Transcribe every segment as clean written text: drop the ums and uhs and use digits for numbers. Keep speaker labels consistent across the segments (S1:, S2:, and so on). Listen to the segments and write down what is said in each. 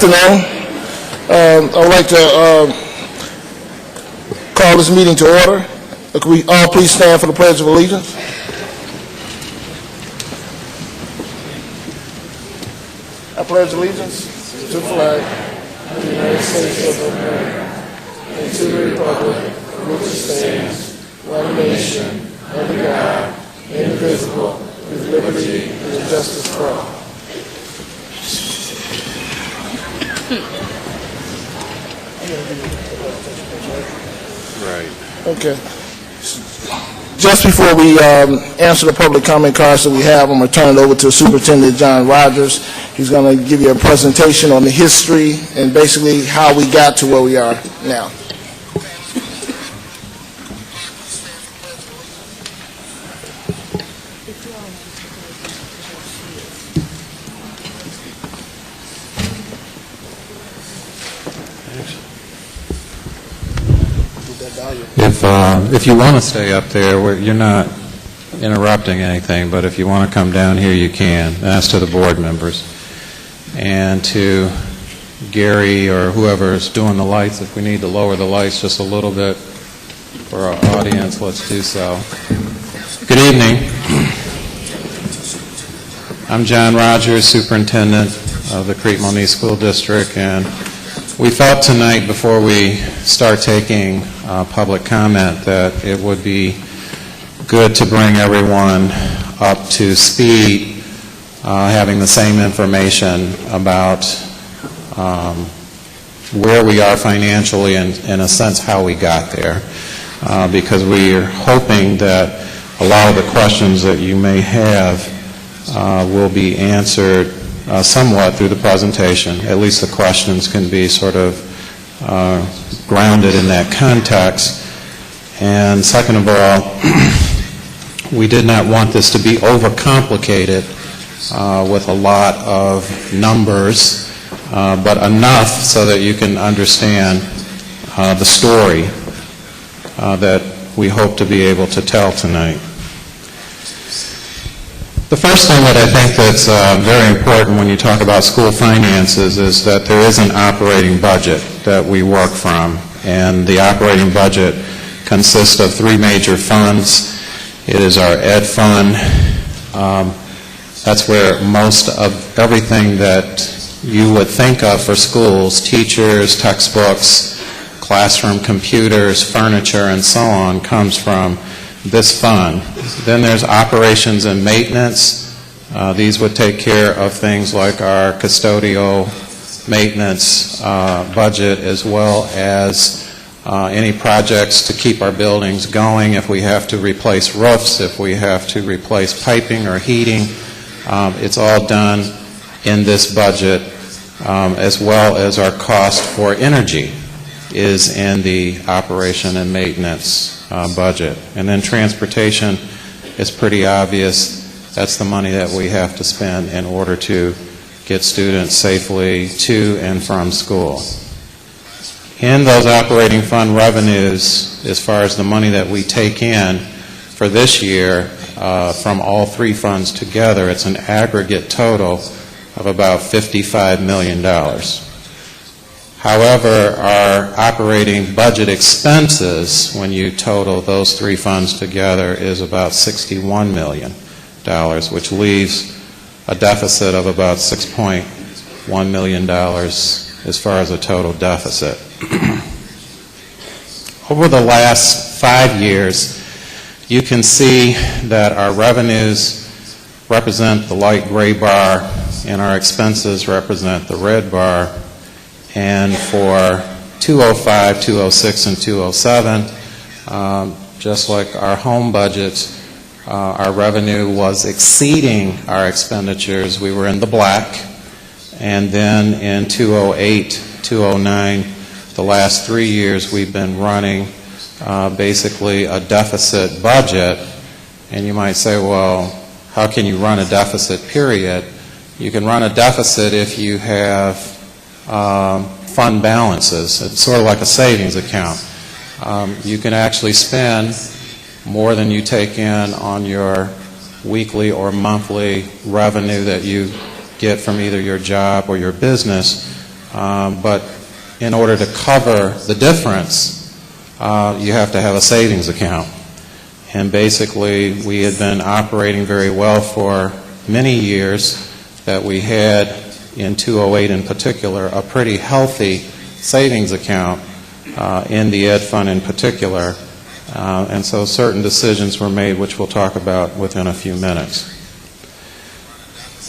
S1: afternoon. I would like to call this meeting to order. Could we all please stand for the Pledge of Allegiance? I pledge allegiance to the flag of the United States of America and to the republic for which it stands, one nation, under God, indivisible, with liberty and justice for all.
S2: Right.
S1: Okay. Just before we answer the public comment cards that we have, I'm going to turn it over to Superintendent John Rogers. He's going to give you a presentation on the history and basically how we got to where we are now.
S2: If you want to stay up there, you're not interrupting anything, but if you want to come down here, you can. That's to the board members. And to Gary or whoever is doing the lights, if we need to lower the lights just a little bit for our audience, let's do so. Good evening. I'm John Rogers, Superintendent of the Crete Monee School District, and we felt tonight, before we start taking public comment, that it would be good to bring everyone up to speed, having the same information about where we are financially and, in a sense, how we got there. Because we are hoping that a lot of the questions that you may have will be answered somewhat through the presentation. At least the questions can be sort of grounded in that context. And second of all, we did not want this to be overcomplicated with a lot of numbers, but enough so that you can understand the story that we hope to be able to tell tonight. The first thing that I think that's very important when you talk about school finances is that there is an operating budget that we work from, and the operating budget consists of three major funds. It is our ed fund. That's where most of everything that you would think of for schools, teachers, textbooks, classroom computers, furniture, and so on, comes from this fund. Then there's operations and maintenance. These would take care of things like our custodial maintenance budget, as well as any projects to keep our buildings going. If we have to replace roofs, if we have to replace piping or heating, it's all done in this budget, as well as our cost for energy is in the operation and maintenance budget. And then transportation is pretty obvious. That's the money that we have to spend in order to get students safely to and from school. In those operating fund revenues, as far as the money that we take in for this year from all three funds together, it's an aggregate total of about $55 million. However, our operating budget expenses, when you total those three funds together, is about $61 million, which leaves a deficit of about $6.1 million as far as a total deficit. Over the last 5 years, you can see that our revenues represent the light gray bar and our expenses represent the red bar. And for 205, 206, and 207, just like our home budgets, our revenue was exceeding our expenditures. We were in the black. And then in 208, 209, the last 3 years, we've been running basically a deficit budget. And you might say, well, how can you run a deficit, period? You can run a deficit if you have fund balances. It's sort of like a savings account. You can actually spend more than you take in on your weekly or monthly revenue that you get from either your job or your business but in order to cover the difference, you have to have a savings account. And basically, we had been operating very well for many years, that we had, in 2008 in particular, a pretty healthy savings account in the Ed Fund in particular. And so certain decisions were made, which we'll talk about within a few minutes.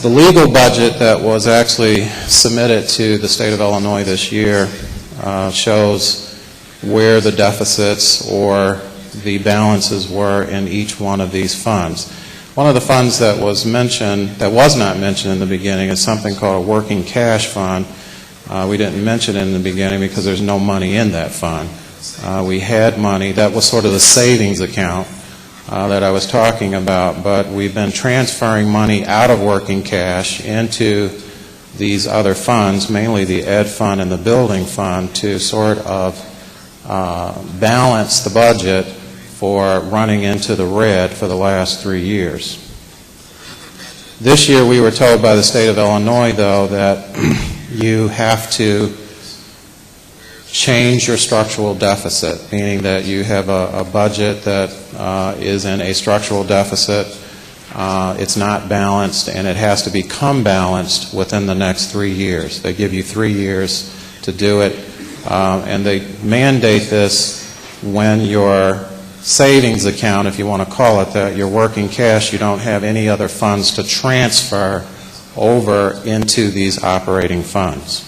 S2: The legal budget that was actually submitted to the state of Illinois this year shows where the deficits or the balances were in each one of these funds. One of the funds that was not mentioned in the beginning, is something called a working cash fund. We didn't mention it in the beginning because there's no money in that fund. We had money. That was sort of the savings account that I was talking about, but we've been transferring money out of working cash into these other funds, mainly the Ed Fund and the Building Fund, to sort of balance the budget for running into the red for the last 3 years. This year we were told by the state of Illinois, though, that you have to change your structural deficit, meaning that you have a budget that is in a structural deficit, it's not balanced, and it has to become balanced within the next 3 years. They give you 3 years to do it, and they mandate this when your savings account, if you want to call it that, your working cash, you don't have any other funds to transfer over into these operating funds.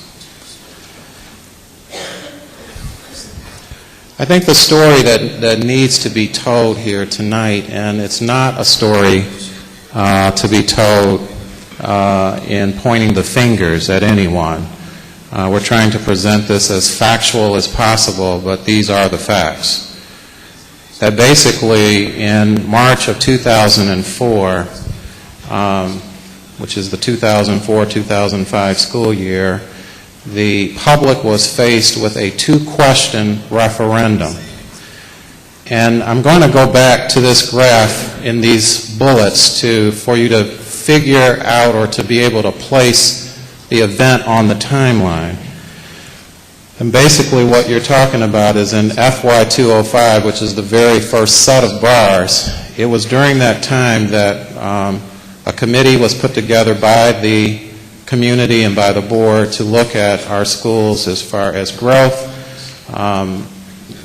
S2: I think the story that needs to be told here tonight, and it's not a story to be told in pointing the fingers at anyone. We're trying to present this as factual as possible, but these are the facts. That basically in March of 2004, which is the 2004-2005 school year, the public was faced with a 2-question referendum. And I'm going to go back to this graph in these bullets for you to figure out or to be able to place the event on the timeline. And basically what you're talking about is in FY 205, which is the very first set of bars, it was during that time that a committee was put together by the community and by the board to look at our schools as far as growth.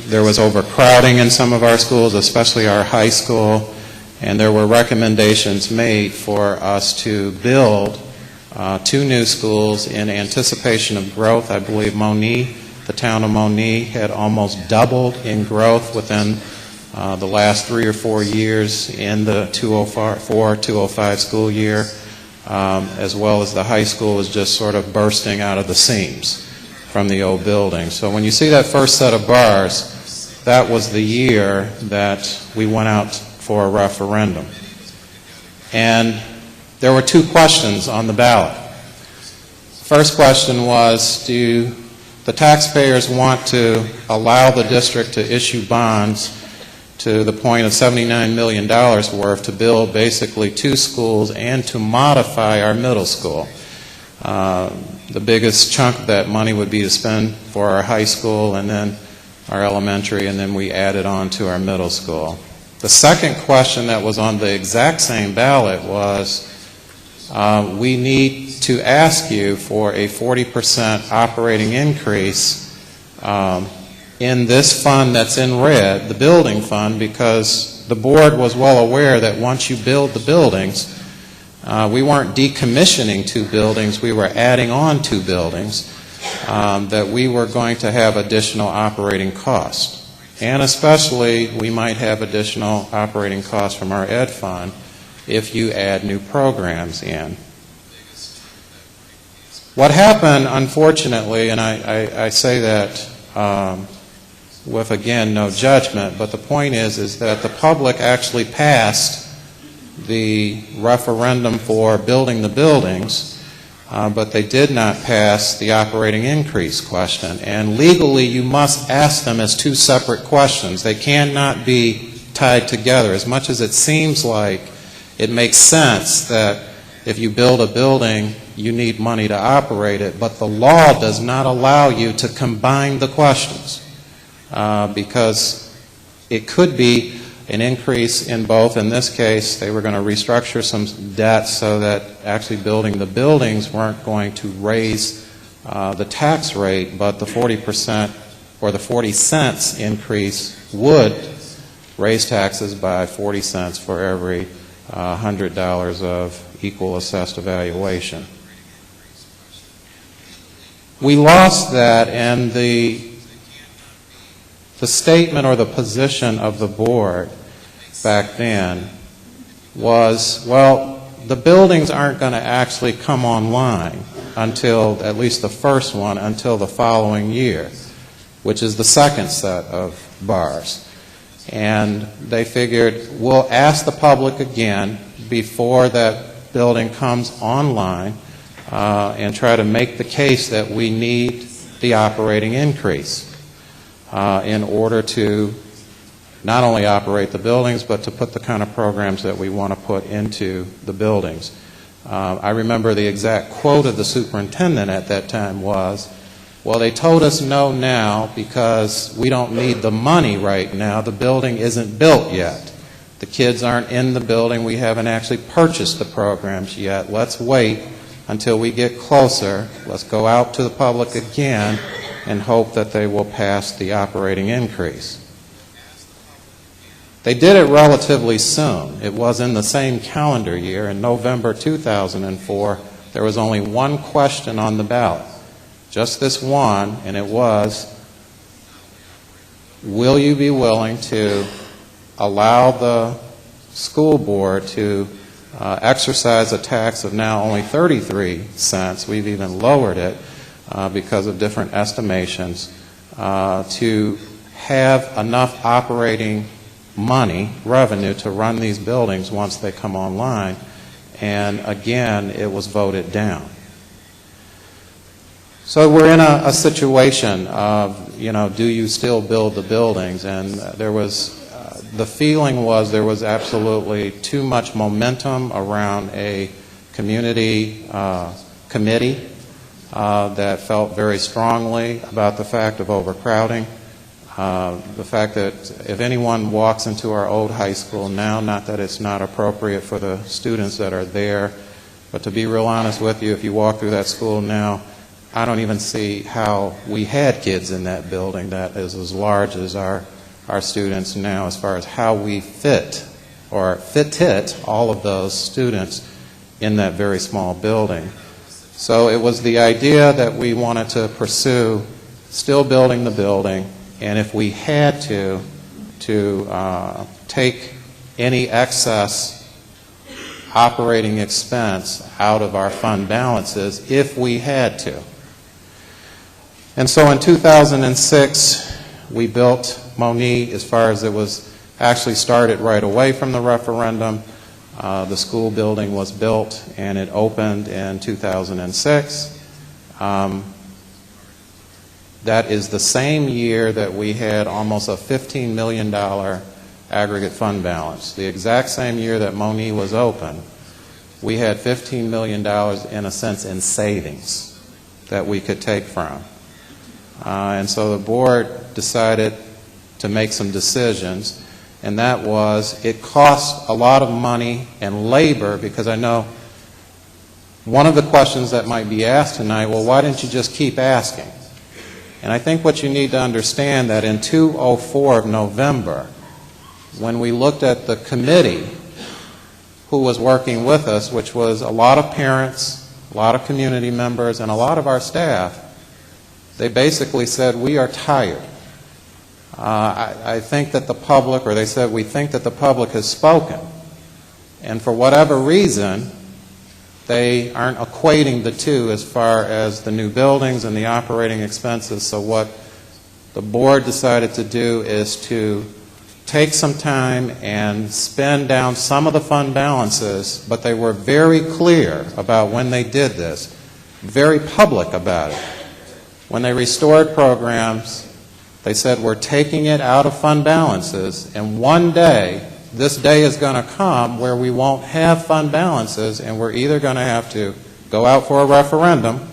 S2: There was overcrowding in some of our schools, especially our high school, and there were recommendations made for us to build 2 new schools in anticipation of growth. I believe Monee, the town of Monee, had almost doubled in growth within the last 3 or 4 years in the 204-205 school year, as well as the high school was just sort of bursting out of the seams from the old building. So when you see that first set of bars, that was the year that we went out for a referendum. And there were 2 questions on the ballot. First question was, do the taxpayers want to allow the district to issue bonds to the point of $79 million worth to build basically 2 schools and to modify our middle school? The biggest chunk of that money would be to spend for our high school and then our elementary, and then we added on to our middle school. The second question that was on the exact same ballot was, we need to ask you for a 40% operating increase in this fund that's in red, the building fund, because the board was well aware that once you build the buildings, we weren't decommissioning 2 buildings, we were adding on 2 buildings, that we were going to have additional operating costs. And especially, we might have additional operating costs from our Ed Fund if you add new programs in. What happened, unfortunately, and I say that with, again, no judgment, but the point is that the public actually passed the referendum for building the buildings, but they did not pass the operating increase question. And legally, you must ask them as 2 separate questions. They cannot be tied together. As much as it seems like it makes sense that if you build a building, you need money to operate it, but the law does not allow you to combine the questions because it could be an increase in both. In this case, they were going to restructure some debt so that actually building the buildings weren't going to raise the tax rate, but the 40% or the 40 cents increase would raise taxes by 40 cents for every $100 of equal assessed evaluation. We lost that, and the statement or the position of the board back then was, well, the buildings aren't going to actually come online until, at least the first one, until the following year, which is the second set of bars. And they figured, we'll ask the public again before that building comes online and try to make the case that we need the operating increase in order to not only operate the buildings, but to put the kind of programs that we want to put into the buildings. I remember the exact quote of the superintendent at that time was, well, they told us no now because we don't need the money right now. The building isn't built yet. The kids aren't in the building. We haven't actually purchased the programs yet. Let's wait until we get closer. Let's go out to the public again and hope that they will pass the operating increase. They did it relatively soon. It was in the same calendar year. In November 2004, there was only one question on the ballot, just this one, and it was, will you be willing to allow the school board to exercise a tax of now only 33 cents, we've even lowered it because of different estimations, to have enough operating money, revenue, to run these buildings once they come online. And again, it was voted down. So we're in a situation of, do you still build the buildings? And there was, the feeling was there was absolutely too much momentum around a community committee that felt very strongly about the fact of overcrowding. The fact that if anyone walks into our old high school now, not that it's not appropriate for the students that are there, but to be real honest with you, if you walk through that school now, I don't even see how we had kids in that building that is as large as our students now, as far as how we fit all of those students in that very small building. So it was the idea that we wanted to pursue still building the building, and if we had to take any excess operating expense out of our fund balances if we had to. And so in 2006, we built Monee as far as it was actually started right away from the referendum. The school building was built and it opened in 2006. That is the same year that we had almost a $15 million aggregate fund balance. The exact same year that Monee was open, we had $15 million, in a sense, in savings that we could take from. And so the board decided to make some decisions, and that was, it cost a lot of money and labor, because I know one of the questions that might be asked tonight, well, why didn't you just keep asking? And I think what you need to understand that in 2004 of November, when we looked at the committee who was working with us, which was a lot of parents, a lot of community members, and a lot of our staff, they basically said, we are tired. I think that the public, or they said, we think that the public has spoken. And for whatever reason, they aren't equating the two as far as the new buildings and the operating expenses. So what the board decided to do is to take some time and spend down some of the fund balances, but they were very clear about when they did this, very public about it. When they restored programs, they said, we're taking it out of fund balances, and one day, this day is going to come where we won't have fund balances, and we're either going to have to go out for a referendum,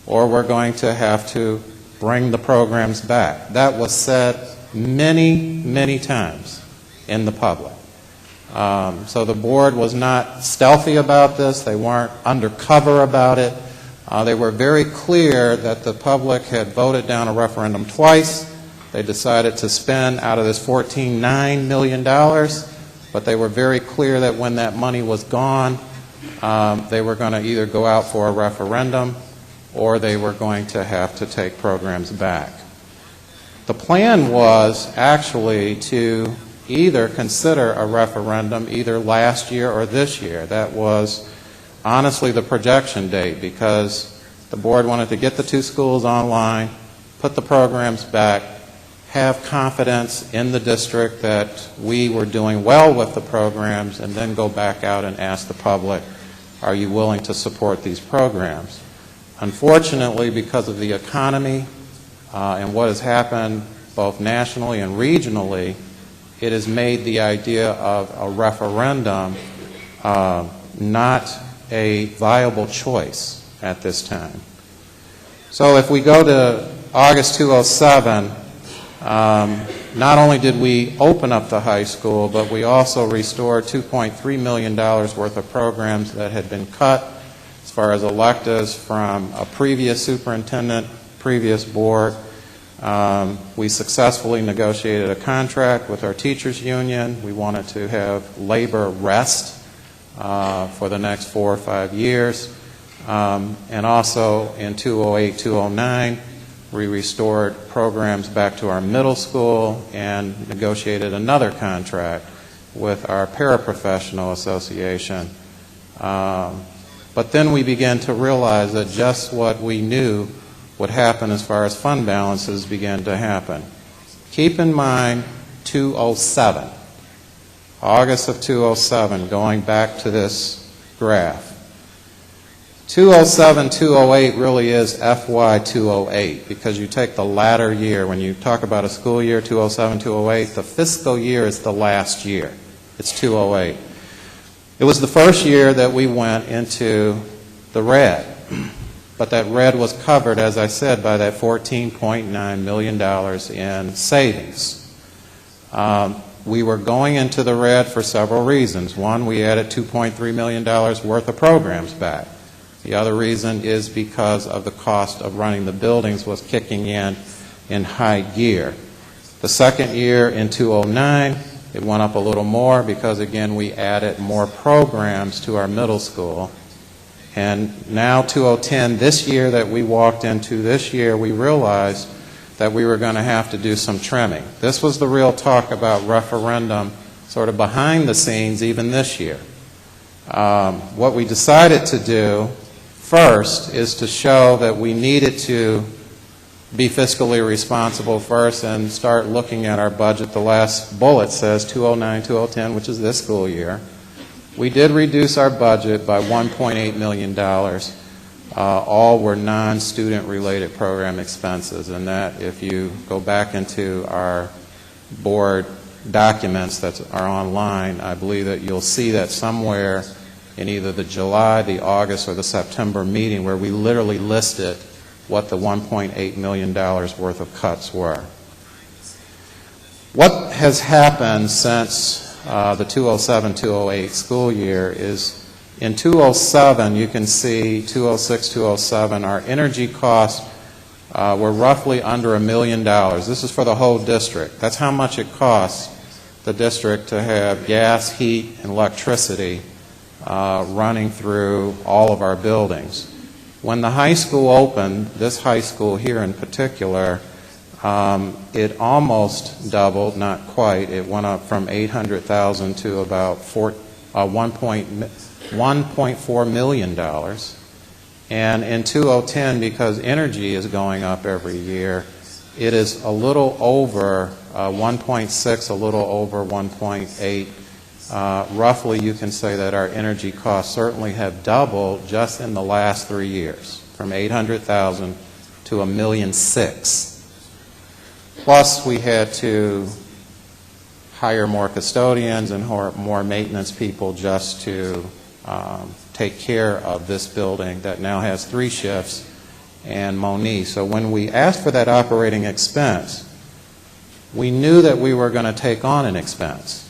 S2: or we're going to have to bring the programs back. That was said many, many times in the public. So the board was not stealthy about this. They weren't undercover about it. They were very clear that the public had voted down a referendum twice. They decided to spend out of this $14.9 million, but they were very clear that when that money was gone, they were going to either go out for a referendum or they were going to have to take programs back. The plan was actually to either consider a referendum either last year or this year. That was honestly the projection date, because the board wanted to get the two schools online, put the programs back, have confidence in the district that we were doing well with the programs, and then go back out and ask the public, are you willing to support these programs? Unfortunately, because of the economy and what has happened both nationally and regionally, it has made the idea of a referendum not a viable choice at this time. So if we go to August 2007, not only did we open up the high school, but we also restored $2.3 million worth of programs that had been cut as far as electives from a previous superintendent, previous board. We successfully negotiated a contract with our teachers union. We wanted to have labor rest for the next 4 or 5 years. And also in 2008, 2009, we restored programs back to our middle school and negotiated another contract with our paraprofessional association. But then we began to realize that just what we knew would happen as far as fund balances began to happen. Keep in mind 2007, August of 2007, going back to this graph. 207, 208 really is FY 208, because you take the latter year. When you talk about a school year, 207, 208, the fiscal year is the last year. It's 208. It was the first year that we went into the red, but that red was covered, as I said, by that $14.9 million in savings. We were going into the red for several reasons. One, we added $2.3 million worth of programs back. The other reason is because of the cost of running the buildings was kicking in high gear. The second year, in 2009, it went up a little more because, again, we added more programs to our middle school. And now, 2010, this year that we walked into this year, we realized that we were going to have to do some trimming. This was the real talk about referendum sort of behind the scenes even this year. What we decided to do first is to show that we needed to be fiscally responsible first and start looking at our budget. The last bullet says 2009, 2010, which is this school year. We did reduce our budget by $1.8 million. All were non-student related program expenses, and that if you go back into our board documents that are online, I believe that you'll see that somewhere in either the July, the August, or the September meeting where we literally listed what the $1.8 million worth of cuts were. What has happened since the 2007-2008 school year is in 2007, you can see 2006-2007, our energy costs were roughly under $1 million. This is for the whole district. That's how much it costs the district to have gas, heat, and electricity running through all of our buildings. When the high school opened, this high school here in particular, it almost doubled, not quite. It went up from $800,000 to about $1.4 million. And in 2010, because energy is going up every year, it is a little over 1.6, a little over 1.8. Roughly, you can say that our energy costs certainly have doubled just in the last 3 years, from $800,000 to $1.6 million. Plus, we had to hire more custodians and more maintenance people just to take care of this building that now has 3 shifts and Monee. So when we asked for that operating expense, we knew that we were going to take on an expense.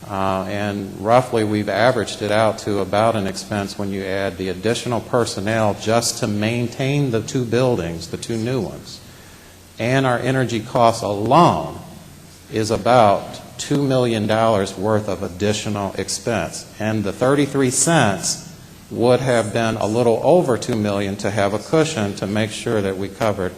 S2: And roughly we've averaged it out to about an expense when you add the additional personnel just to maintain the 2 buildings, the 2 new ones. And our energy costs alone is about $2 million worth of additional expense. And the 33 cents would have been a little over $2 million to have a cushion to make sure that we covered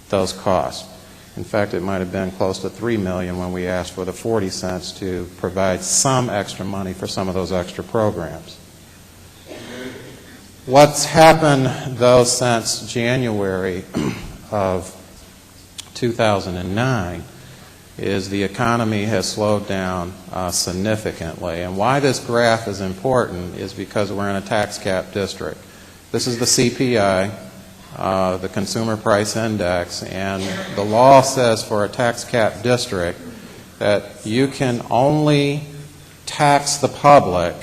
S2: those costs. In fact, it might have been close to $3 million when we asked for the 40 cents to provide some extra money for some of those extra programs. What's happened, though, since January of 2009 is the economy has slowed down significantly. And why this graph is important is because we're in a tax cap district. This is the CPI, the Consumer Price Index, and the law says for a tax cap district that you can only tax the public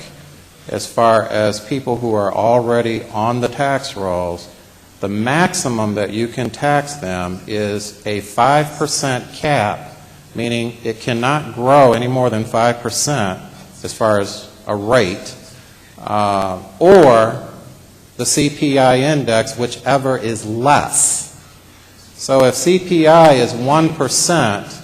S2: as far as people who are already on the tax rolls. The maximum that you can tax them is a 5% cap, meaning it cannot grow any more than 5% as far as a rate, or the CPI index, whichever is less. So if CPI is 1%,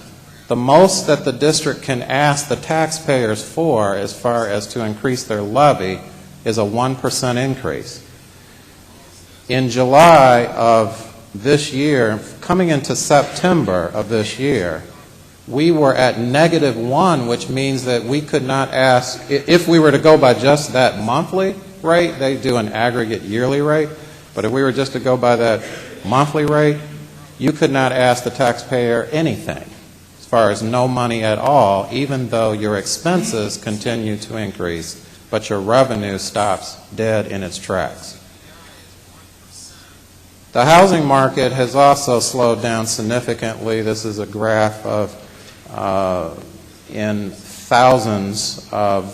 S2: the most that the district can ask the taxpayers for as far as to increase their levy is a 1% increase. In July of this year, coming into September of this year, we were at -1, which means that we could not ask, if we were to go by just that monthly rate, they do an aggregate yearly rate, but if we were just to go by that monthly rate, you could not ask the taxpayer anything, as far as no money at all, even though your expenses continue to increase, but your revenue stops dead in its tracks. The housing market has also slowed down significantly. This is a graph of in thousands of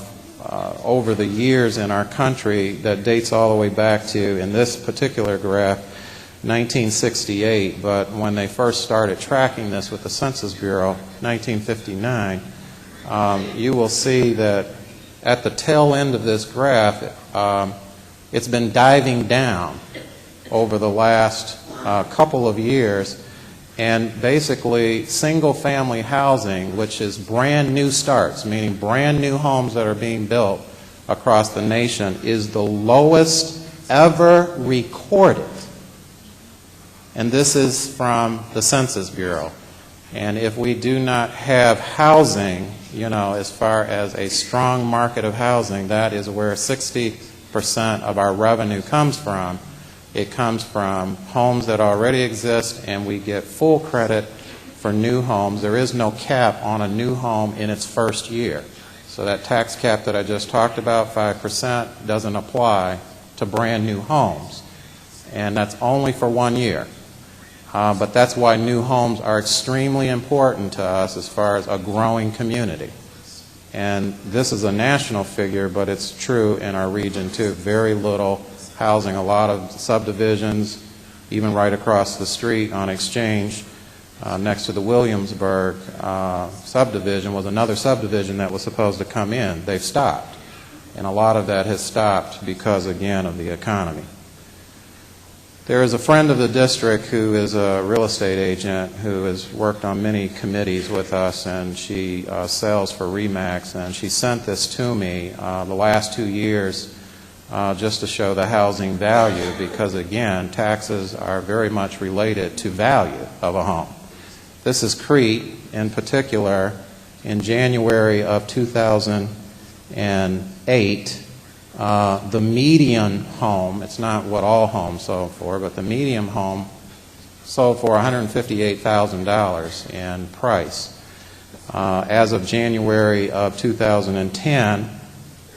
S2: over the years in our country that dates all the way back to, in this particular graph, 1968. But when they first started tracking this with the Census Bureau, 1959, you will see that at the tail end of this graph, it's been diving down over the last couple of years, and basically single-family housing, which is brand new starts, meaning brand new homes that are being built across the nation, is the lowest ever recorded. And this is from the Census Bureau. And if we do not have housing, you know, as far as a strong market of housing, that is where 60% of our revenue comes from. It comes from homes that already exist, and we get full credit for new homes. There is no cap on a new home in its first year. So that tax cap that I just talked about, 5%, doesn't apply to brand new homes. And that's only for 1 year. But that's why new homes are extremely important to us as far as a growing community. And this is a national figure, but it's true in our region too. Very little housing, a lot of subdivisions, even right across the street on Exchange, next to the Williamsburg subdivision, was another subdivision that was supposed to come in. They've stopped. And a lot of that has stopped because, again, of the economy. There is a friend of the district who is a real estate agent who has worked on many committees with us, and she sells for RE/MAX, and she sent this to me the last 2 years just to show the housing value, because, again, taxes are very much related to value of a home. This is Crete in particular. In January of 2008, the median home, it's not what all homes sold for, but the median home sold for $158,000 in price. As of January of 2010,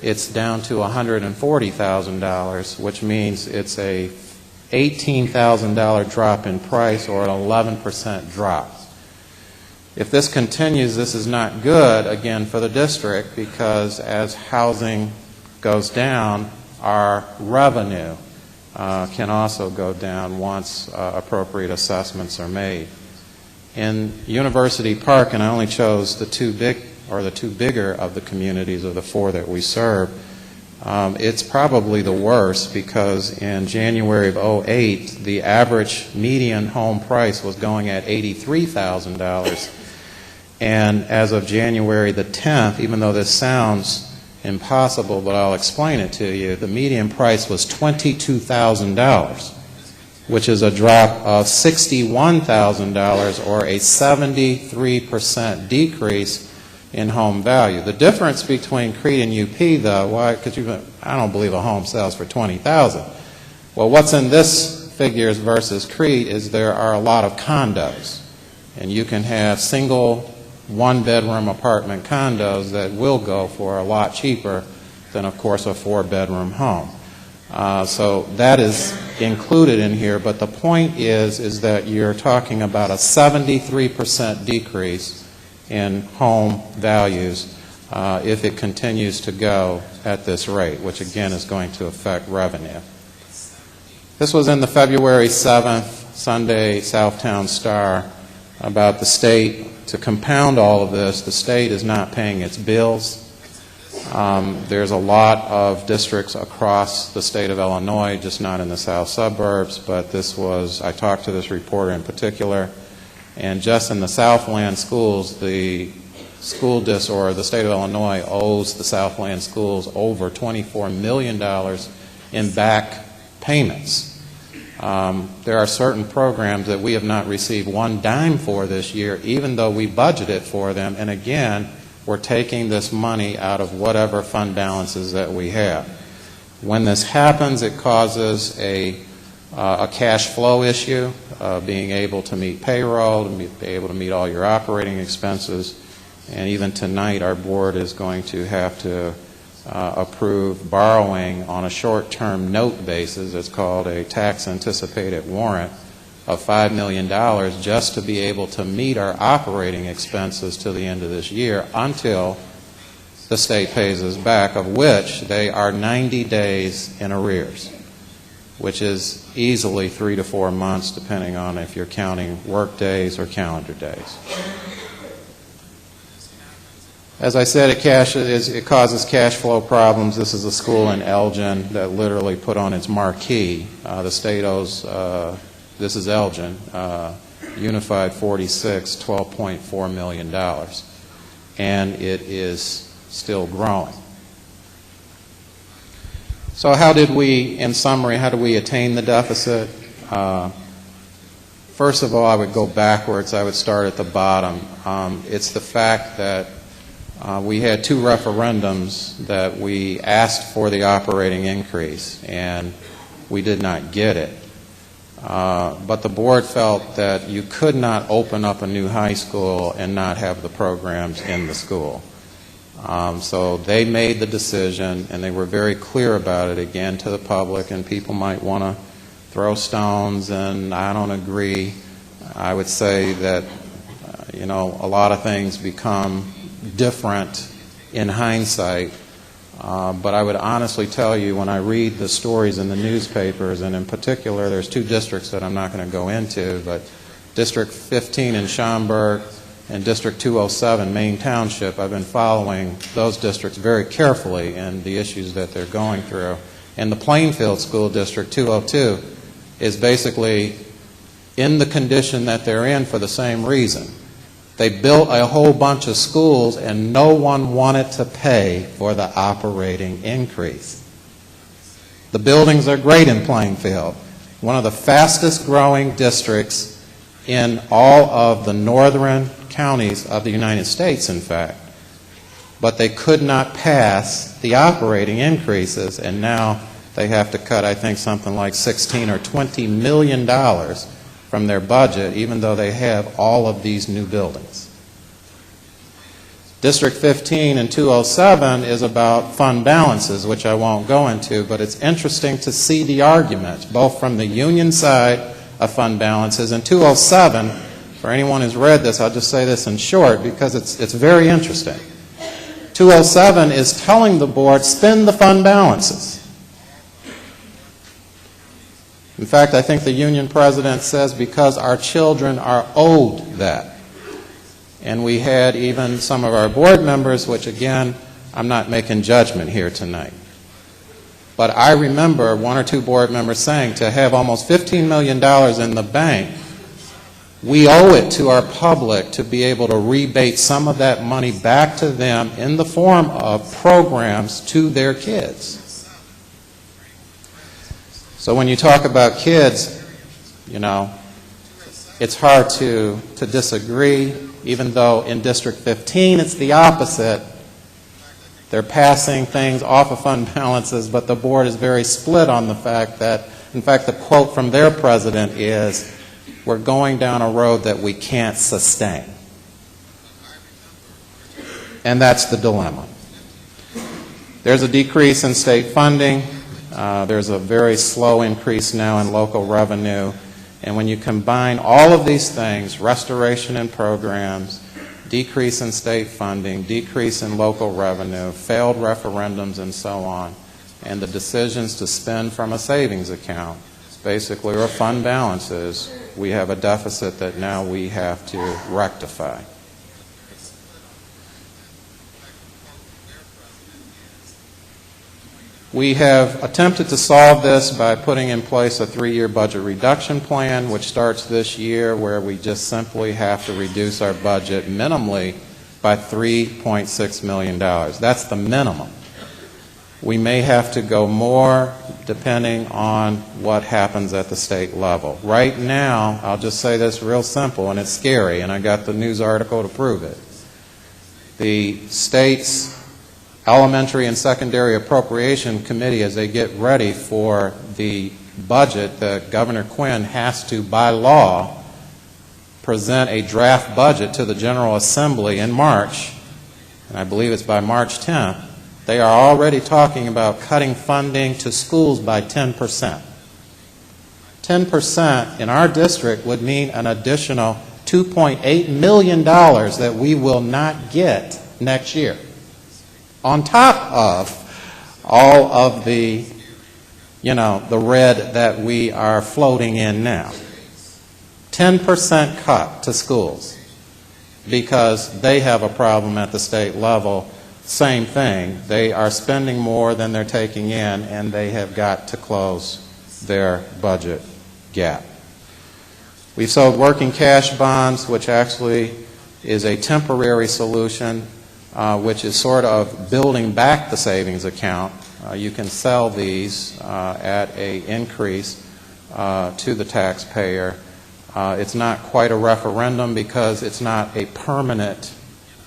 S2: it's down to $140,000, which means it's a $18,000 drop in price, or an 11% drop. If this continues, this is not good, again, for the district, because as housing goes down, our revenue can also go down once appropriate assessments are made. In University Park, and I only chose the two bigger of the communities of the four that we serve, it's probably the worst because in January of 2008, the average median home price was going at $83,000. And as of January the 10th, even though this sounds impossible, but I'll explain it to you, the median price was $22,000, which is a drop of $61,000 or a 73% decrease in home value. The difference between Crete and UP, though, why? Because I don't believe a home sells for $20,000. Well, what's in this figures versus Crete is there are a lot of condos, and you can have single one-bedroom apartment condos that will go for a lot cheaper than, of course, a four-bedroom home. So that is included in here, but the point is that you're talking about a 73% decrease in home values if it continues to go at this rate, which again is going to affect revenue. This was in the February 7th Sunday Southtown Star about the state. To compound all of this, the state is not paying its bills. There's a lot of districts across the state of Illinois, just not in the south suburbs, but I talked to this reporter in particular, and just in the Southland schools, the the state of Illinois owes the Southland schools over $24 million in back payments. There are certain programs that we have not received one dime for this year, even though we budgeted for them, and again, we're taking this money out of whatever fund balances that we have. When this happens, it causes a cash flow issue, being able to meet payroll, to be able to meet all your operating expenses, and even tonight our board is going to have to approve borrowing on a short-term note basis. It's called a tax anticipated warrant of $5 million just to be able to meet our operating expenses to the end of this year until the state pays us back, of which they are 90 days in arrears, which is easily 3 to 4 months depending on if you're counting work days or calendar days. As I said, it causes cash flow problems. This is a school in Elgin that literally put on its marquee. The state owes, this is Elgin, Unified 46, $12.4 million. And it is still growing. So how did we, in summary, how do we attain the deficit? First of all, I would go backwards. I would start at the bottom. It's the fact that we had two referendums that we asked for the operating increase, and we did not get it. But the board felt that you could not open up a new high school and not have the programs in the school. So they made the decision, and they were very clear about it, again, to the public, and people might want to throw stones, and I don't agree. I would say that, a lot of things become different in hindsight, but I would honestly tell you, when I read the stories in the newspapers, and in particular there's two districts that I'm not going to go into, but District 15 in Schaumburg and District 207, Maine Township, I've been following those districts very carefully and the issues that they're going through. And the Plainfield School District 202 is basically in the condition that they're in for the same reason. They built a whole bunch of schools and no one wanted to pay for the operating increase. The buildings are great in Plainfield, one of the fastest growing districts in all of the northern counties of the United States, in fact. But they could not pass the operating increases, and now they have to cut, I think, something like $16 or $20 million from their budget, even though they have all of these new buildings. District 15 and 207 is about fund balances, which I won't go into, but it's interesting to see the arguments, both from the union side of fund balances. And 207, for anyone who's read this, I'll just say this in short because it's very interesting. 207 is telling the board, spend the fund balances. In fact, I think the union president says because our children are owed that. And we had even some of our board members, which again, I'm not making judgment here tonight. But I remember one or two board members saying to have almost $15 million in the bank, we owe it to our public to be able to rebate some of that money back to them in the form of programs to their kids. So when you talk about kids, you know, it's hard to disagree, even though in District 15 it's the opposite. They're passing things off of fund balances, but the board is very split on the fact that, in fact, the quote from their president is, we're going down a road that we can't sustain. And that's the dilemma. There's a decrease in state funding. There's a very slow increase now in local revenue. And when you combine all of these things, restoration in programs, decrease in state funding, decrease in local revenue, failed referendums, and so on, and the decisions to spend from a savings account, basically, or fund balances, we have a deficit that now we have to rectify. We have attempted to solve this by putting in place a 3-year budget reduction plan, which starts this year, where we just simply have to reduce our budget minimally by $3.6 million. That's the minimum. We may have to go more depending on what happens at the state level. Right now, I'll just say this real simple, and it's scary, and I got the news article to prove it. The state's Elementary and Secondary Appropriation Committee, as they get ready for the budget that Governor Quinn has to, by law, present a draft budget to the General Assembly in March, and I believe it's by March 10th, they are already talking about cutting funding to schools by 10%. 10% in our district would mean an additional $2.8 million that we will not get next year, on top of all of the, the red that we are floating in now. 10% cut to schools because they have a problem at the state level. Same thing. They are spending more than they're taking in, and they have got to close their budget gap. We've sold working cash bonds, which actually is a temporary solution, which is sort of building back the savings account. You can sell these at an increase to the taxpayer. It's not quite a referendum because it's not a permanent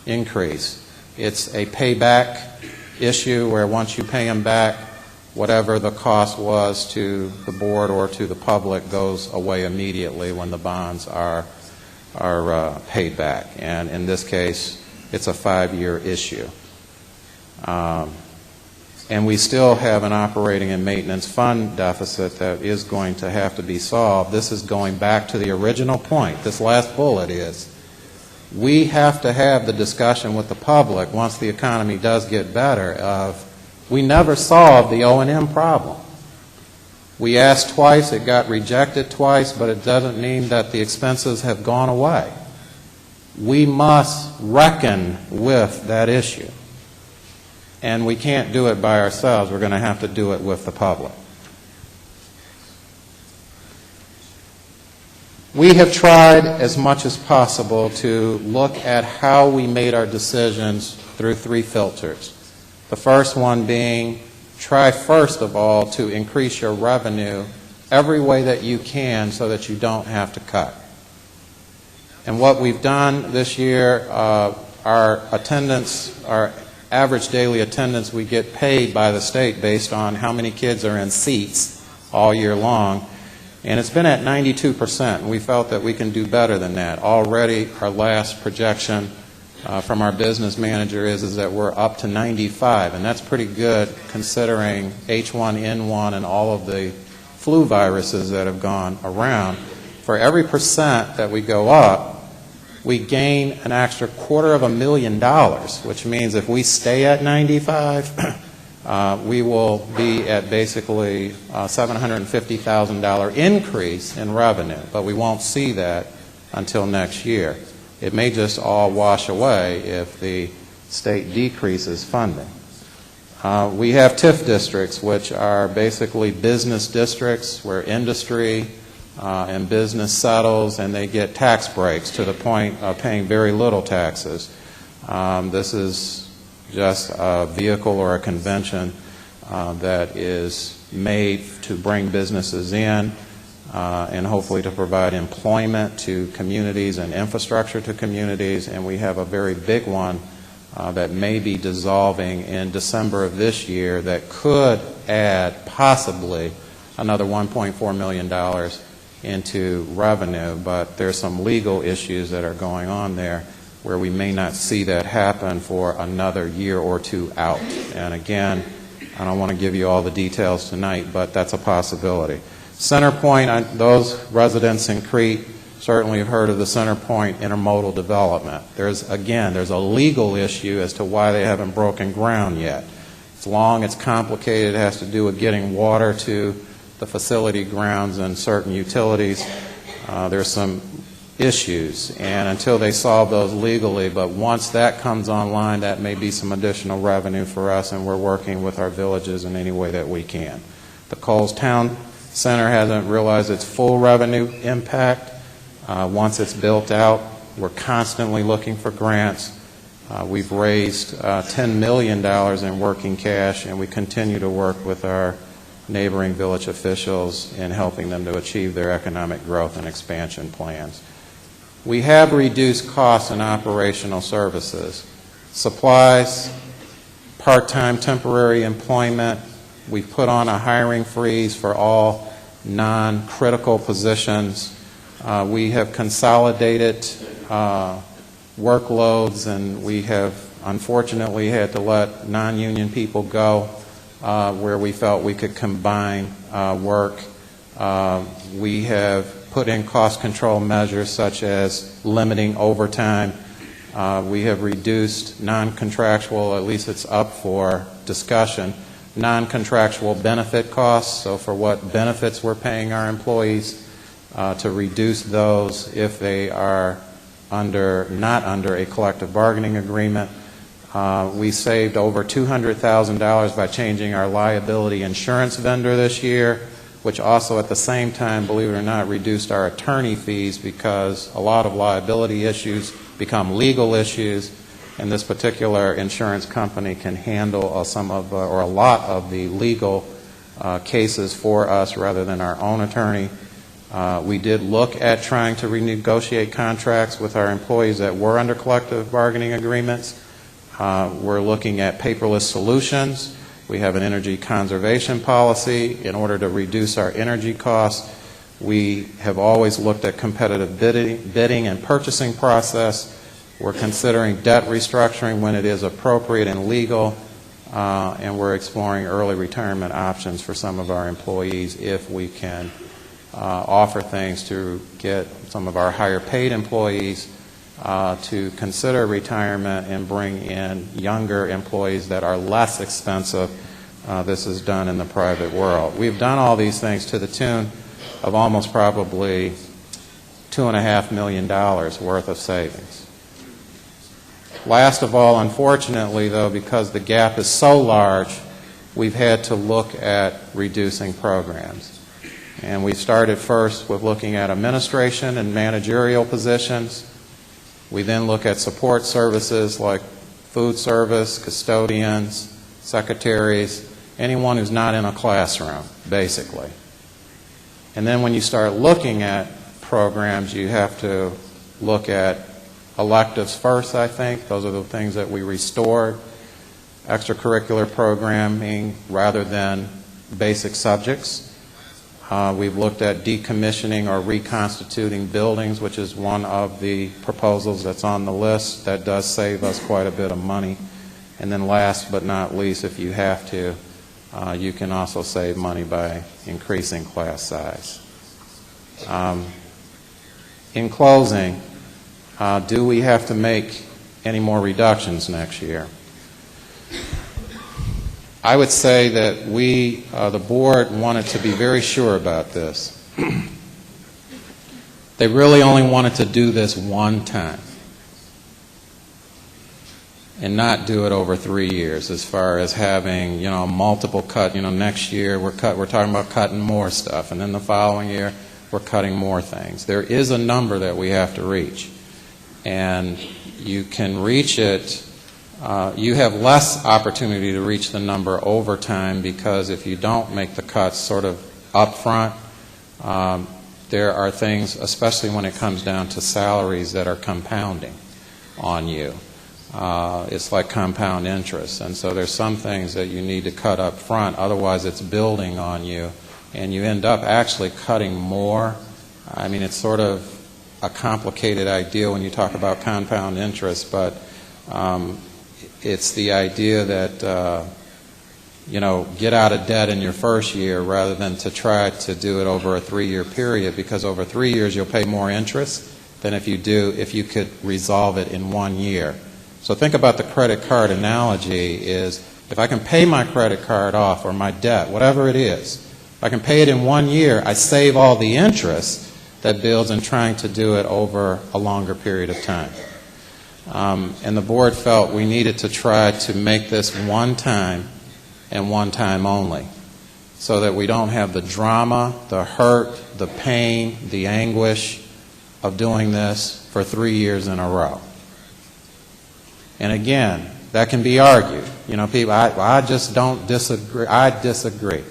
S2: increase. It's a payback issue where once you pay them back, whatever the cost was to the board or to the public goes away immediately when the bonds are paid back. And in this case, it's a 5-year issue. And we still have an operating and maintenance fund deficit that is going to have to be solved. This is going back to the original point. This last bullet is, we have to have the discussion with the public once the economy does get better of, we never solved the O&M problem. We asked twice, it got rejected twice, but it doesn't mean that the expenses have gone away. We must reckon with that issue. And we can't do it by ourselves. We're going to have to do it with the public. We have tried as much as possible to look at how we made our decisions through 3 filters. The first one being, try first of all to increase your revenue every way that you can so that you don't have to cut. And what we've done this year, our attendance, our average daily attendance, we get paid by the state based on how many kids are in seats all year long. And it's been at 92%, and we felt that we can do better than that. Already, our last projection from our business manager is that we're up to 95, and that's pretty good considering H1N1 and all of the flu viruses that have gone around. For every percent that we go up, we gain an extra $250,000, which means if we stay at 95, we will be at basically a $750,000 increase in revenue, but we won't see that until next year. It may just all wash away if the state decreases funding. We have TIF districts, which are basically business districts where industry and business settles, and they get tax breaks to the point of paying very little taxes. This is just a vehicle or a convention that is made to bring businesses in and hopefully to provide employment to communities and infrastructure to communities. And we have a very big one that may be dissolving in December of this year that could add possibly another $1.4 million into revenue, but there's some legal issues that are going on there where we may not see that happen for another year or two out. And again, I don't want to give you all the details tonight, but that's a possibility. CenterPoint, those residents in Crete certainly have heard of the CenterPoint intermodal development. There's a legal issue as to why they haven't broken ground yet. It's long, it's complicated, it has to do with getting water to the facility grounds and certain utilities. There's some issues, and until they solve those legally, but once that comes online, that may be some additional revenue for us, and we're working with our villages in any way that we can. The Coles Town Center hasn't realized its full revenue impact. Once it's built out, we're constantly looking for grants. We've raised $10 million in working cash, and we continue to work with our neighboring village officials in helping them to achieve their economic growth and expansion plans. We have reduced costs in operational services. Supplies, part-time temporary employment. We've put on a hiring freeze for all non-critical positions. We have consolidated workloads, and we have unfortunately had to let non-union people go where we felt we could combine work. We have put in cost control measures such as limiting overtime. We have reduced non-contractual, at least it's up for discussion, non-contractual benefit costs, so for what benefits we're paying our employees, to reduce those if they are not under a collective bargaining agreement. We saved over $200,000 by changing our liability insurance vendor this year, which also at the same time, believe it or not, reduced our attorney fees because a lot of liability issues become legal issues, and this particular insurance company can handle some of or a lot of the legal cases for us rather than our own attorney. We did look at trying to renegotiate contracts with our employees that were under collective bargaining agreements. We're looking at paperless solutions. We have an energy conservation policy in order to reduce our energy costs. We have always looked at competitive bidding and purchasing process. We're considering debt restructuring when it is appropriate and legal, and we're exploring early retirement options for some of our employees if we can offer things to get some of our higher paid employees to consider retirement and bring in younger employees that are less expensive. This is done in the private world. We've done all these things to the tune of almost probably $2.5 million worth of savings. Last of all, unfortunately, though, because the gap is so large, we've had to look at reducing programs. And we started first with looking at administration and managerial positions. We then look at support services like food service, custodians, secretaries, anyone who's not in a classroom, basically. And then when you start looking at programs, you have to look at electives first, I think. Those are the things that we restored. Extracurricular programming rather than basic subjects. We've looked at decommissioning or reconstituting buildings, which is one of the proposals that's on the list. That does save us quite a bit of money. And then last but not least, if you have to, you can also save money by increasing class size. In closing, Do we have to make any more reductions next year? I would say that we, the board, wanted to be very sure about this. They really only wanted to do this one time and not do it over 3 years as far as having, multiple cut. Next year we're talking about cutting more stuff, and then the following year we're cutting more things. There is a number that we have to reach, and you can reach it. You have less opportunity to reach the number over time, because if you don't make the cuts sort of up front, there are things, especially when it comes down to salaries, that are compounding on you. It's like compound interest, and so there's some things that you need to cut up front, otherwise it's building on you, and you end up actually cutting more. I mean, it's sort of a complicated idea when you talk about compound interest, but it's the idea that get out of debt in your first year rather than to try to do it over a 3-year period, because over 3 years you'll pay more interest than if you could resolve it in 1 year. So think about the credit card analogy is, if I can pay my credit card off, or my debt, whatever it is, if I can pay it in 1 year, I save all the interest that builds in trying to do it over a longer period of time. And the board felt we needed to try to make this one time and one time only, so that we don't have the drama, the hurt, the pain, the anguish of doing this for 3 years in a row. And again, that can be argued. People, I just don't disagree. I disagree.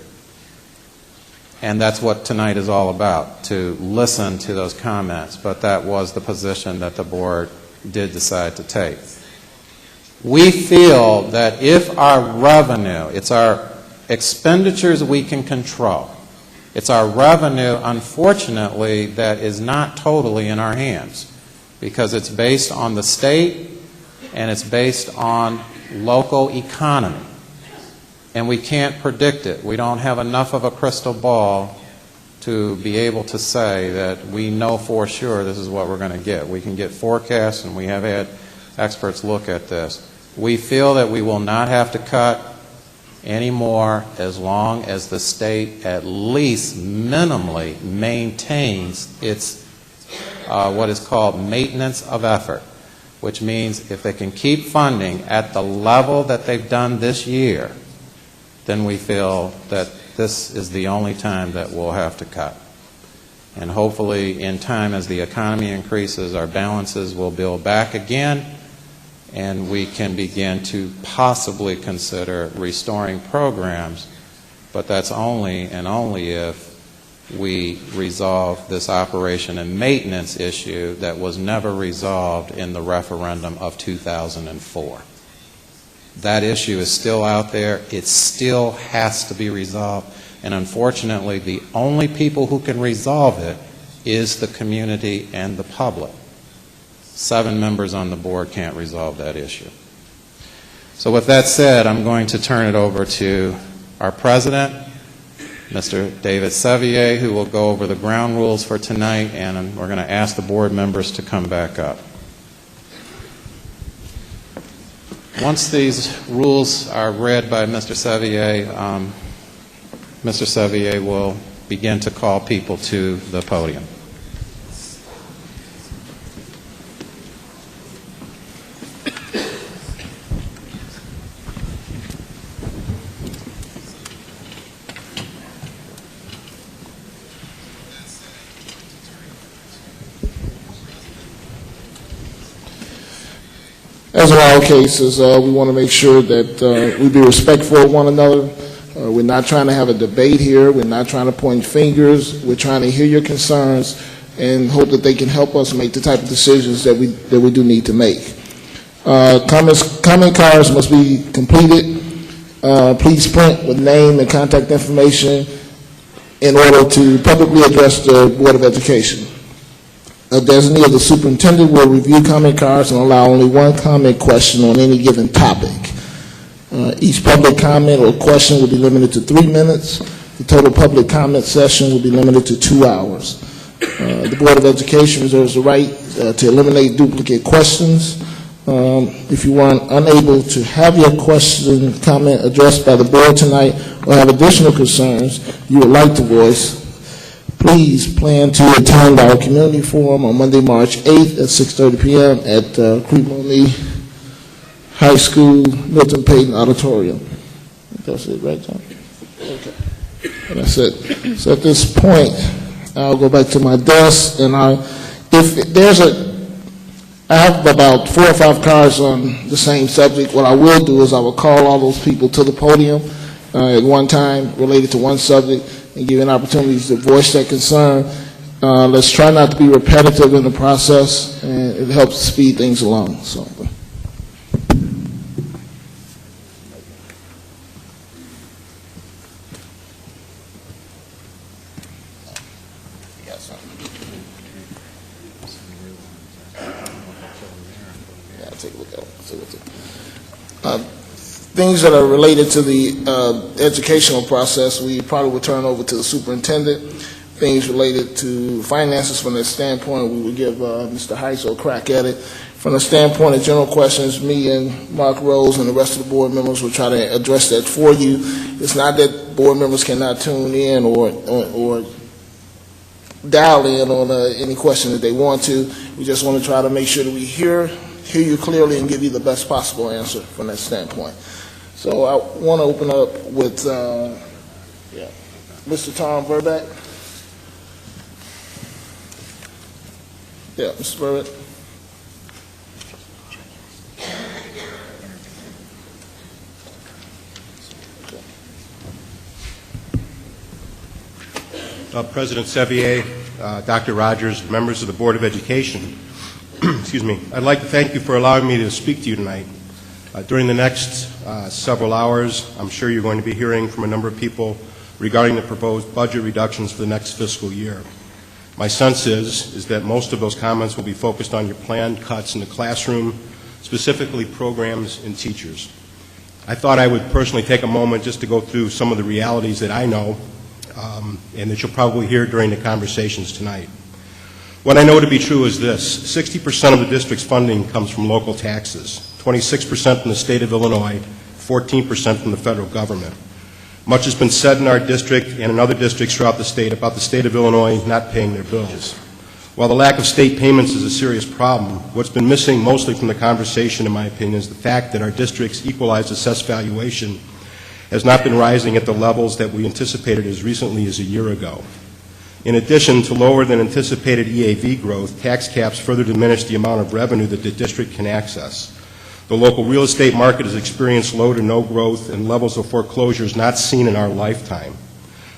S2: And that's what tonight is all about, to listen to those comments. But that was the position that the board did decide to take. We feel that if our revenue, it's our expenditures we can control, it's our revenue, unfortunately, that is not totally in our hands, because it's based on the state and it's based on local economy. And we can't predict it. We don't have enough of a crystal ball to be able to say that we know for sure this is what we're going to get. We can get forecasts, and we have had experts look at this. We feel that we will not have to cut any more as long as the state at least minimally maintains its what is called maintenance of effort, which means if they can keep funding at the level that they've done this year, then we feel that this is the only time that we'll have to cut. And hopefully in time, as the economy increases, our balances will build back again, and we can begin to possibly consider restoring programs, but that's only and only if we resolve this operation and maintenance issue that was never resolved in the referendum of 2004. That issue is still out there. It still has to be resolved. And unfortunately, the only people who can resolve it is the community and the public. 7 members on the board can't resolve that issue. So with that said, I'm going to turn it over to our president, Mr. David Sevier, who will go over the ground rules for tonight, and we're going to ask the board members to come back up. Once these rules are read by Mr. Sevier will begin to call people to the podium.
S1: As in all cases, we want to make sure that we be respectful of one another. We're not trying to have a debate here. We're not trying to point fingers. We're trying to hear your concerns and hope that they can help us make the type of decisions that we do need to make. Comment cards must be completed. Please print with name and contact information in order to publicly address the Board of Education. A designee of the superintendent will review comment cards and allow only one comment question on any given topic. Each public comment or question will be limited to 3 minutes. The total public comment session will be limited to 2 hours. The Board of Education reserves the right to eliminate duplicate questions. If you are unable to have your question, comment addressed by the board tonight or have additional concerns you would like to voice, please plan to attend our community forum on Monday, March 8th at 6:30 p.m. at Crete Monee High School, Milton Payton Auditorium. That's it, right, John? Okay. And that's it. So at this point, I'll go back to my desk, and I have about 4 or 5 cards on the same subject. What I will do is I will call all those people to the podium at one time related to one subject and give an opportunity to voice their concern. Let's try not to be repetitive in the process, and it helps speed things along. So. Things that are related to the educational process, we probably will turn over to the superintendent. Things related to finances from that standpoint, we would give Mr. Heisel a crack at it. From the standpoint of general questions, me and Mark Rose and the rest of the board members will try to address that for you. It's not that board members cannot tune in or dial in on any question that they want to. We just want to try to make sure that we hear you clearly and give you the best possible answer from that standpoint. So I want to open up with Mr. Tom Verbeck. Yeah, Mr. Verbeck.
S3: President Sevier, Dr. Rogers, members of the Board of Education, excuse me, I'd like to thank you for allowing me to speak to you tonight. During the next several hours, I'm sure you're going to be hearing from a number of people regarding the proposed budget reductions for the next fiscal year. My sense is that most of those comments will be focused on your planned cuts in the classroom, specifically programs and teachers. I thought I would personally take a moment just to go through some of the realities that I know and that you'll probably hear during the conversations tonight. What I know to be true is this: 60% of the district's funding comes from local taxes, 26% from the state of Illinois, 14% from the federal government. Much has been said in our district and in other districts throughout the state about the state of Illinois not paying their bills. While the lack of state payments is a serious problem, what's been missing mostly from the conversation, in my opinion, is the fact that our district's equalized assessed valuation has not been rising at the levels that we anticipated as recently as a year ago. In addition to lower than anticipated EAV growth, tax caps further diminish the amount of revenue that the district can access. The local real estate market has experienced low to no growth and levels of foreclosures not seen in our lifetime.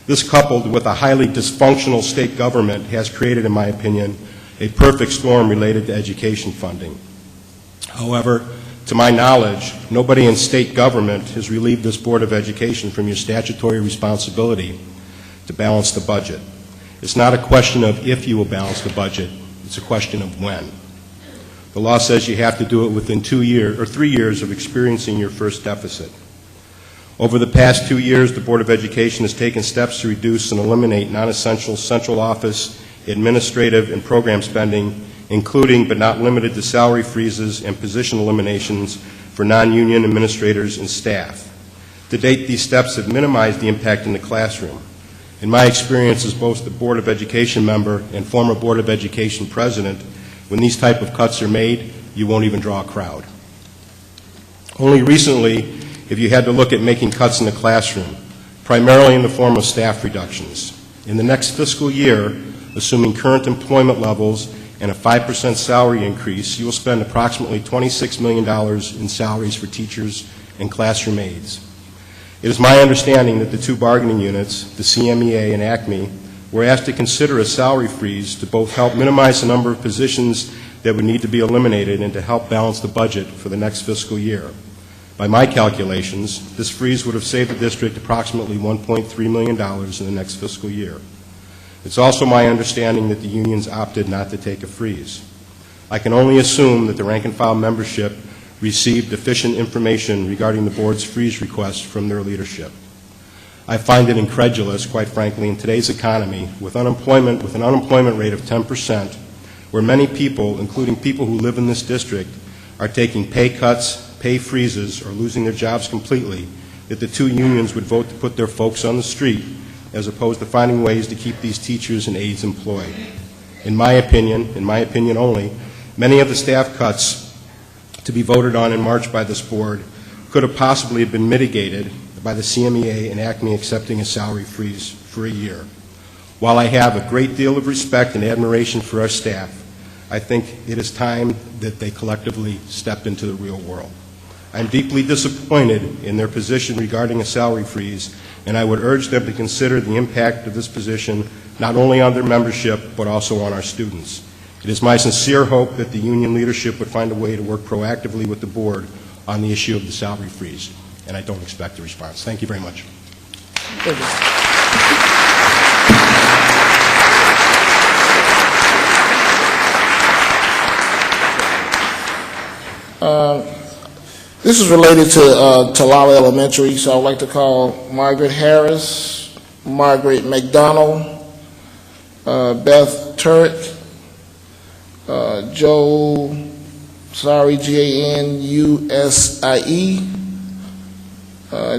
S3: This, coupled with a highly dysfunctional state government, has created, in my opinion, a perfect storm related to education funding. However, to my knowledge, nobody in state government has relieved this Board of Education from your statutory responsibility to balance the budget. It's not a question of if you will balance the budget, it's a question of when. The law says you have to do it within 2 years or 3 years of experiencing your first deficit. Over the past 2 years, the Board of Education has taken steps to reduce and eliminate non-essential central office, administrative, and program spending, including but not limited to salary freezes and position eliminations for non-union administrators and staff. To date, these steps have minimized the impact in the classroom. In my experience as both the Board of Education member and former Board of Education president, when these type of cuts are made, you won't even draw a crowd. Only recently have you had to look at making cuts in the classroom, primarily in the form of staff reductions. In the next fiscal year, assuming current employment levels and a 5% salary increase, you will spend approximately $26 million in salaries for teachers and classroom aides. It is my understanding that the two bargaining units, the CMEA and ACME, were asked to consider a salary freeze to both help minimize the number of positions that would need to be eliminated and to help balance the budget for the next fiscal year. By my calculations, this freeze would have saved the district approximately $1.3 million in the next fiscal year. It's also my understanding that the unions opted not to take a freeze. I can only assume that the rank-and-file membership received deficient information regarding the board's freeze request from their leadership. I find it incredulous, quite frankly, in today's economy, with an unemployment rate of 10%, where many people, including people who live in this district, are taking pay cuts, pay freezes, or losing their jobs completely, that the two unions would vote to put their folks on the street, as opposed to finding ways to keep these teachers and aides employed. In my opinion only, many of the staff cuts to be voted on in March by this board could have possibly been mitigated by the CMEA and ACME accepting a salary freeze for a year. While I have a great deal of respect and admiration for our staff, I think it is time that they collectively step into the real world. I am deeply disappointed in their position regarding a salary freeze, and I would urge them to consider the impact of this position not only on their membership, but also on our students. It is my sincere hope that the union leadership would find a way to work proactively with the board on the issue of the salary freeze, and I don't expect a response. Thank you very much.
S1: Thank you. This is related to Talala Elementary, so I'd like to call Margaret Harris, Margaret McDonald, Beth Turek, Joe, Janusie,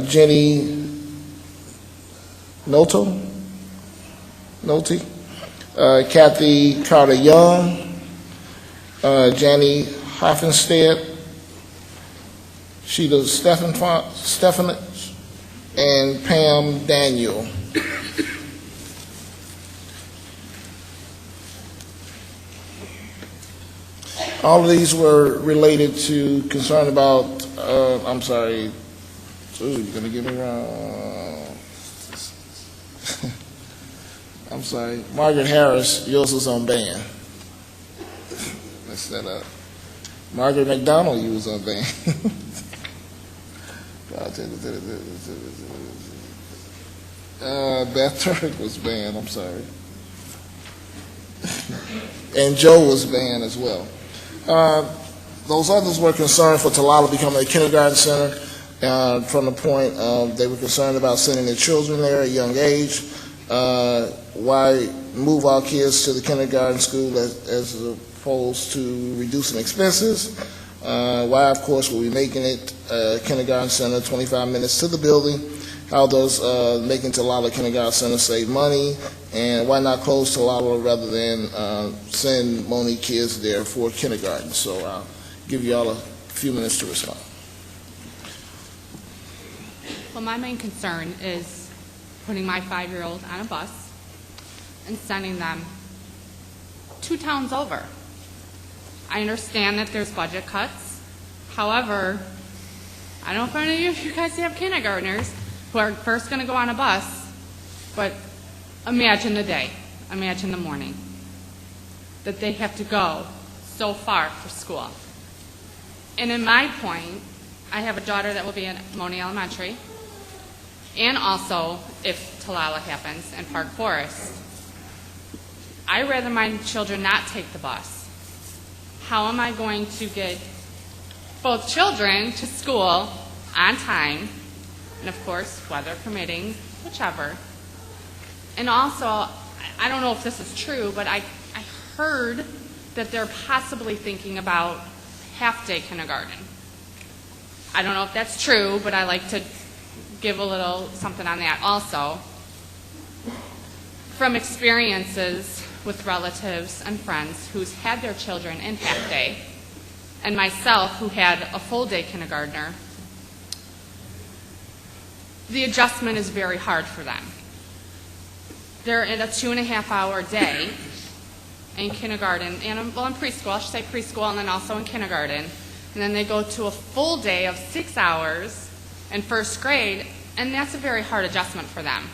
S1: Jenny Nolte, Kathy Carter Young, Janie Hoffenstead, Sheila Stefanich, and Pam Daniel. All of these were related to concern about, I'm sorry, ooh, you're going to get me wrong. I'm sorry, Margaret Harris, yours was on ban. Let's set up. Margaret McDonald, you was on ban. Beth Turk was banned, I'm sorry. And Joe was banned as well. Those others were concerned for Talala becoming a kindergarten center from the point of they were concerned about sending their children there at a young age. Why move our kids to the kindergarten school as opposed to reducing expenses? Why, of course, were we making it a kindergarten center 25 minutes to the building? How does making Talala Kindergarten Center save money? And why not close Talala rather than send Monee kids there for kindergarten? So I'll give you all a few minutes to respond.
S4: Well, my main concern is putting my 5-year-old on a bus and sending them 2 towns over. I understand that there's budget cuts. However, I don't know if any of you guys have kindergartners who are first going to go on a bus, but imagine the day, imagine the morning, that they have to go so far for school. And in my point, I have a daughter that will be in Monee Elementary, and also, if Talala happens, in Park Forest. I'd rather my children not take the bus. How am I going to get both children to school on time, and of course, weather permitting, whichever. And also, I don't know if this is true, but I heard that they're possibly thinking about half-day kindergarten. I don't know if that's true, but I like to give a little something on that also. From experiences with relatives and friends who's had their children in half-day, and myself who had a full-day kindergartner, the adjustment is very hard for them. They're in a 2.5-hour day in kindergarten, and well, in preschool, I should say preschool, and then also in kindergarten. And then they go to a full day of 6 hours in first grade, and that's a very hard adjustment for them.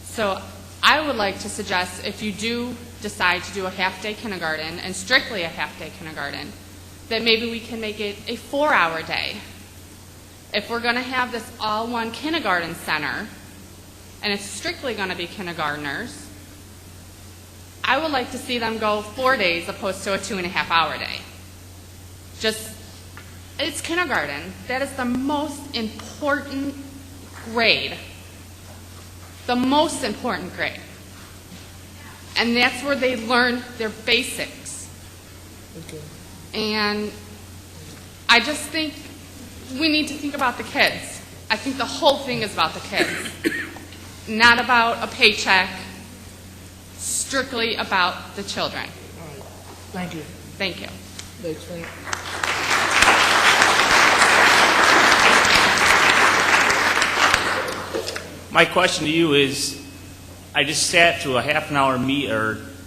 S4: So I would like to suggest, if you do decide to do a half-day kindergarten, and strictly a half-day kindergarten, that maybe we can make it a 4-hour day. If we're going to have this all-one kindergarten center, and it's strictly going to be kindergartners, I would like to see them go 4 days opposed to a 2.5-hour day. It's kindergarten. That is the most important grade the most important grade. And that's where they learn their basics.
S1: Okay.
S4: And I just think we need to think about the kids. I think the whole thing is about the kids, not about a paycheck, strictly about the children.
S1: All right. Thank you.
S4: Thank you.
S1: Next thing.
S5: My question to you is, I just sat through a half an hour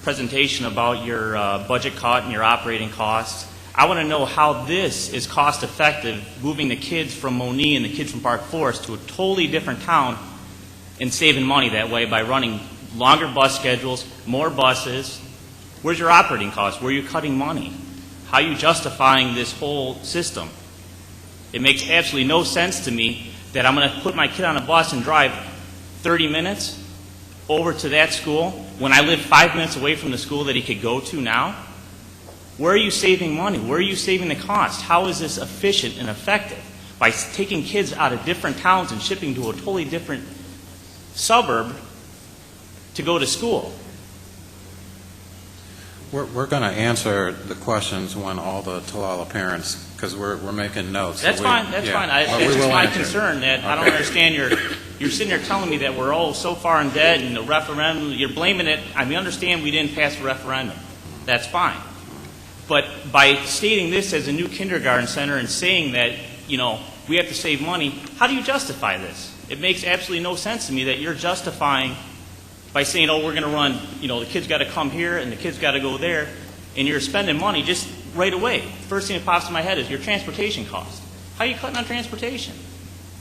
S5: presentation about your budget cut and your operating costs. I want to know how this is cost effective, moving the kids from Monee and the kids from Park Forest to a totally different town and saving money that way by running longer bus schedules, more buses. Where's your operating costs? Where are you cutting money? How are you justifying this whole system? It makes absolutely no sense to me that I'm going to put my kid on a bus and drive 30 minutes over to that school when I live 5 minutes away from the school that he could go to now. Where are you saving money? Where are you saving the cost? How is this efficient and effective? By taking kids out of different towns and shipping to a totally different suburb to go to school.
S2: We're going to answer the questions when all the Talala parents, because we're making notes.
S5: That's fine. That's fine. That's just my concern that I don't understand. You're sitting there telling me that we're so far in debt and the referendum. You're blaming it. I mean, understand we didn't pass a referendum. That's fine. But by stating this as a new kindergarten center and saying that, we have to save money, how do you justify this? It makes absolutely no sense to me that you're justifying by saying, we're going to run, the kids got to come here and the kids got to go there, and you're spending money just right away. First thing that pops in my head is your transportation cost. How are you cutting on transportation?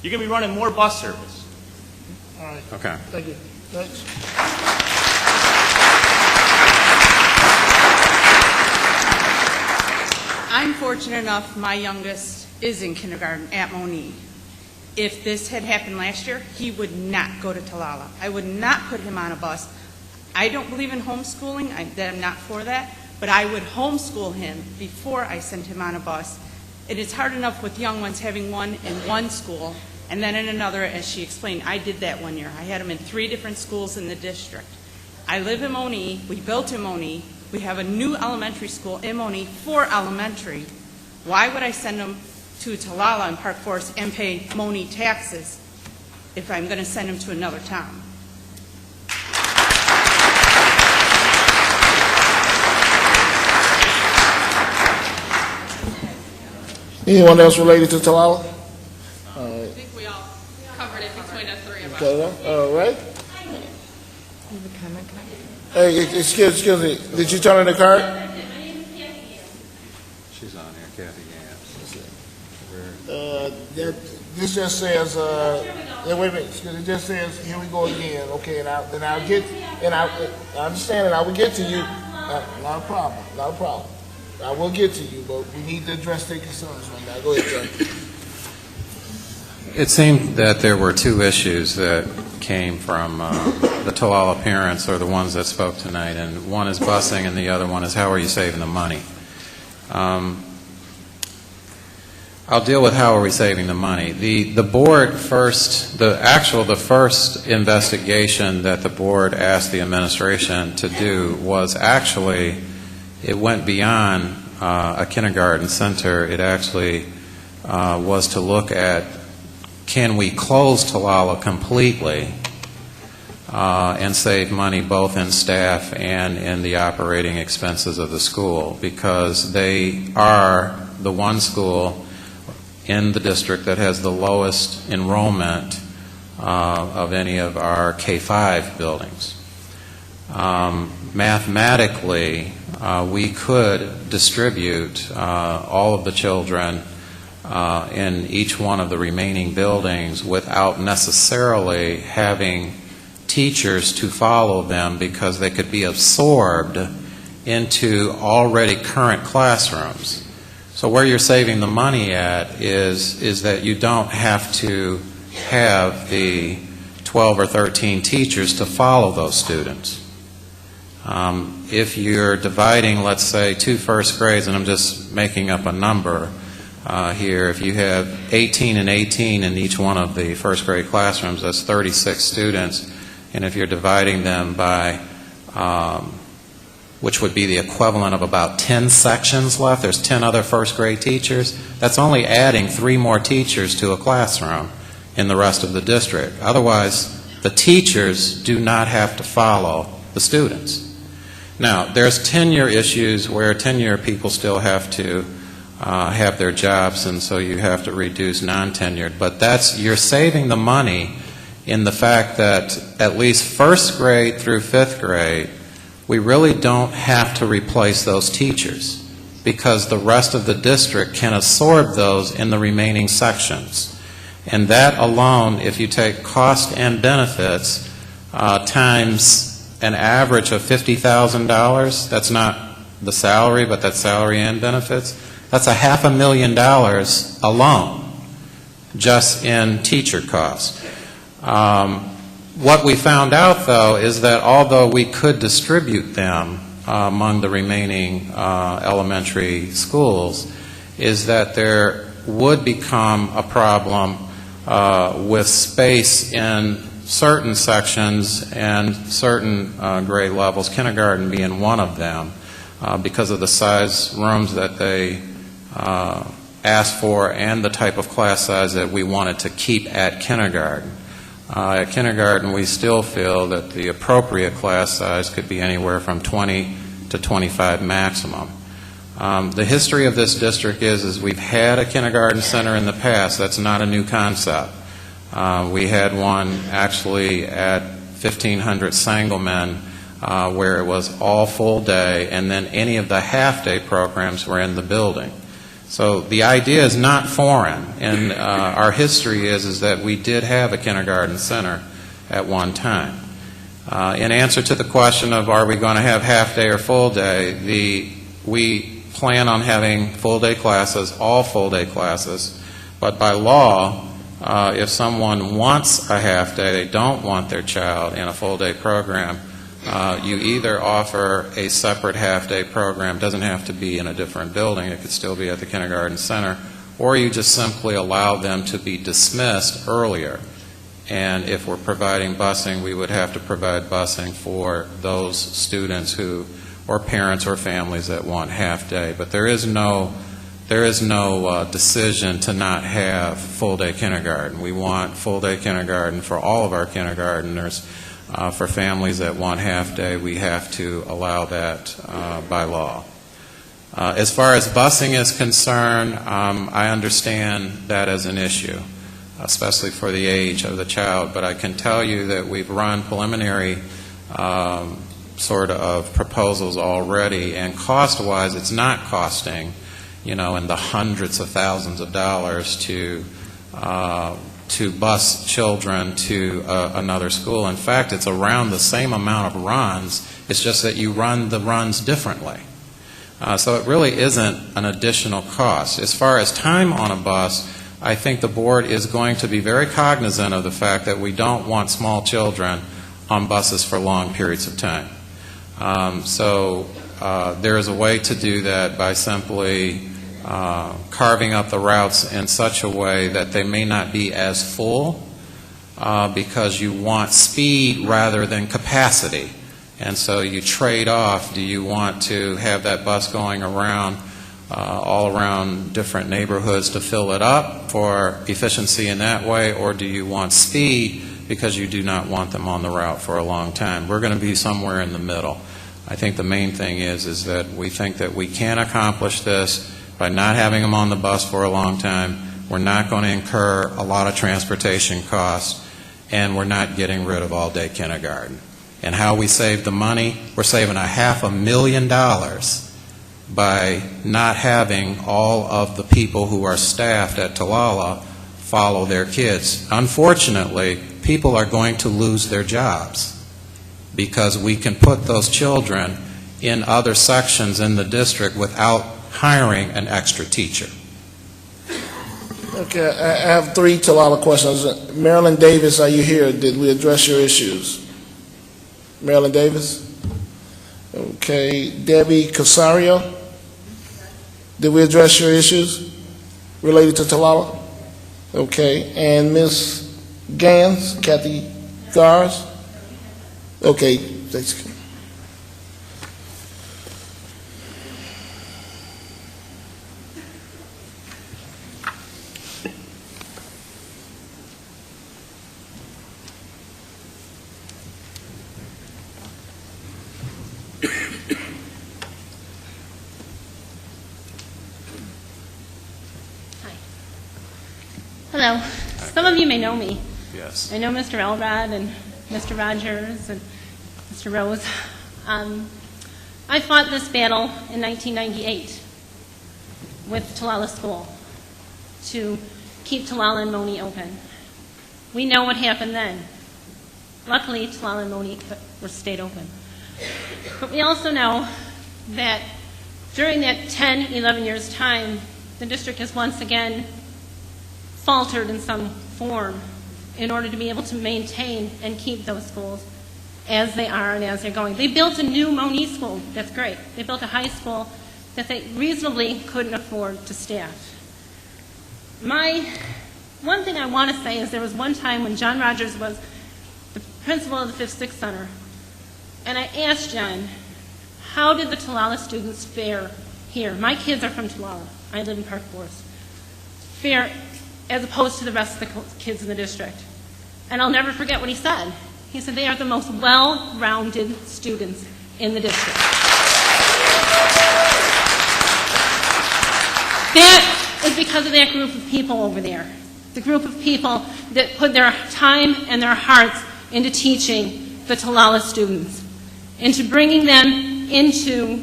S5: You're going to be running more bus service.
S1: All right.
S2: Okay.
S1: Thank you. Next.
S6: I'm fortunate enough, my youngest is in kindergarten at Monee. If this had happened last year, he would not go to Talala. I would not put him on a bus. I don't believe in homeschooling, I'm not for that, but I would homeschool him before I sent him on a bus. It is hard enough with young ones having one in one school and then in another, as she explained. I did that one year. I had him in 3 different schools in the district. I live in Monee. We built in Monee. We have a new elementary school in Monee for elementary. Why would I send him to Talala and Park Forest and pay Monee taxes if I'm going to send him to another town?
S1: Anyone else related to Talala?
S4: I think we all covered it between the three of us.
S1: Okay. All right. Hey, excuse me. Did you turn in the card?
S2: She's on here, Kathy
S1: This just says, wait a minute, it just says, here we go again, okay, and I understand it, I will get to you, not a problem, I will get to you, but we need to address their concerns right now. Go ahead, John.
S2: It seemed that there were 2 issues that came from the Talala parents, or the ones that spoke tonight, and one is busing and the other one is how are you saving the money. I'll deal with how are we saving the money. The board first, the first investigation that the board asked the administration to do was actually, it went beyond a kindergarten center. It actually was to look at, can we close Talala completely and save money both in staff and in the operating expenses of the school, because they are the one school in the district that has the lowest enrollment of any of our K-5 buildings. Mathematically, we could distribute all of the children in each one of the remaining buildings without necessarily having teachers to follow them, because they could be absorbed into already current classrooms. So where you're saving the money at is that you don't have to have the 12 or 13 teachers to follow those students. If you're dividing, let's say, 2 first grades, and I'm just making up a number here, if you have 18 and 18 in each one of the first grade classrooms, that's 36 students, And if you're dividing them by, which would be the equivalent of about 10 sections left, there's 10 other first grade teachers, that's only adding 3 more teachers to a classroom in the rest of the district. Otherwise, the teachers do not have to follow the students. Now, there's tenure issues where tenure people still have to have their jobs, and so you have to reduce non-tenured. But you're saving the money in the fact that at least first grade through 5th grade, we really don't have to replace those teachers because the rest of the district can absorb those in the remaining sections. And that alone, if you take cost and benefits times an average of $50,000, that's not the salary, but that's salary and benefits, that's $500,000 alone just in teacher costs. What we found out, though, is that although we could distribute them among the remaining elementary schools, is that there would become a problem with space in certain sections and certain grade levels, kindergarten being one of them, because of the size rooms that they asked for and the type of class size that we wanted to keep at kindergarten. At kindergarten, we still feel that the appropriate class size could be anywhere from 20 to 25 maximum. The history of this district is we've had a kindergarten center in the past. That's not a new concept. We had one actually at 1500 Sangelman where it was all full day, and then any of the half-day programs were in the building. So the idea is not foreign, and our history is that we did have a kindergarten center at one time. In answer to the question of are we going to have half-day or full-day, we plan on having full-day classes, all full-day classes, but by law, if someone wants a half-day, they don't want their child in a full-day program, you either offer a separate half-day program, doesn't have to be in a different building, it could still be at the kindergarten center, or you just simply allow them to be dismissed earlier. And if we're providing busing, we would have to provide busing for those students who, or parents or families that want half-day. But there is no decision to not have full-day kindergarten. We want full-day kindergarten for all of our kindergarteners. For families that want half-day, we have to allow that by law. As far as busing is concerned, I understand that as an issue, especially for the age of the child, but I can tell you that we've run preliminary sort of proposals already, and cost-wise, it's not costing, in the hundreds of thousands of dollars to bus children to another school. In fact, it's around the same amount of runs. It's just that you run the runs differently. So it really isn't an additional cost. As far as time on a bus, I think the board is going to be very cognizant of the fact that we don't want small children on buses for long periods of time. So there is a way to do that by simply carving up the routes in such a way that they may not be as full because you want speed rather than capacity. And so you trade off, do you want to have that bus going around all around different neighborhoods to fill it up for efficiency in that way, or do you want speed because you do not want them on the route for a long time? We're going to be somewhere in the middle. I think the main thing is that we think that we can accomplish this by not having them on the bus for a long time. We're not going to incur a lot of transportation costs, and we're not getting rid of all-day kindergarten. And how we save the money, we're saving $500,000 by not having all of the people who are staffed at Talala follow their kids. Unfortunately, people are going to lose their jobs because we can put those children in other sections in the district without hiring an extra teacher.
S1: Okay, I have 3 Talala questions. Marilyn Davis, are you here? Did we address your issues? Marilyn Davis? Okay. Debbie Casario, did we address your issues related to Talala? Okay. And Ms. Gans, Kathy Gars? Okay, thanks.
S7: Hello. Some of you may know me.
S2: Yes.
S7: I know Mr. Elrod and Mr. Rogers and Mr. Rose. I fought this battle in 1998 with Talala School to keep Talala and Monee open. We know what happened then. Luckily, Talala and Monee were stayed open. But we also know that during that 10, 11 years' time, the district has once again faltered in some form in order to be able to maintain and keep those schools as they are and as they're going. They built a new Monee school. That's great. They built a high school that they reasonably couldn't afford to staff. One thing I want to say is there was one time when John Rogers was the principal of the 5th, 6th Center, and I asked John, how did the Talala students fare here? My kids are from Talala. I live in Park Forest. Fare as opposed to the rest of the kids in the district. And I'll never forget what he said. He said they are the most well-rounded students in the district. That is because of that group of people over there. The group of people that put their time and their hearts into teaching the Talala students, into bringing them into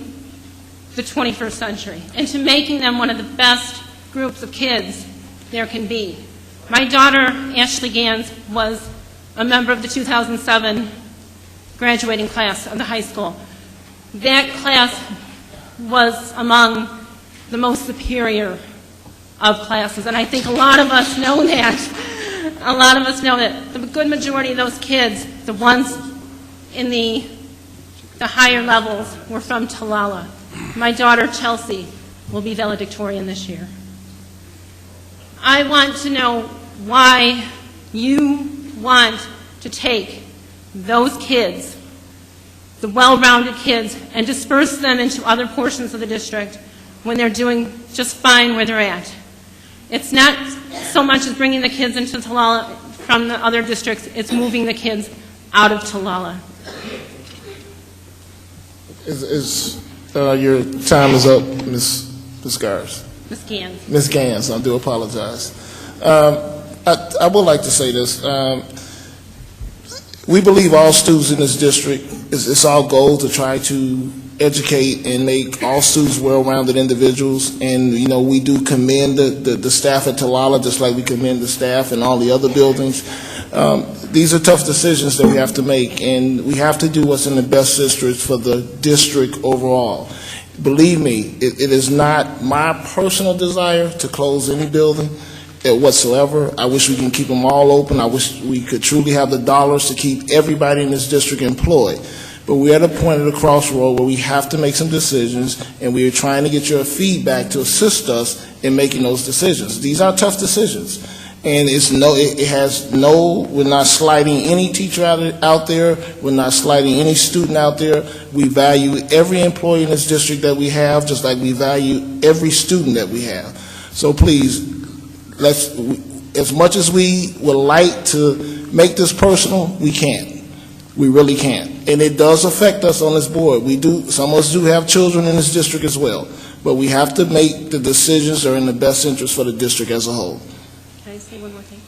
S7: the 21st century, into making them one of the best groups of kids there can be. My daughter, Ashley Gans, was a member of the 2007 graduating class of the high school. That class was among the most superior of classes, and I think a lot of us know that. A lot of us know that. The good majority of those kids, the ones in the higher levels, were from Talala. My daughter, Chelsea, will be valedictorian this year. I want to know why you want to take those kids, the well-rounded kids, and disperse them into other portions of the district when they're doing just fine where they're at. It's not so much as bringing the kids into Talala from the other districts, it's moving the kids out of Talala.
S1: Your time is up, Ms. Gars.
S7: Ms. Gans.
S1: Ms. Gans, I do apologize. I would like to say this. We believe all students in this district, it's our goal to try to educate and make all students well-rounded individuals. And, you know, we do commend the staff at Talala, just like we commend the staff in all the other buildings. These are tough decisions that we have to make, and we have to do what's in the best interest for the district overall. Believe me, it is not my personal desire to close any building whatsoever. I wish we can keep them all open. I wish we could truly have the dollars to keep everybody in this district employed. But we're at a point at a crossroad where we have to make some decisions, and we are trying to get your feedback to assist us in making those decisions. These are tough decisions. And we're not slighting any teacher out there. We're not slighting any student out there. We value every employee in this district that we have, just like we value every student that we have. So please, as much as we would like to make this personal, we can't. We really can't. And it does affect us on this board. Some of us do have children in this district as well. But we have to make the decisions that are in the best interest for the district as a whole.
S7: Can I say one more thing?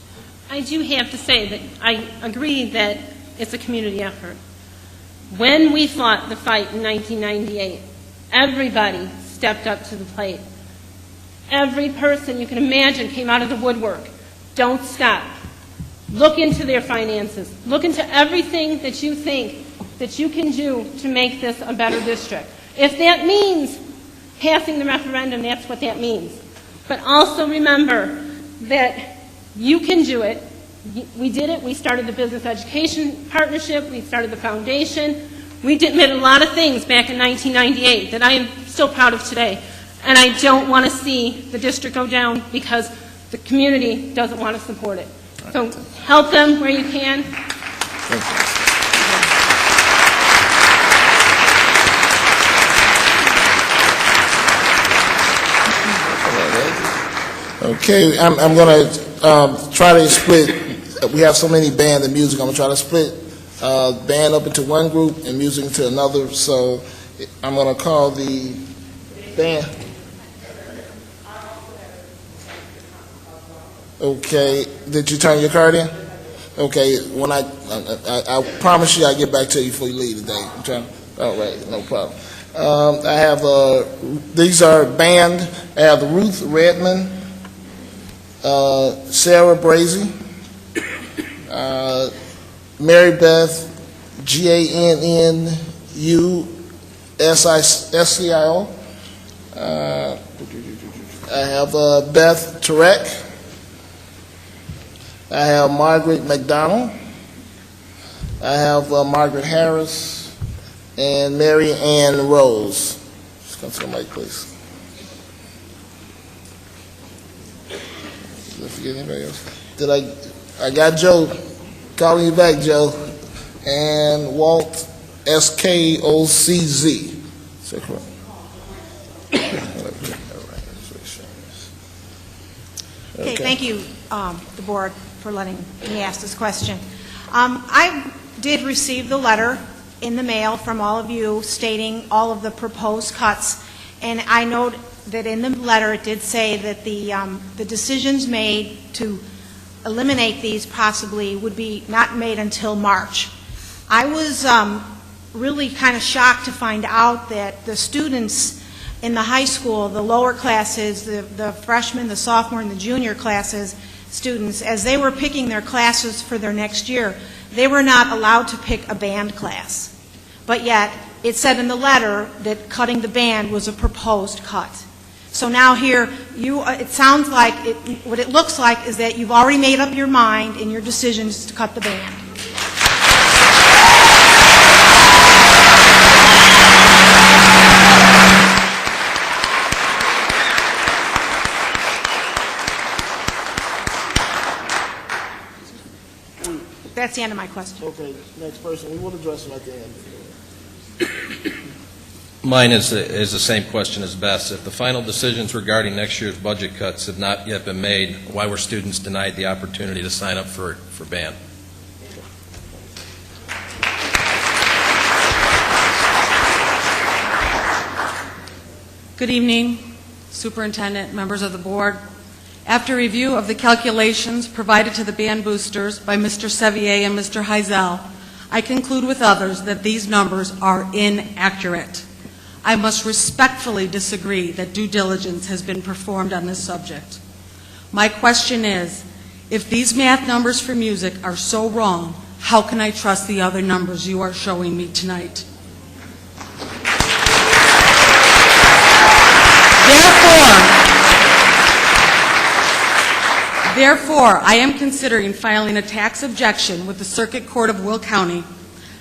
S7: I do have to say that I agree that it's a community effort. When we fought the fight in 1998, everybody stepped up to the plate. Every person you can imagine came out of the woodwork. Don't stop. Look into their finances. Look into everything that you think that you can do to make this a better district. If that means passing the referendum, that's what that means. But also remember that you can do it. We did it. We started the Business Education Partnership. We started the foundation. We did a lot of things back in 1998 that I am still proud of today. And I don't want to see the district go down because the community doesn't want to support it. So help them where you can.
S1: Thank you. Okay, I'm going to try to split. We have so many band and music. I'm going to try to split band up into one group and music into another. So I'm going to call the band. Okay, did you turn your card in? Okay, when I promise you I'll get back to you before you leave today. I'm trying. All right, no problem. I have these are band. I have Ruth Redmond, Sarah Brazy, Mary Beth GANNUSCIO. I have Beth Turek. I have Margaret McDonald. I have Margaret Harris and Mary Ann Rose. Just come to the mic, please. Did I forget anybody else? I got Joe. Calling you back, Joe. And Walt SKOCZ. Is that correct?
S8: Okay, thank you, the board, for letting me ask this question. I did receive the letter in the mail from all of you stating all of the proposed cuts, and I note that in the letter it did say that the decisions made to eliminate these possibly would be not made until March. I was really kind of shocked to find out that the students in the high school, the lower classes, the freshmen, the sophomore, and the junior classes students, as they were picking their classes for their next year, they were not allowed to pick a band class. But yet, it said in the letter that cutting the band was a proposed cut. So now here, it sounds like, what it looks like is that you've already made up your mind in your decisions to cut the band. That's the end of my question.
S1: Okay, next person. We will address it at the end.
S9: Mine is the same question as Beth's. If the final decisions regarding next year's budget cuts have not yet been made, why were students denied the opportunity to sign up for band?
S10: Good evening, Superintendent, members of the board. After review of the calculations provided to the band boosters by Mr. Sevier and Mr. Heisel, I conclude with others that these numbers are inaccurate. I must respectfully disagree that due diligence has been performed on this subject. My question is, if these math numbers for music are so wrong, how can I trust the other numbers you are showing me tonight? Therefore, I am considering filing a tax objection with the Circuit Court of Will County.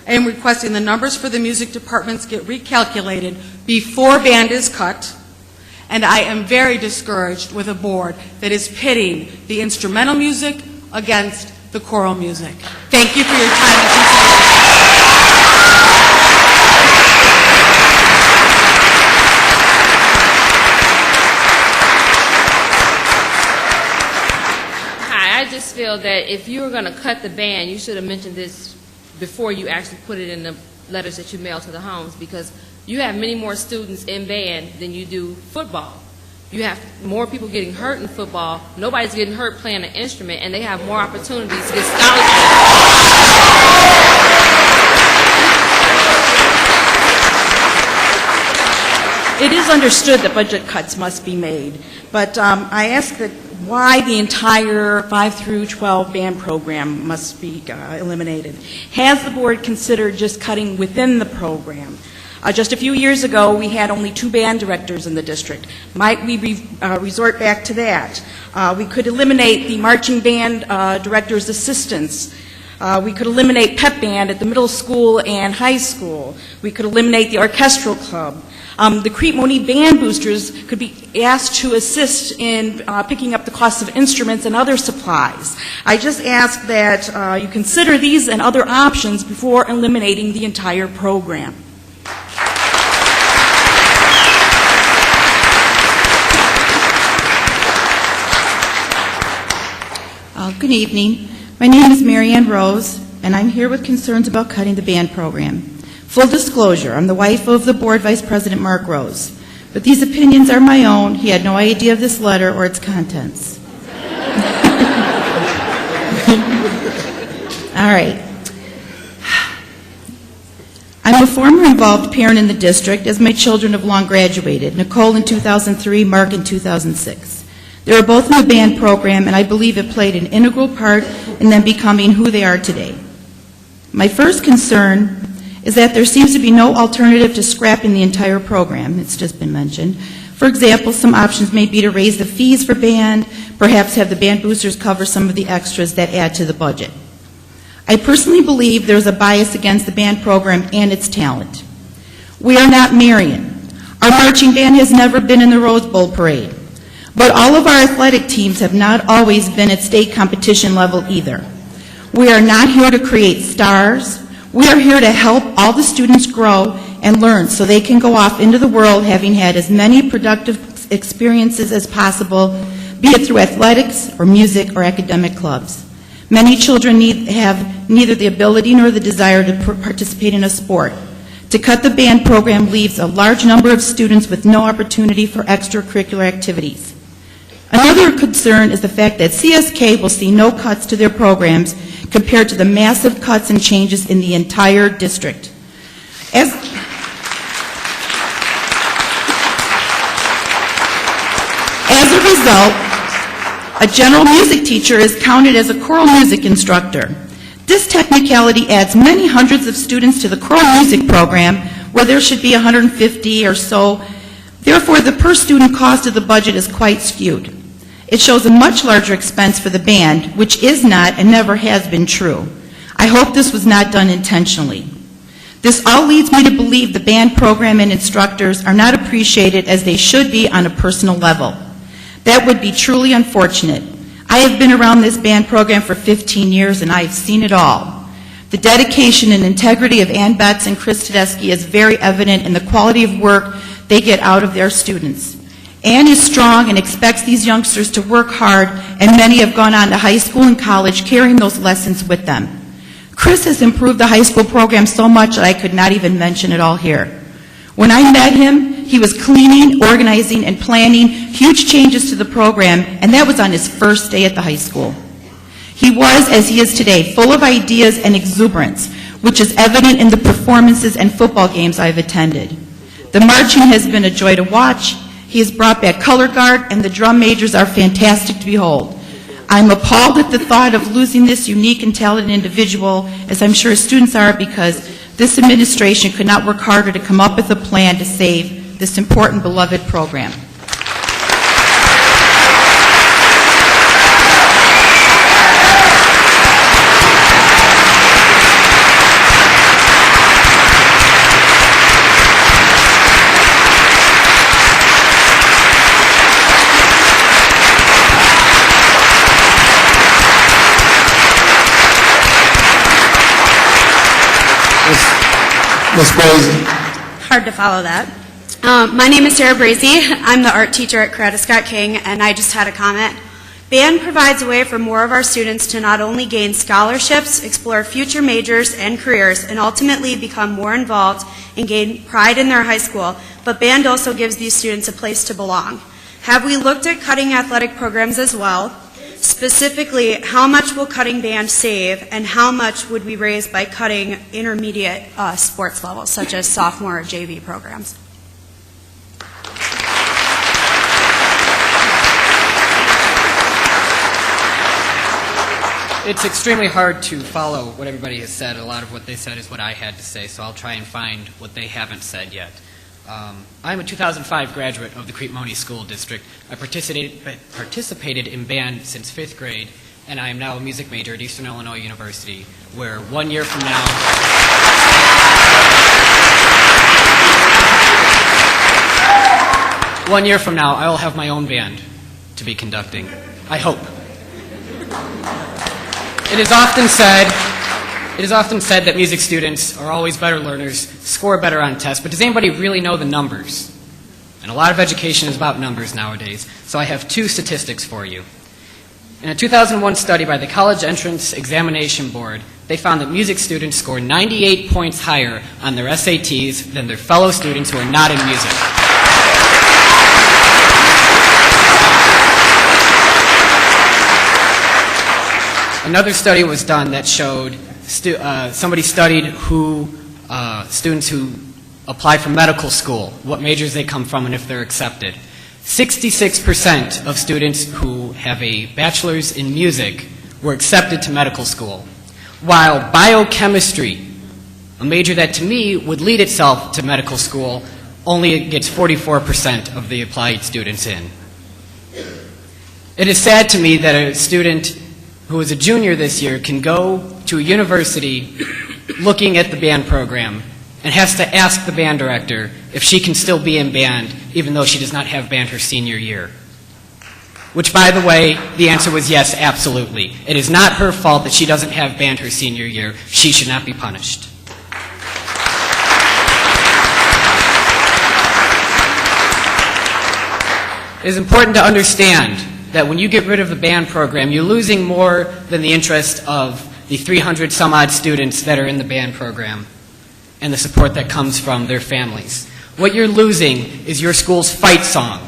S10: I am requesting the numbers for the music departments get recalculated before band is cut, and I am very discouraged with a board that is pitting the instrumental music against the choral music. Thank you for your time and consideration.
S11: I just feel that if you were going to cut the band, you should have mentioned this before you actually put it in the letters that you mail to the homes, because you have many more students in band than you do football. You have more people getting hurt in football. Nobody's getting hurt playing an instrument, and they have more opportunities to get scholarships.
S10: It is understood that budget cuts must be made, but I ask that why the entire 5 through 12 band program must be eliminated. Has the board considered just cutting within the program? Just a few years ago, we had only 2 band directors in the district. Might we resort back to that? We could eliminate the marching band director's assistants. We could eliminate pep band at the middle school and high school. We could eliminate the orchestral club. The Crete Monee band boosters could be asked to assist in picking up the cost of instruments and other supplies. I just ask that you consider these and other options before eliminating the entire program.
S12: Good evening. My name is Marianne Rose, and I'm here with concerns about cutting the band program. Full disclosure, I'm the wife of the board vice president, Mark Rose. But these opinions are my own. He had no idea of this letter or its contents. All right. I'm a former involved parent in the district, as my children have long graduated, Nicole in 2003, Mark in 2006. They were both in the band program, and I believe it played an integral part in them becoming who they are today. My first concern is that there seems to be no alternative to scrapping the entire program. It's just been mentioned. For example, some options may be to raise the fees for band, perhaps have the band boosters cover some of the extras that add to the budget. I personally believe there's a bias against the band program and its talent. We are not Marion. Our marching band has never been in the Rose Bowl parade. But all of our athletic teams have not always been at state competition level either. We are not here to create stars. We are here to help all the students grow and learn so they can go off into the world having had as many productive experiences as possible, be it through athletics or music or academic clubs. Many children have neither the ability nor the desire to participate in a sport. To cut the band program leaves a large number of students with no opportunity for extracurricular activities. Another concern is the fact that CSK will see no cuts to their programs compared to the massive cuts and changes in the entire district. As a result, a general music teacher is counted as a choral music instructor. This technicality adds many hundreds of students to the choral music program, where there should be 150 or so. Therefore, the per student cost of the budget is quite skewed. It shows a much larger expense for the band, which is not and never has been true. I hope this was not done intentionally. This all leads me to believe the band program and instructors are not appreciated as they should be on a personal level. That would be truly unfortunate. I have been around this band program for 15 years and I have seen it all. The dedication and integrity of Ann Betts and Chris Tedeschi is very evident in the quality of work they get out of their students. Ann is strong and expects these youngsters to work hard, and many have gone on to high school and college carrying those lessons with them. Chris has improved the high school program so much that I could not even mention it all here. When I met him, he was cleaning, organizing, and planning huge changes to the program, and that was on his first day at the high school. He was, as he is today, full of ideas and exuberance, which is evident in the performances and football games I've attended. The marching has been a joy to watch. He has brought back color guard, and the drum majors are fantastic to behold. I'm appalled at the thought of losing this unique and talented individual, as I'm sure students are, because this administration could not work harder to come up with a plan to save this important, beloved program.
S1: Ms. Brazy.
S13: Hard to follow that. My name is Sarah Brazy. I'm the art teacher at Crete Scott King, and I just had a comment. Band provides a way for more of our students to not only gain scholarships, explore future majors and careers, and ultimately become more involved and gain pride in their high school, but band also gives these students a place to belong. Have we looked at cutting athletic programs as well? Specifically, how much will cutting band save, and how much would we raise by cutting intermediate sports levels, such as sophomore or JV programs?
S14: It's extremely hard to follow what everybody has said. A lot of what they said is what I had to say, so I'll try and find what they haven't said yet. I'm a 2005 graduate of the Crete Monee School District. I participated in band since 5th grade, and I am now a music major at Eastern Illinois University, where 1 year from now... One year from now, I will have my own band to be conducting. I hope. It is often said that music students are always better learners, score better on tests, but does anybody really know the numbers? And a lot of education is about numbers nowadays, so I have two statistics for you. In a 2001 study by the College Entrance Examination Board, they found that music students score 98 points higher on their SATs than their fellow students who are not in music. Another study was done that showed somebody studied students who apply for medical school, what majors they come from, and if they're accepted. 66% of students who have a bachelor's in music were accepted to medical school, while biochemistry, a major that to me would lead itself to medical school, only gets 44% of the applied students in. It is sad to me that a student who is a junior this year can go to a university looking at the band program and has to ask the band director if she can still be in band even though she does not have band her senior year. Which, by the way, the answer was yes, absolutely. It is not her fault that she doesn't have band her senior year. She should not be punished. It is important to understand that when you get rid of the band program, you're losing more than the interest of the 300 some odd students that are in the band program and the support that comes from their families. What you're losing is your school's fight song.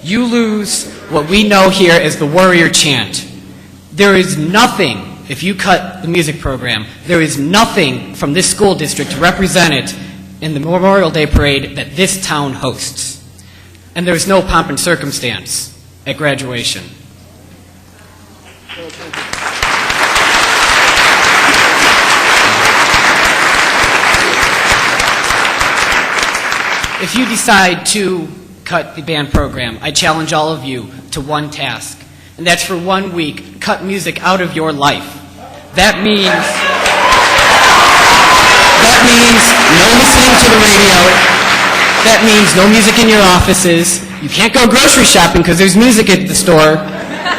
S14: You lose what we know here as the warrior chant. There is nothing, if you cut the music program, there is nothing from this school district to represent it in the Memorial Day Parade that this town hosts. And there is no pomp and circumstance at graduation. If you decide to cut the band program, I challenge all of you to one task, and that's for 1 week, cut music out of your life. That means no listening to the radio. That means no music in your offices. You can't go grocery shopping because there's music at the store.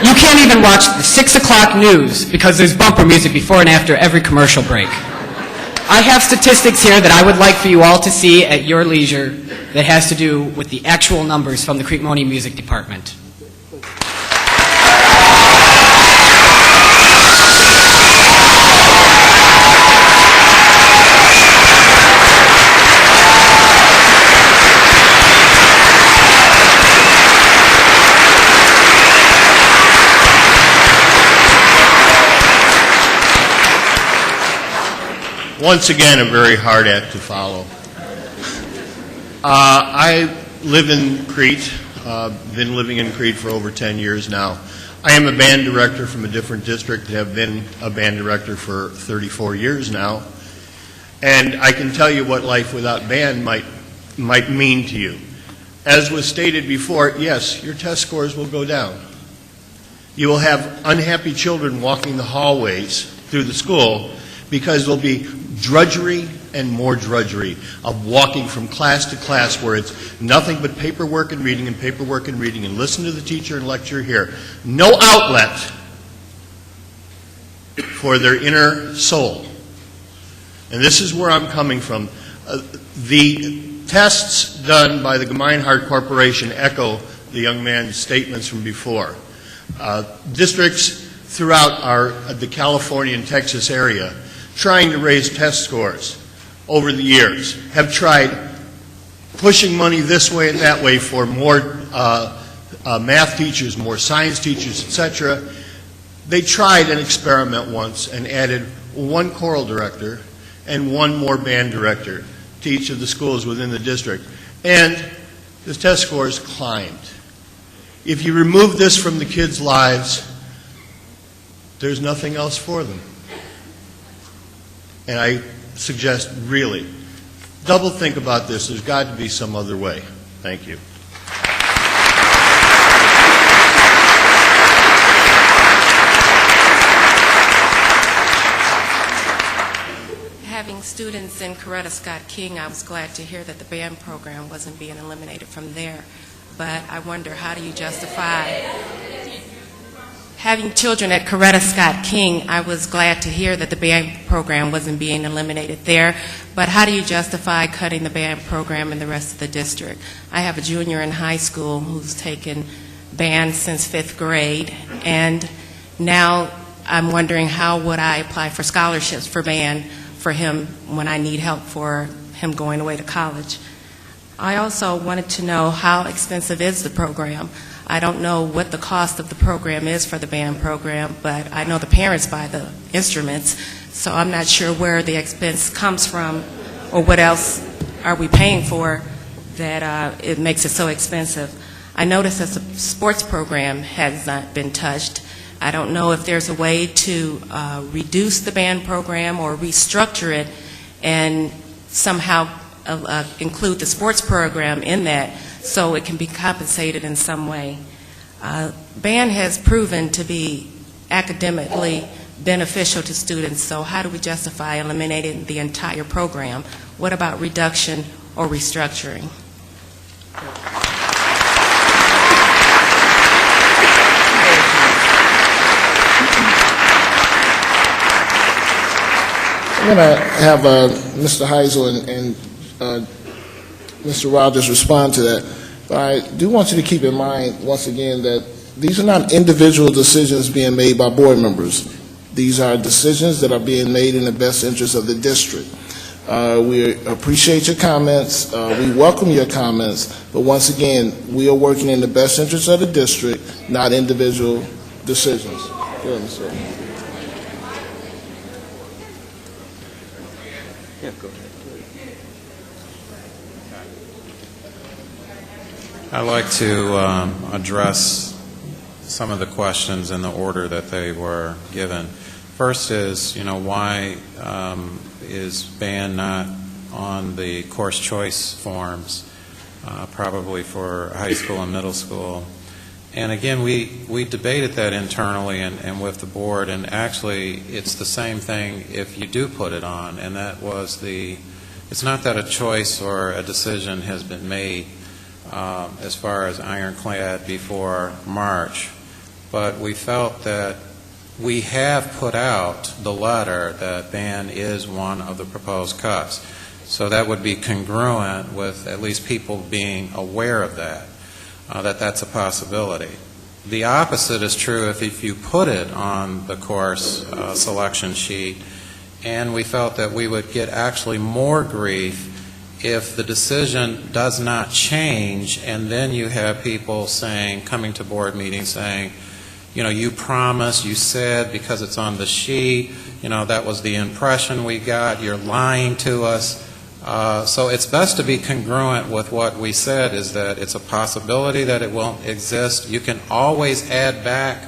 S14: You can't even watch the 6 o'clock news because there's bumper music before and after every commercial break. I have statistics here that I would like for you all to see at your leisure that has to do with the actual numbers from the Crete Monee Music Department.
S15: Once again, a very hard act to follow. I live in Crete, been living in Crete for over 10 years now. I am a band director from a different district, have been a band director for 34 years now. And I can tell you what life without band might mean to you. As was stated before, yes, your test scores will go down. You will have unhappy children walking the hallways through the school because there'll be drudgery and more drudgery of walking from class to class where it's nothing but paperwork and reading and listen to the teacher and lecture here. No outlet for their inner soul. And this is where I'm coming from. The tests done by the Gemeinhard Corporation echo the young man's statements from before. Districts throughout the California and Texas area trying to raise test scores over the years have tried pushing money this way and that way for more math teachers, more science teachers, etc. They tried an experiment once and added one choral director and one more band director to each of the schools within the district. And the test scores climbed. If you remove this from the kids' lives, there's nothing else for them. And I suggest, really, double think about this. There's got to be some other way. Thank you.
S16: Having students in Coretta Scott King, I was glad to hear that the band program wasn't being eliminated from there. But I wonder, how do you justify having children at Coretta Scott King? I was glad to hear that the band program wasn't being eliminated there, but how do you justify cutting the band program in the rest of the district? I have a junior in high school who's taken band since 5th grade, and Now I'm wondering how would I apply for scholarships for band for him when I need help for him going away to college. I also wanted to know how expensive is the program. I don't know what the cost of the program is for the band program, but I know the parents buy the instruments, so I'm not sure where the expense comes from or what else are we paying for that it makes it so expensive. I noticed that the sports program has not been touched. I don't know if there's a way to reduce the band program or restructure it and somehow include the sports program in that so it can be compensated in some way. Band has proven to be academically beneficial to students, so how do we justify eliminating the entire program? What about reduction or restructuring?
S1: I'm going to have Mr. Heisel and Mr. Rogers respond to that. But I do want you to keep in mind, once again, that these are not individual decisions being made by board members. These are decisions that are being made in the best interest of the district. We appreciate your comments. We welcome your comments. But once again, we are working in the best interest of the district, not individual decisions. Go ahead, Mr.
S2: Yeah, go ahead. I'd like to address some of the questions in the order that they were given. First is, why is band not on the course choice forms, probably for high school and middle school? And again, we debated that internally and with the board, and actually it's the same thing if you do put it on, and that was it's not that a choice or a decision has been made as far as ironclad before March, but we felt that we have put out the letter that band is one of the proposed cuts. So that would be congruent with at least people being aware of that, that's a possibility. The opposite is true if you put it on the course selection sheet, and we felt that we would get actually more grief if the decision does not change, and then you have people coming to board meetings saying, you promised, you said, because it's on the sheet, that was the impression we got, you're lying to us. So it's best to be congruent with what we said, is that it's a possibility that it won't exist. You can always add back,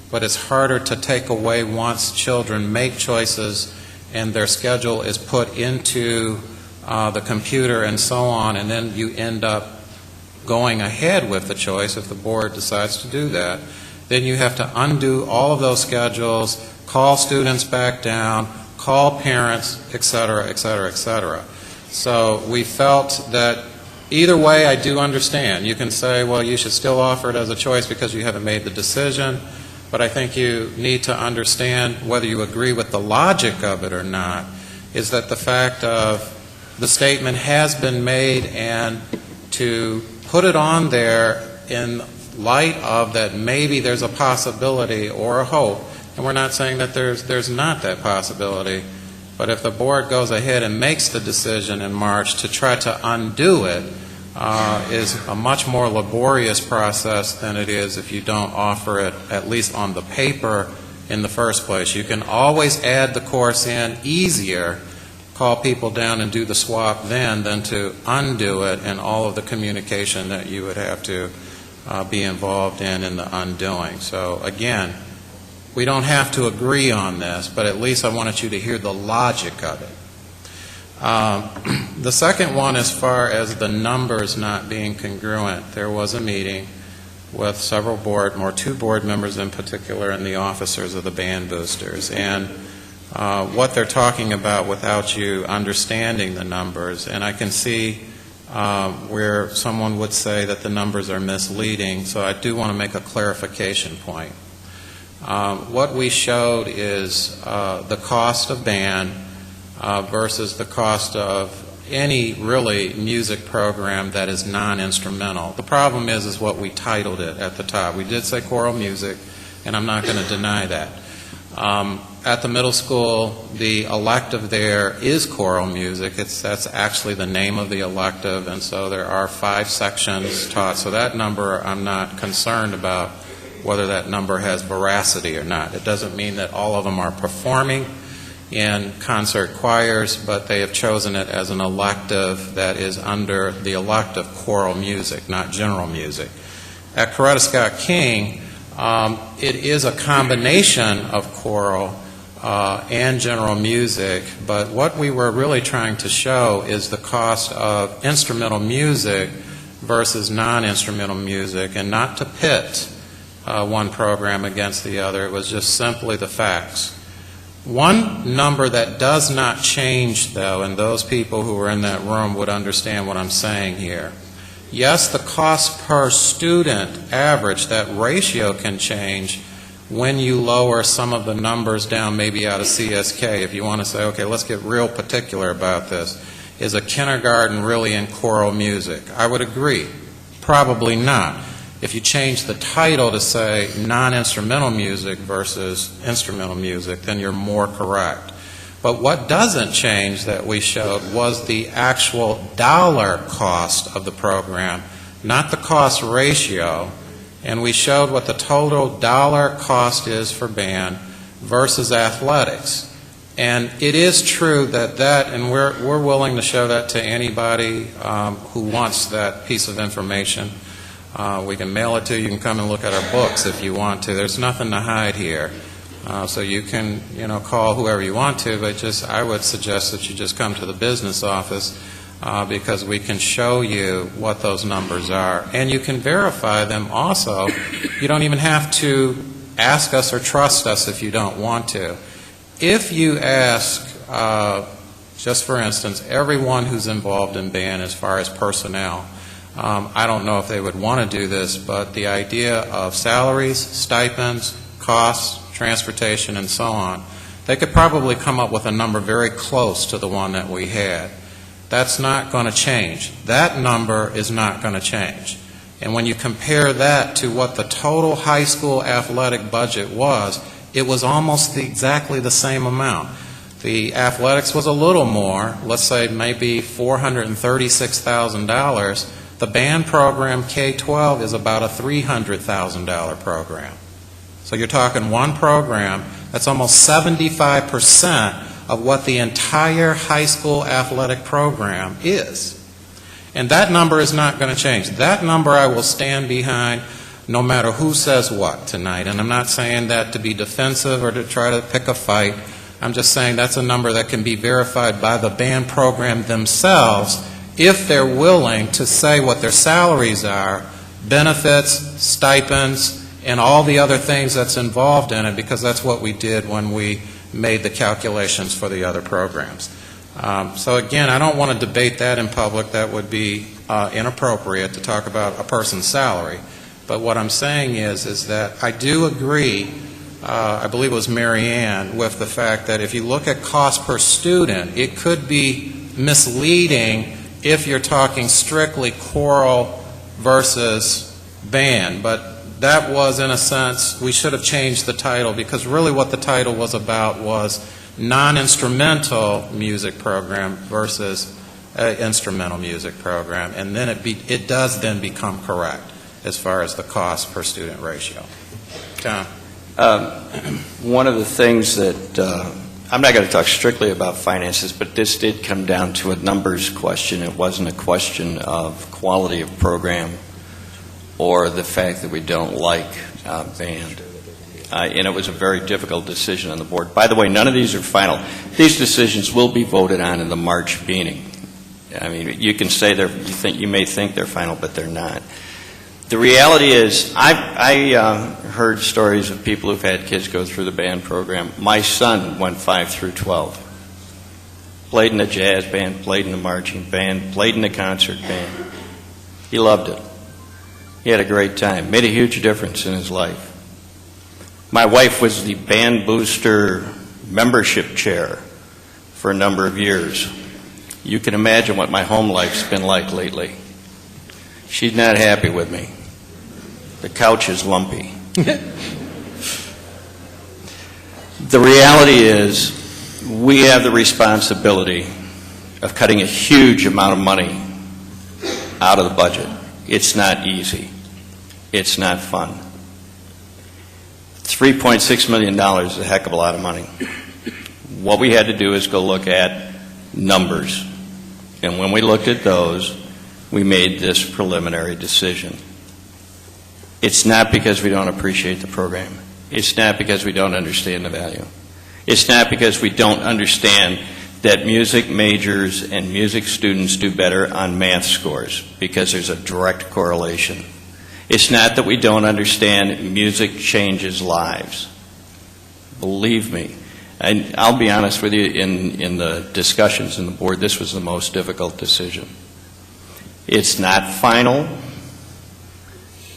S2: but it's harder to take away once children make choices and their schedule is put into the computer and so on, and then you end up going ahead with the choice if the board decides to do that. Then you have to undo all of those schedules, call students back down, call parents, et cetera, et cetera, et cetera. So we felt that either way, I do understand. You can say, well, you should still offer it as a choice because you haven't made the decision, but I think you need to understand, whether you agree with the logic of it or not, is that the fact of the statement has been made, and to put it on there in light of that maybe there's a possibility or a hope, and we're not saying that there's not that possibility, but if the board goes ahead and makes the decision in March to try to undo it, is a much more laborious process than it is if you don't offer it, at least on the paper, in the first place. You can always add the course in easier, call people down and do the swap then, than to undo it and all of the communication that you would have to be involved in the undoing. So again, we don't have to agree on this, but at least I wanted you to hear the logic of it. The second one, as far as the numbers not being congruent, there was a meeting with several two board members in particular, and the officers of the band boosters, and what they're talking about without you understanding the numbers. And I can see where someone would say that the numbers are misleading, so I do want to make a clarification point. What we showed is the cost of band versus the cost of any really music program that is non-instrumental. The problem is what we titled it at the top. We did say choral music, and I'm not going to deny that. At the middle school, the elective there is choral music. That's actually the name of the elective, and so there are 5 sections taught. So that number, I'm not concerned about whether that number has veracity or not. It doesn't mean that all of them are performing in concert choirs, but they have chosen it as an elective that is under the elective choral music, not general music. At Coretta Scott King, it is a combination of choral and general music, but what we were really trying to show is the cost of instrumental music versus non-instrumental music, and not to pit one program against the other. It was just simply the facts. One number that does not change, though, and those people who were in that room would understand what I'm saying here. Yes, the cost per student average, that ratio can change when you lower some of the numbers down maybe out of CSK. If you want to say, okay, let's get real particular about this. Is a kindergarten really in choral music? I would agree. Probably not. If you change the title to say non-instrumental music versus instrumental music, then you're more correct. But what doesn't change that we showed was the actual dollar cost of the program, not the cost ratio. And we showed what the total dollar cost is for band versus athletics. And it is true that and we're willing to show that to anybody who wants that piece of information. We can mail it to you. You can come and look at our books if you want to. There's nothing to hide here. So you can, call whoever you want to, but I would suggest that you just come to the business office because we can show you what those numbers are. And you can verify them also. You don't even have to ask us or trust us if you don't want to. If you ask, just for instance, everyone who's involved in band as far as personnel, I don't know if they would want to do this, but the idea of salaries, stipends, costs, transportation, and so on, they could probably come up with a number very close to the one that we had. That's not going to change. That number is not going to change. And when you compare that to what the total high school athletic budget was, it was almost exactly the same amount. The athletics was a little more, let's say maybe $436,000. The band program, K-12, is about a $300,000 program. So you're talking one program that's almost 75% of what the entire high school athletic program is. And that number is not going to change. That number I will stand behind no matter who says what tonight. And I'm not saying that to be defensive or to try to pick a fight. I'm just saying that's a number that can be verified by the band program themselves if they're willing to say what their salaries are, benefits, stipends, and all the other things that's involved in it, because that's what we did when we made the calculations for the other programs. So again, I don't want to debate that in public. That would be inappropriate to talk about a person's salary. But what I'm saying is that I do agree, I believe it was Mary Ann, with the fact that if you look at cost per student, it could be misleading if you're talking strictly choral versus band. But that was, in a sense, we should have changed the title, because really what the title was about was non-instrumental music program versus instrumental music program, and then it does then become correct as far as the cost per student ratio. Tom?
S17: One of the things that, I'm not going to talk strictly about finances, but this did come down to a numbers question. It wasn't a question of quality of program or the fact that we don't like band. And it was a very difficult decision on the board. By the way, none of these are final. These decisions will be voted on in the March meeting. I mean, you can say you may think they're final, but they're not. The reality is, I heard stories of people who've had kids go through the band program. My son went 5 through 12. Played in the jazz band, played in the marching band, played in the concert band. He loved it. He had a great time. Made a huge difference in his life. My wife was the band booster membership chair for a number of years. You can imagine what my home life's been like lately. She's not happy with me. The couch is lumpy. The reality is we have the responsibility of cutting a huge amount of money out of the budget. It's not easy. It's not fun. $3.6 million is a heck of a lot of money. What we had to do is go look at numbers. And when we looked at those, we made this preliminary decision. It's not because we don't appreciate the program. It's not because we don't understand the value. It's not because we don't understand that music majors and music students do better on math scores, because there's a direct correlation. It's not that we don't understand music changes lives. Believe me. And I'll be honest with you, in the discussions in the board, this was the most difficult decision. It's not final,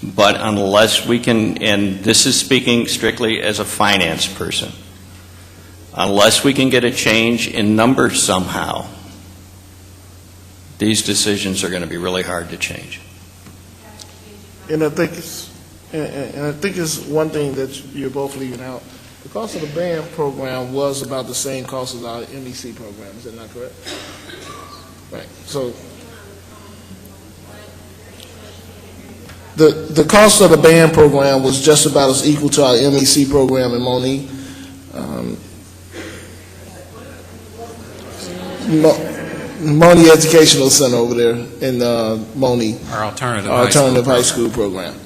S17: but unless we can, and this is speaking strictly as a finance person, unless we can get a change in numbers somehow, these decisions are going to be really hard to change.
S1: And I think it's one thing that you're both leaving out. The cost of the band program was about the same cost as our MEC program. Is that not correct? Right. So the cost of the band program was just about as equal to our MEC program in Monee. Monee Educational Center over there in Monee.
S2: Our alternative
S1: high school program.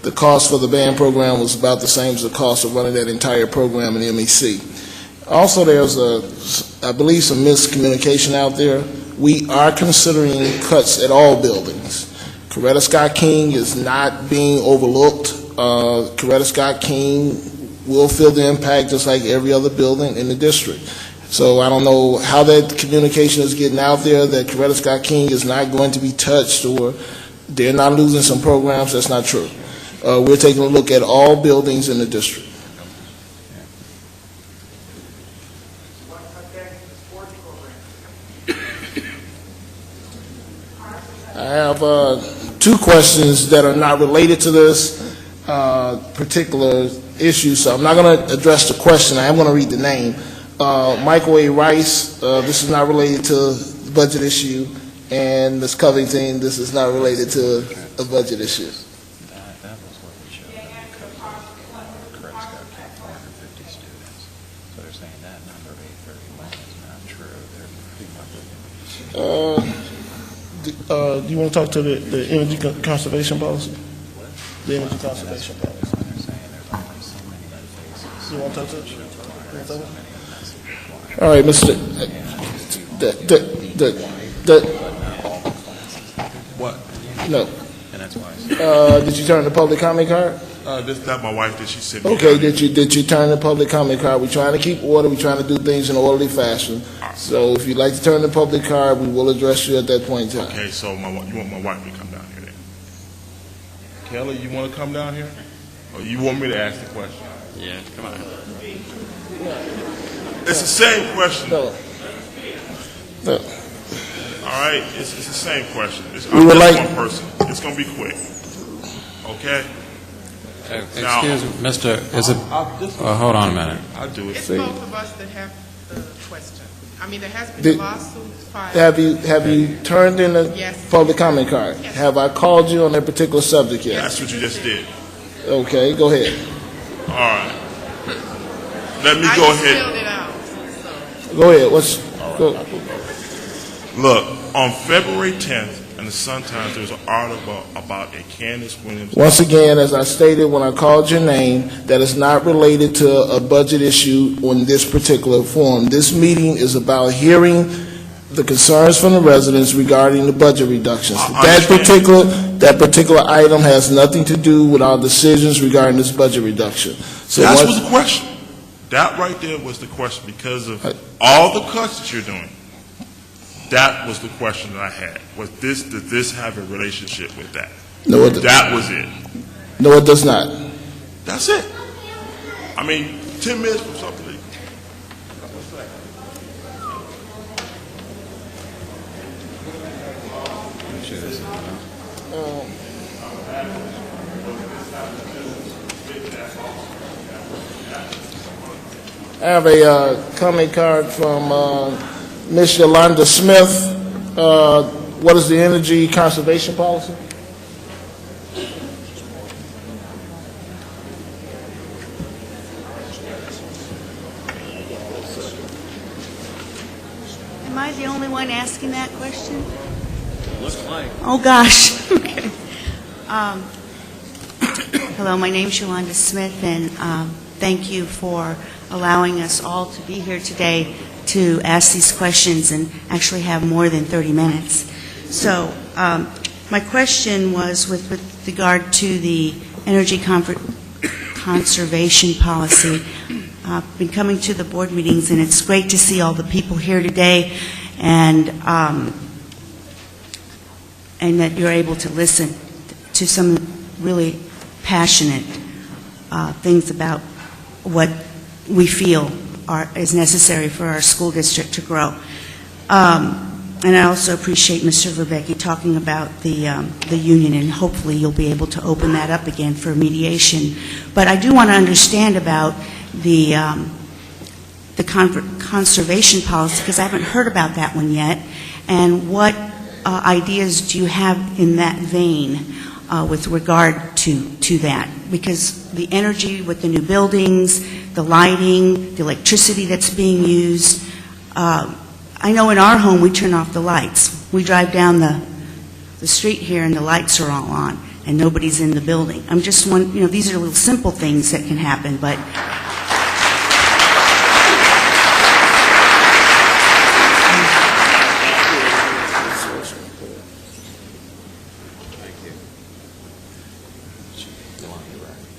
S1: The cost for the band program was about the same as the cost of running that entire program in MEC. Also, there's I believe, some miscommunication out there. We are considering cuts at all buildings. Coretta Scott King is not being overlooked. Coretta Scott King will feel the impact just like every other building in the district. So I don't know how that communication is getting out there that Coretta Scott King is not going to be touched or they're not losing some programs. That's not true. We're taking a look at all buildings in the district. I have two questions that are not related to this particular issue, so I'm not going to address the question. I am going to read the name. Michael A. Rice, this is not related to the budget issue, and Ms. Covington, this is not related to a budget issue.
S2: That was what they showed. Coretta Scott King, 450 students. So they're saying that number of 831 is not true. They're
S1: Do you want to talk to the energy conservation policy? The energy conservation policy. You want to talk to it? All right, Mr.
S18: What?
S1: No.
S18: And that's why.
S1: Did you turn the public comment card?
S18: This is not my wife. Did she sit?
S1: Okay. Did you turn the public comment card? We're trying to keep order. We're trying to do things in an orderly fashion. So if you'd like to turn the public card, we will address you at that point in time.
S18: Okay. So you want my wife to come down here then? Kelly, you want to come down here, or you want me to ask the question?
S17: Yeah. Come on.
S18: It's the same question.
S1: No.
S18: All right, it's the same question.
S1: We would like
S18: one person. It's going to be quick. Okay.
S2: Excuse me, Mr. Is it? Hold on a minute.
S18: I'll do it.
S19: It's both of us that have the question. I mean, there has been a lawsuit filed.
S1: Have you turned in a
S19: Yes.
S1: public comment card?
S19: Yes.
S1: Have I called you on that particular subject yet?
S18: That's what you just did.
S1: Okay, go ahead.
S18: All right. Let me
S19: I
S18: go
S19: just
S18: ahead.
S19: filled it out.
S1: Go ahead. Go.
S18: Look, on February 10th in the Sun-Times, there was an article about a Candace Williams.
S1: Once again, as I stated when I called your name, that is not related to a budget issue on this particular forum. This meeting is about hearing the concerns from the residents regarding the budget reductions. That particular item has nothing to do with our decisions regarding this budget reduction. So
S18: That was the question. That right there was the question because of all the cuts that you're doing. That was the question that I had. Did this have a relationship with that?
S1: No,
S18: that was it.
S1: No, it does not.
S18: That's it. I mean, 10 minutes from something.
S1: I have a comment card from Ms. Yolanda Smith. What is the energy conservation policy?
S20: Am I the only one asking that question?
S21: Looks like.
S20: Oh, gosh. Okay. Hello, my name's Yolanda Smith, and thank you for allowing us all to be here today to ask these questions and actually have more than 30 minutes. So my question was with regard to the energy conservation policy. I've been coming to the board meetings, and it's great to see all the people here today, and that you're able to listen to some really passionate things about what we feel is necessary for our school district to grow. And I also appreciate Mr. Verbecki talking about the union, and hopefully you'll be able to open that up again for mediation. But I do want to understand about the conservation policy, because I haven't heard about that one yet, and what ideas do you have in that vein with regard to that? Because the energy with the new buildings, the lighting, the electricity that's being used, I know in our home we turn off the lights. We drive down the street here and the lights are all on and nobody's in the building. I'm just wondering, these are little simple things that can happen, but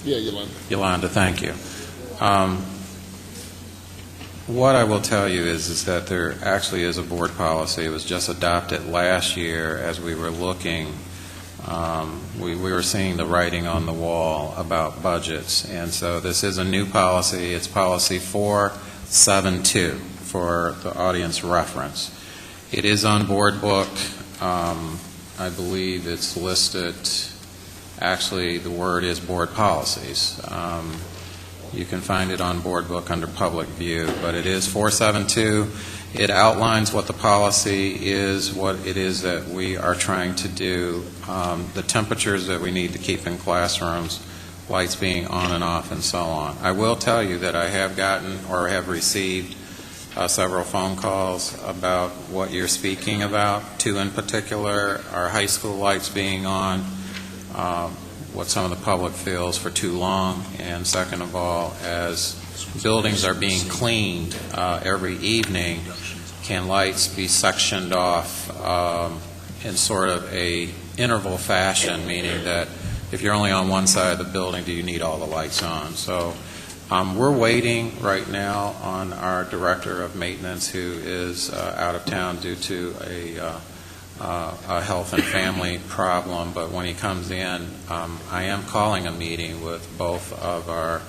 S1: yeah, Yolanda.
S2: Yolanda, thank you. What I will tell you is that there actually is a board policy. It was just adopted last year as we were looking. We were seeing the writing on the wall about budgets, and so this is a new policy. It's policy 472 for the audience reference. It is on board book. I believe it's listed. Actually, the word is board policies. You can find it on board book under public view, but it is 472. It outlines what the policy is, what it is that we are trying to do, the temperatures that we need to keep in classrooms, lights being on and off, and so on. I will tell you that I have gotten or have received several phone calls about what you're speaking about. Two in particular are high school lights being on, what some of the public feels for too long, and second of all, as buildings are being cleaned every evening, can lights be sectioned off in sort of a interval fashion, meaning that if you're only on one side of the building, do you need all the lights on? So we're waiting right now on our director of maintenance, who is out of town due to a health and family problem, but when he comes in, I am calling a meeting with both of our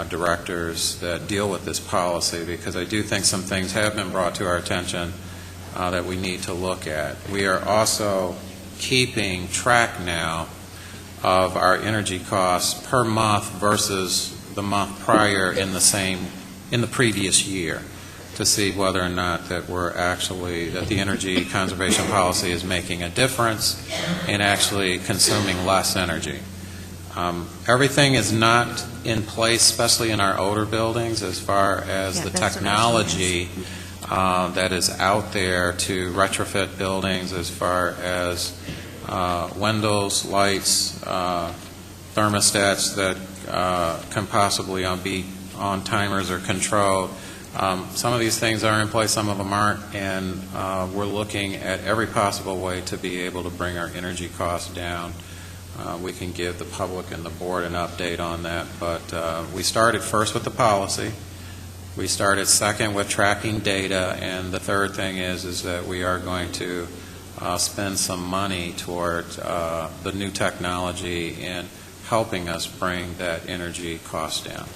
S2: directors that deal with this policy, because I do think some things have been brought to our attention that we need to look at. We are also keeping track now of our energy costs per month versus the month prior in the previous year, to see whether or not that that the energy conservation policy is making a difference in actually consuming less energy. Everything is not in place, especially in our older buildings, as far as the technology that is out there to retrofit buildings, as far as windows, lights, thermostats that can possibly be on timers or controlled. Some of these things are in place, some of them aren't, and we're looking at every possible way to be able to bring our energy costs down. We can give the public and the board an update on that, but we started first with the policy. We started second with tracking data, and the third thing is that we are going to spend some money toward the new technology in helping us bring that energy cost down.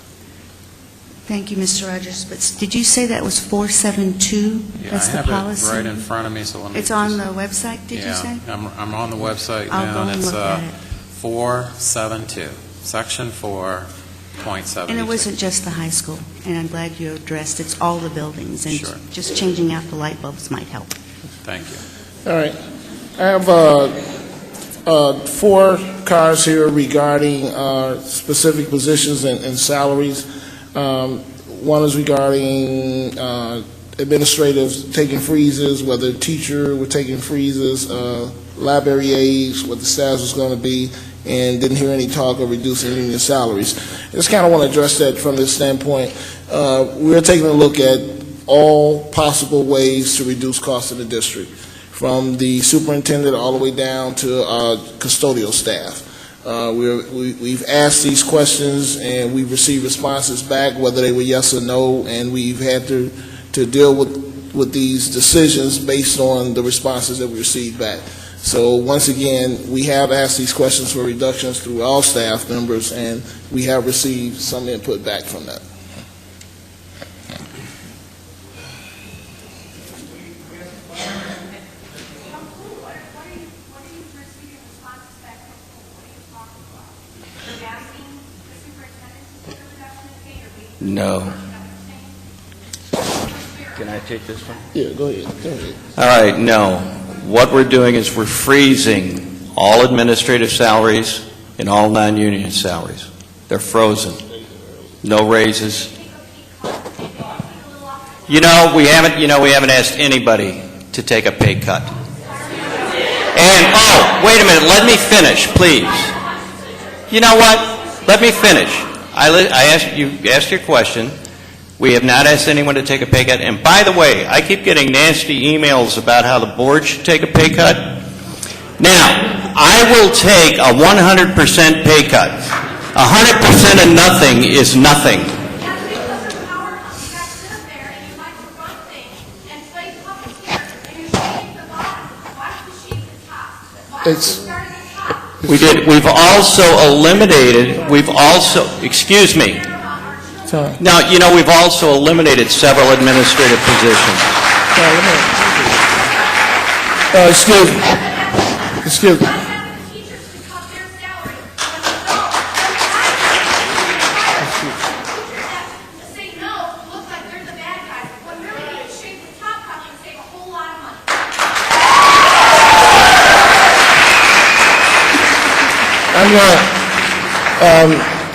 S20: thank you, Mr. Rogers. But did you say that was 472?
S2: Yeah,
S20: That's
S2: I
S20: the
S2: have
S20: policy?
S2: it right in front of me, so let me
S20: It's on the website, did you say?
S2: I'm on the website
S20: I'll
S2: now,
S20: go
S2: and
S20: and
S2: it's
S20: look at it.
S2: 472, Section 4, .72.
S20: And it wasn't just the high school, and I'm glad you addressed, it's all the buildings, and
S2: Sure.
S20: just changing out the light bulbs might help.
S2: Thank you.
S1: All right. I have 4 cards here regarding specific positions and salaries. One is regarding administrative taking freezes, whether teacher were taking freezes, library aides, what the status was going to be, and didn't hear any talk of reducing union salaries. I just kind of want to address that from this standpoint. We're taking a look at all possible ways to reduce costs in the district, from the superintendent all the way down to custodial staff. We've asked these questions and we've received responses back, whether they were yes or no, and we've had to deal with these decisions based on the responses that we received back. So once again, we have asked these questions for reductions through all staff members, and we have received some input back from that.
S17: No. Can I take this one?
S1: Yeah, go ahead. Go ahead.
S17: All right, no. What we're doing is we're freezing all administrative salaries and all non-union salaries. They're frozen. No raises. We haven't asked anybody to take a pay cut. And wait a minute, let me finish, please. You know what? Let me finish. You asked your question. We have not asked anyone to take a pay cut. And by the way, I keep getting nasty emails about how the board should take a pay cut. Now, I will take a 100% pay cut. 100% of nothing is nothing. We've also eliminated, excuse me. Now, we've also eliminated several administrative positions.
S1: Excuse me.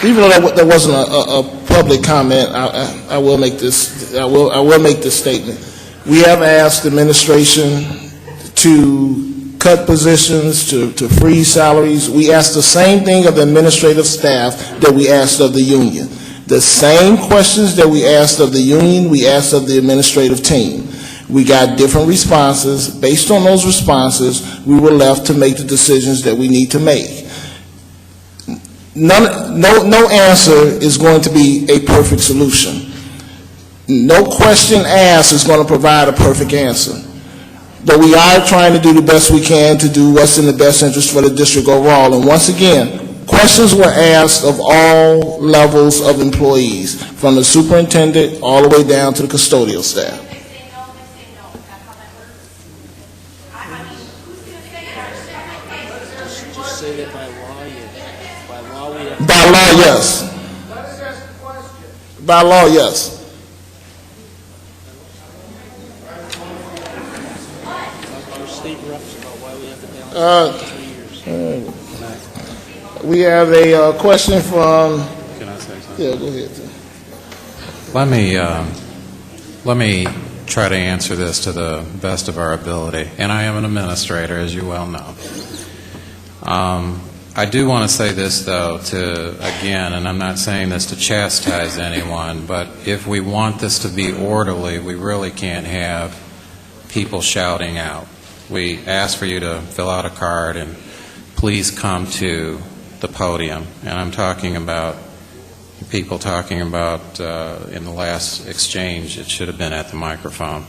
S1: Even though that wasn't a public comment, I will make this. I will make this statement. We have asked administration to cut positions, to freeze salaries. We asked the same thing of the administrative staff that we asked of the union. The same questions that we asked of the union, we asked of the administrative team. We got different responses. Based on those responses, we were left to make the decisions that we need to make. No answer is going to be a perfect solution. No question asked is going to provide a perfect answer. But we are trying to do the best we can to do what's in the best interest for the district overall. And once again, questions were asked of all levels of employees, from the superintendent all the way down to the custodial staff. By law, yes. By law, yes. We have a question from.
S2: Can I say something?
S1: Yeah, go ahead.
S2: Let me try to answer this to the best of our ability. And I am an administrator, as you well know. I do want to say this, though, again, and I'm not saying this to chastise anyone, but if we want this to be orderly, we really can't have people shouting out. We ask for you to fill out a card and please come to the podium. And I'm talking about people talking about in the last exchange, it should have been at the microphone.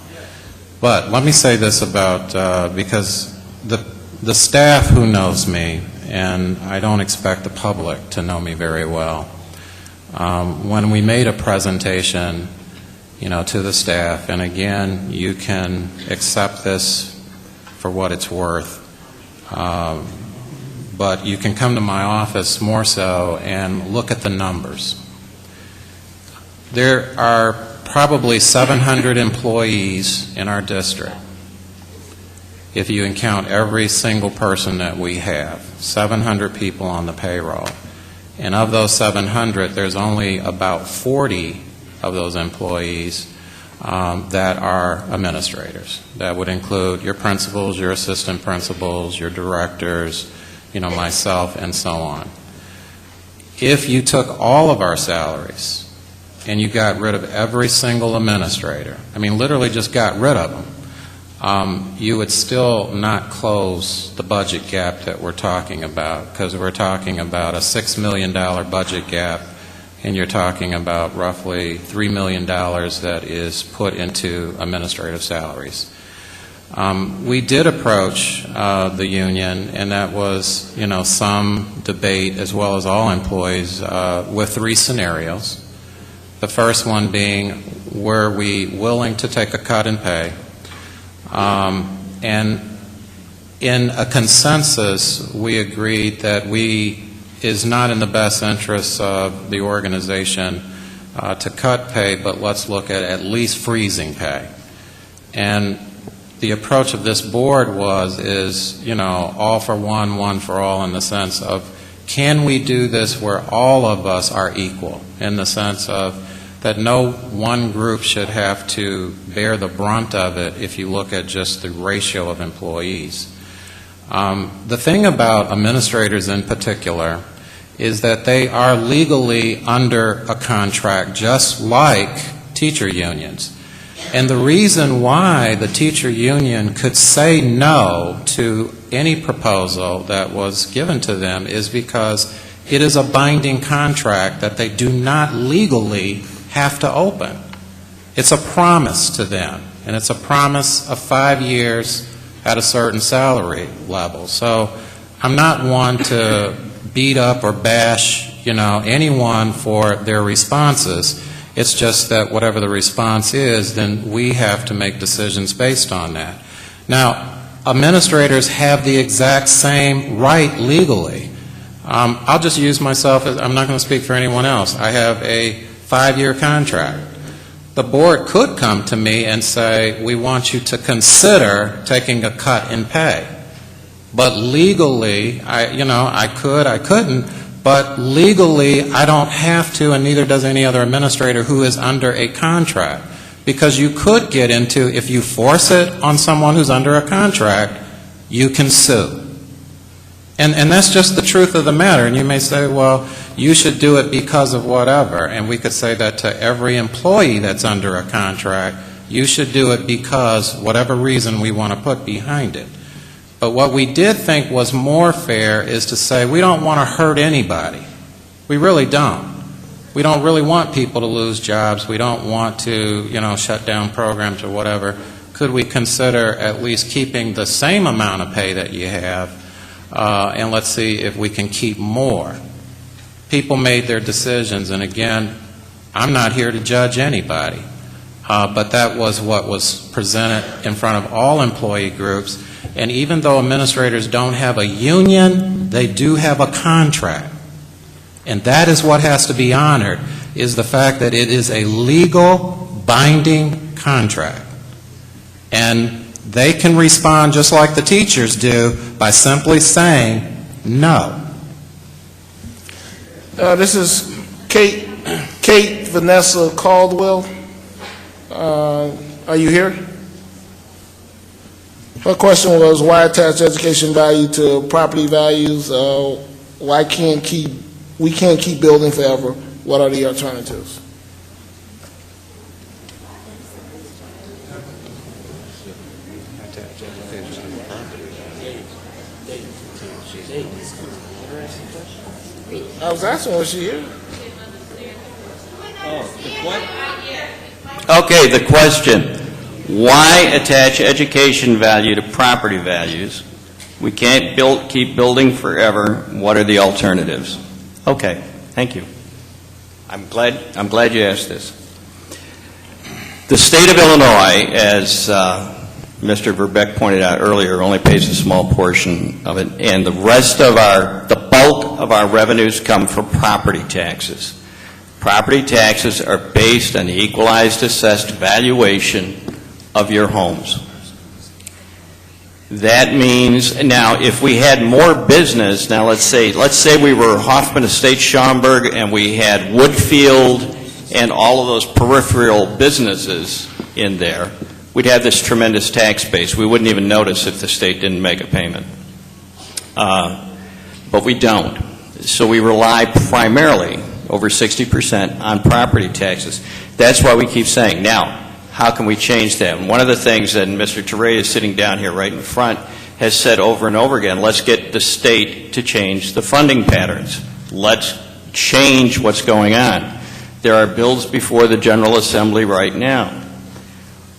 S2: But let me say this about, because the staff who knows me, and I don't expect the public to know me very well. When we made a presentation, to the staff, and again, you can accept this for what it's worth, but you can come to my office more so and look at the numbers. There are probably 700 employees in our district. If you can count every single person that we have, 700 people on the payroll. And of those 700, there's only about 40 of those employees that are administrators. That would include your principals, your assistant principals, your directors, myself, and so on. If you took all of our salaries and you got rid of every single administrator, literally just got rid of them, you would still not close the budget gap that we're talking about, because we're talking about a $6 million budget gap, and you're talking about roughly $3 million that is put into administrative salaries. We did approach the union, and that was, some debate, as well as all employees, with three scenarios. The first one being, were we willing to take a cut in pay? And in a consensus, we agreed that is not in the best interests of the organization to cut pay, but let's look at least freezing pay. And the approach of this board is all for one for all, in the sense of, can we do this where all of us are equal, in the sense of that no one group should have to bear the brunt of it if you look at just the ratio of employees. The thing about administrators in particular is that they are legally under a contract, just like teacher unions. And the reason why the teacher union could say no to any proposal that was given to them is because it is a binding contract that they do not legally have to open. It's a promise to them, and it's a promise of 5 years at a certain salary level. So I'm not one to beat up or bash, anyone for their responses. It's just that whatever the response is, then we have to make decisions based on that. Now, administrators have the exact same right legally. I'll just use myself as, I'm not going to speak for anyone else. I have a 5-year contract. The board could come to me and say, we want you to consider taking a cut in pay. But legally, I could, I couldn't, but legally I don't have to, and neither does any other administrator who is under a contract. Because you could get into, if you force it on someone who's under a contract, you can sue. And that's just the truth of the matter. And you may say, well, you should do it because of whatever. And we could say that to every employee that's under a contract, you should do it because whatever reason we want to put behind it. But what we did think was more fair is to say we don't want to hurt anybody. We really don't. We don't really want people to lose jobs. We don't want to, shut down programs or whatever. Could we consider at least keeping the same amount of pay that you have? And let's see if we can keep more. People made their decisions, and again, I'm not here to judge anybody, but that was what was presented in front of all employee groups. And even though administrators don't have a union, they do have a contract. And that is what has to be honored, is the fact that it is a legal, binding contract. And they can respond just like the teachers do by simply saying no.
S1: This is Kate Vanessa Caldwell. Are you here? Her question was, why attach education value to property values? Why we can't keep building forever? What are the alternatives? I was asking, was she here?
S17: Okay, the question. Why attach education value to property values? We can't keep building forever. What are the alternatives? Okay, thank you. I'm glad you asked this. The state of Illinois, as Mr. Verbeck pointed out earlier, only pays a small portion of it, and the rest of the bulk of our revenues come from property taxes. Property taxes are based on the equalized assessed valuation of your homes. That means, now, if we had more business, now let's say we were Hoffman Estates Schaumburg and we had Woodfield and all of those peripheral businesses in there, we'd have this tremendous tax base. We wouldn't even notice if the state didn't make a payment. But we don't. So we rely primarily, over 60%, on property taxes. That's why we keep saying, now, how can we change that? And one of the things that Mr. Teray is sitting down here right in front has said over and over again, let's get the state to change the funding patterns. Let's change what's going on. There are bills before the General Assembly right now.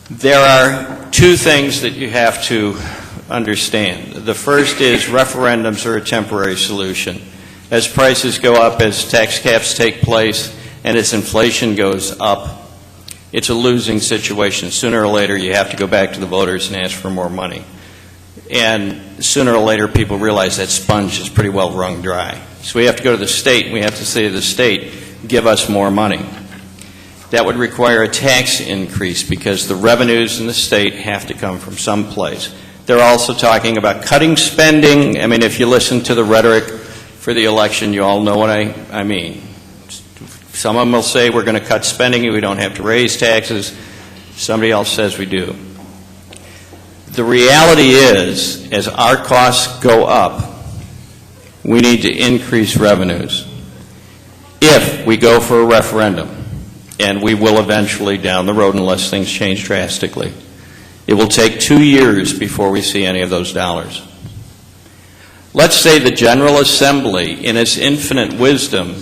S17: There are two things that you have to understand. The first is referendums are a temporary solution. As prices go up, as tax caps take place, and as inflation goes up, it's a losing situation. Sooner or later, you have to go back to the voters and ask for more money. And sooner or later, people realize that sponge is pretty well wrung dry. So we have to go to the state, and we have to say to the state, give us more money. That would require a tax increase because the revenues in the state have to come from someplace. They're also talking about cutting spending. I mean, if you listen to the rhetoric for the election, you all know what I mean. Some of them will say we're going to cut spending and we don't have to raise taxes. Somebody else says we do. The reality is, as our costs go up, we need to increase revenues. If we go for a referendum, and we will eventually down the road unless things change drastically, it will take 2 years before we see any of those dollars. Let's say the General Assembly, in its infinite wisdom,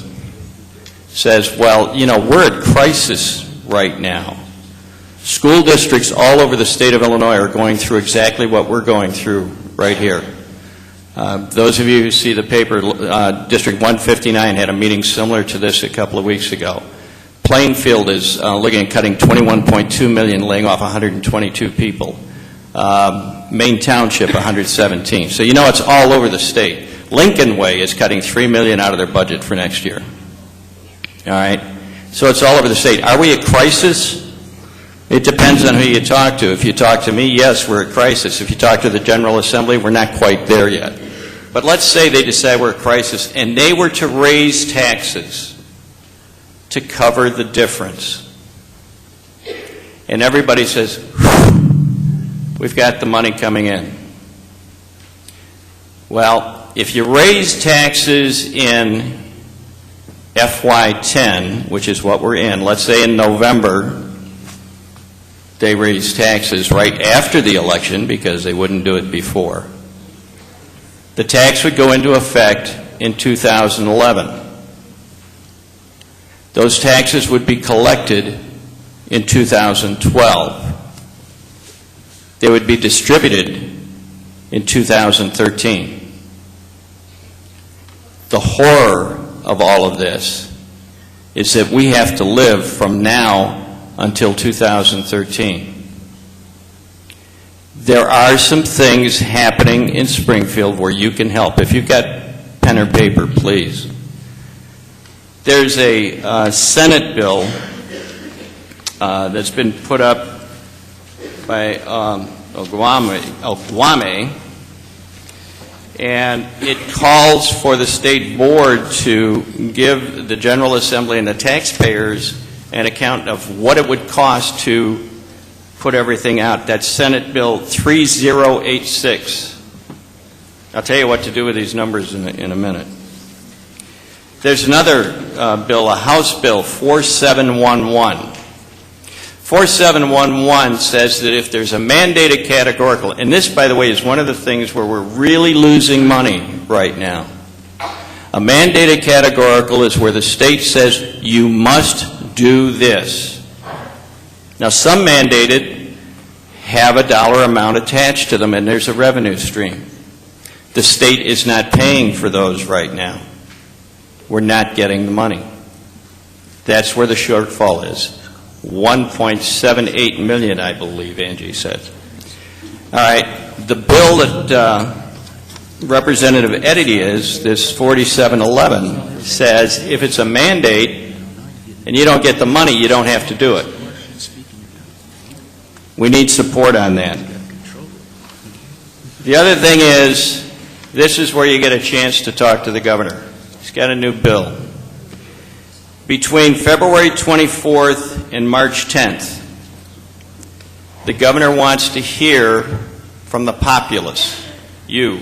S17: says, well, you know, we're at crisis right now. School districts all over the state of Illinois are going through exactly what we're going through right here. Those of you who see the paper, District 159 had a meeting similar to this a couple of weeks ago. Plainfield is looking at cutting $21.2 million, laying off 122 people. Maine Township, 117. So you know it's all over the state. Lincoln Way is cutting $3 million out of their budget for next year. All right? So it's all over the state. Are we at crisis? It depends on who you talk to. If you talk to me, yes, we're at crisis. If you talk to the General Assembly, we're not quite there yet. But let's say they decide we're at crisis and they were to raise taxes to cover the difference. And everybody says, we've got the money coming in. Well, if you raise taxes in FY10, which is what we're in, let's say in November, they raise taxes right after the election because they wouldn't do it before. The tax would go into effect in 2011. Those taxes would be collected in 2012. They would be distributed in 2013. The horror of all of this is that we have to live from now until 2013. There are some things happening in Springfield where you can help. If you've got pen or paper, please. There's a Senate bill that's been put up by Okwame, and it calls for the state board to give the General Assembly and the taxpayers an account of what it would cost to put everything out. That's Senate Bill 3086. I'll tell you what to do with these numbers in a minute. There's another bill, a House Bill 4711. 4711 says that if there's a mandated categorical, and this, by the way, is one of the things where we're really losing money right now. A mandated categorical is where the state says you must do this. Now, some mandated have a dollar amount attached to them, and there's a revenue stream. The state is not paying for those right now. We're not getting the money. That's where the shortfall is. 1.78 million, I believe, Angie said. All right, the bill that Representative Eddy is, this 4711, says if it's a mandate, and you don't get the money, you don't have to do it. We need support on that. The other thing is, this is where you get a chance to talk to the governor. He's got a new bill. Between February 24th and March 10th, the governor wants to hear from the populace, you,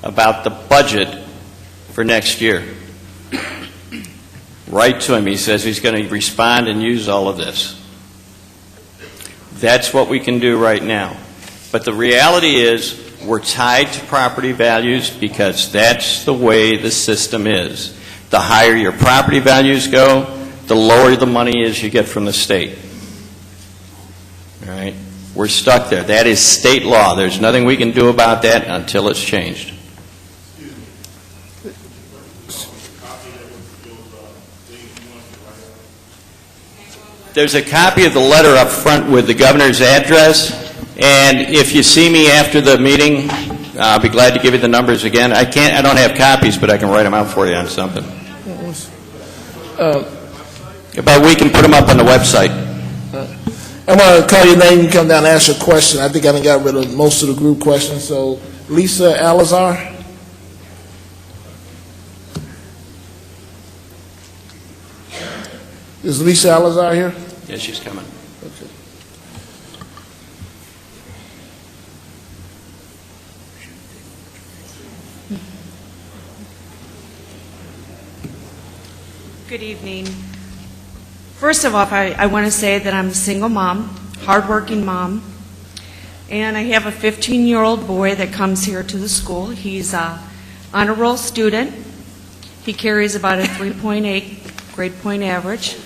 S17: about the budget for next year. Write to him. He says he's going to respond and use all of this. That's what we can do right now. But the reality is we're tied to property values because that's the way the system is. The higher your property values go, the lower the money is you get from the state. All right? We're stuck there. That is state law. There's nothing we can do about that until it's changed. There's a copy of the letter up front with the governor's address, and if you see me after the meeting, I'll be glad to give you the numbers again. I don't have copies, but I can write them out for you on something. But we can put them up on the website.
S1: I'm going to call your name and come down and ask you a question. I think I done got rid of most of the group questions. So, Lisa Alazar. Is Lisa Alazar here?
S17: Yeah, she's coming.
S1: Okay.
S10: Good evening. First of all, I want to say that I'm a single mom, hardworking mom, and I have a 15-year-old boy that comes here to the school. He's an honor roll student. He carries about a 3.8 grade point average.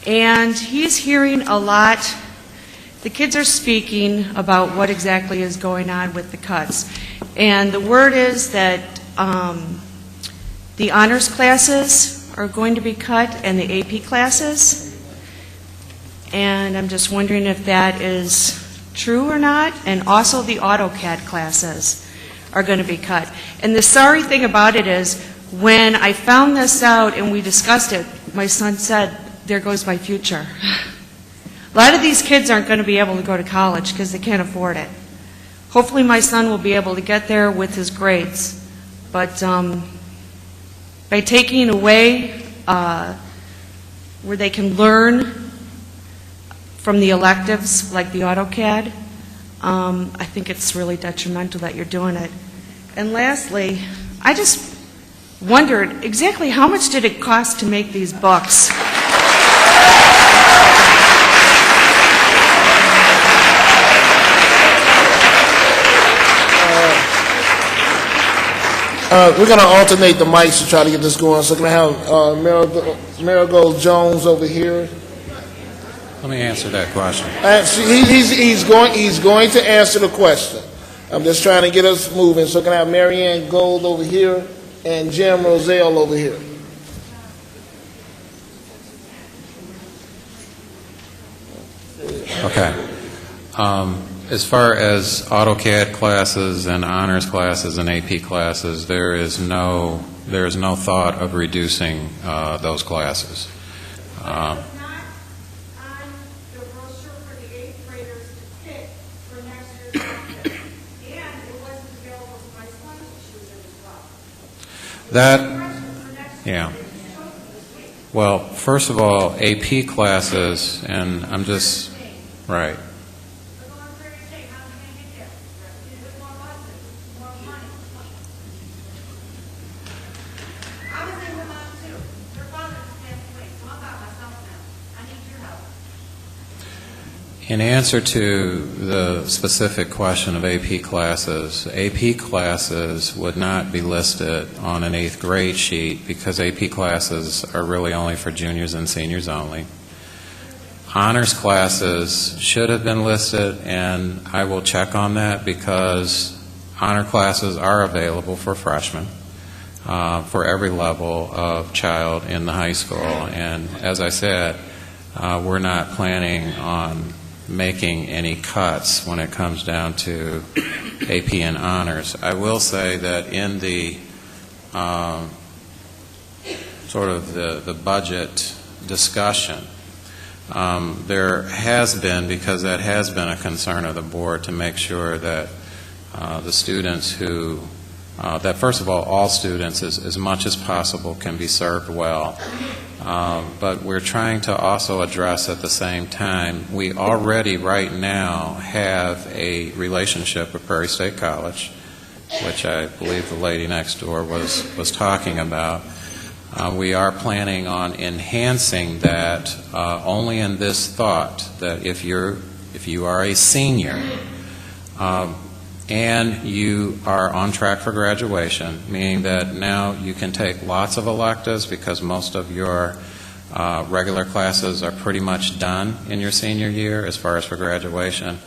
S10: And he's hearing a lot. The kids are speaking about what exactly is going on with the cuts. And the word is that the honors classes are going to be cut and the AP classes. And I'm just wondering if that is true or not. And also the AutoCAD classes are going to be cut. And the sorry thing about it is when I found this out and we discussed it, my son said, there goes my future. A lot of these kids aren't going to be able to go to college because they can't afford it. Hopefully my son will be able to get there with his grades. But by taking away where they can learn from the electives like the AutoCAD, I think it's really detrimental that you're doing it. And lastly, I just wondered exactly how much did it cost to make these books?
S1: We're going to alternate the mics to try to get this going. So can I have Marigold Jones over here?
S2: Let me answer that question.
S1: He's going to answer the question. I'm just trying to get us moving. So can I have Marianne Gold over here and Jim Roselle over here?
S2: Okay. As far as AutoCAD classes and honors classes and AP classes, there is no thought of reducing those classes. Yeah. Well, first of all, AP classes, and I'm just, right. In answer to the specific question of AP classes would not be listed on an 8th grade sheet because AP classes are really only for juniors and seniors only. Honors classes should have been listed, and I will check on that because honor classes are available for freshmen for every level of child in the high school. And as I said, we're not planning on making any cuts when it comes down to AP and honors. I will say that in the sort of the budget discussion. There has been, because that has been a concern of the board, to make sure that the students who, that first of all students, as much as possible, can be served well. But we're trying to also address at the same time, we already right now have a relationship with Prairie State College, which I believe the lady next door was talking about. We are planning on enhancing that only in this thought that if you are a senior and you are on track for graduation, meaning that now you can take lots of electives because most of your regular classes are pretty much done in your senior year as far as for graduation.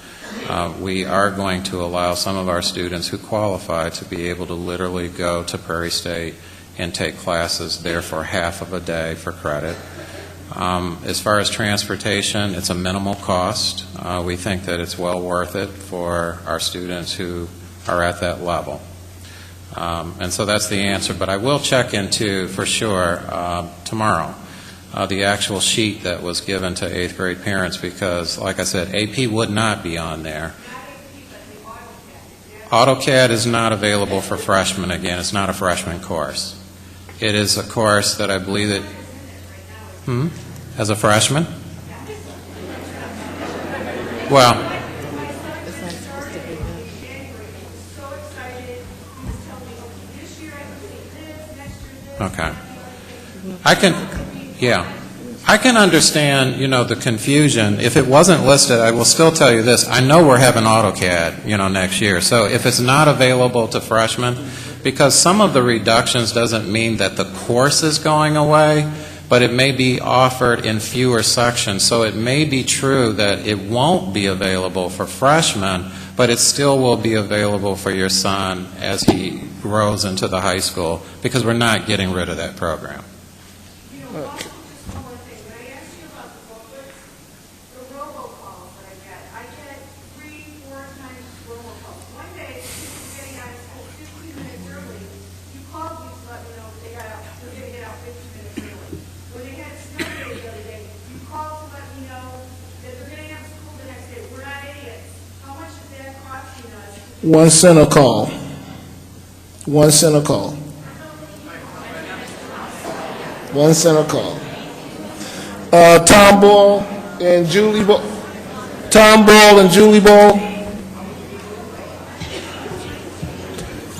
S2: We are going to allow some of our students who qualify to be able to literally go to Prairie State and take classes there for half of a day for credit. As far as transportation, it's a minimal cost. We think that it's well worth it for our students who are at that level. And so that's the answer. But I will check into, for sure, tomorrow, the actual sheet that was given to 8th grade parents because, like I said, AP would not be on there. AutoCAD is not available for freshmen. Again, it's not a freshman course. It is a course that I believe that, as a freshman? Well, okay. I can understand, the confusion. If it wasn't listed, I will still tell you this. I know we're having AutoCAD, next year. So if it's not available to freshmen, because some of the reductions doesn't mean that the course is going away, but it may be offered in fewer sections. So it may be true that it won't be available for freshmen, but it still will be available for your son as he grows into the high school, because we're not getting rid of that program.
S8: Okay. $0.01 a call. $0.01 a call. $0.01 a call. Tom Ball and Julie Ball. Tom Ball and Julie Ball.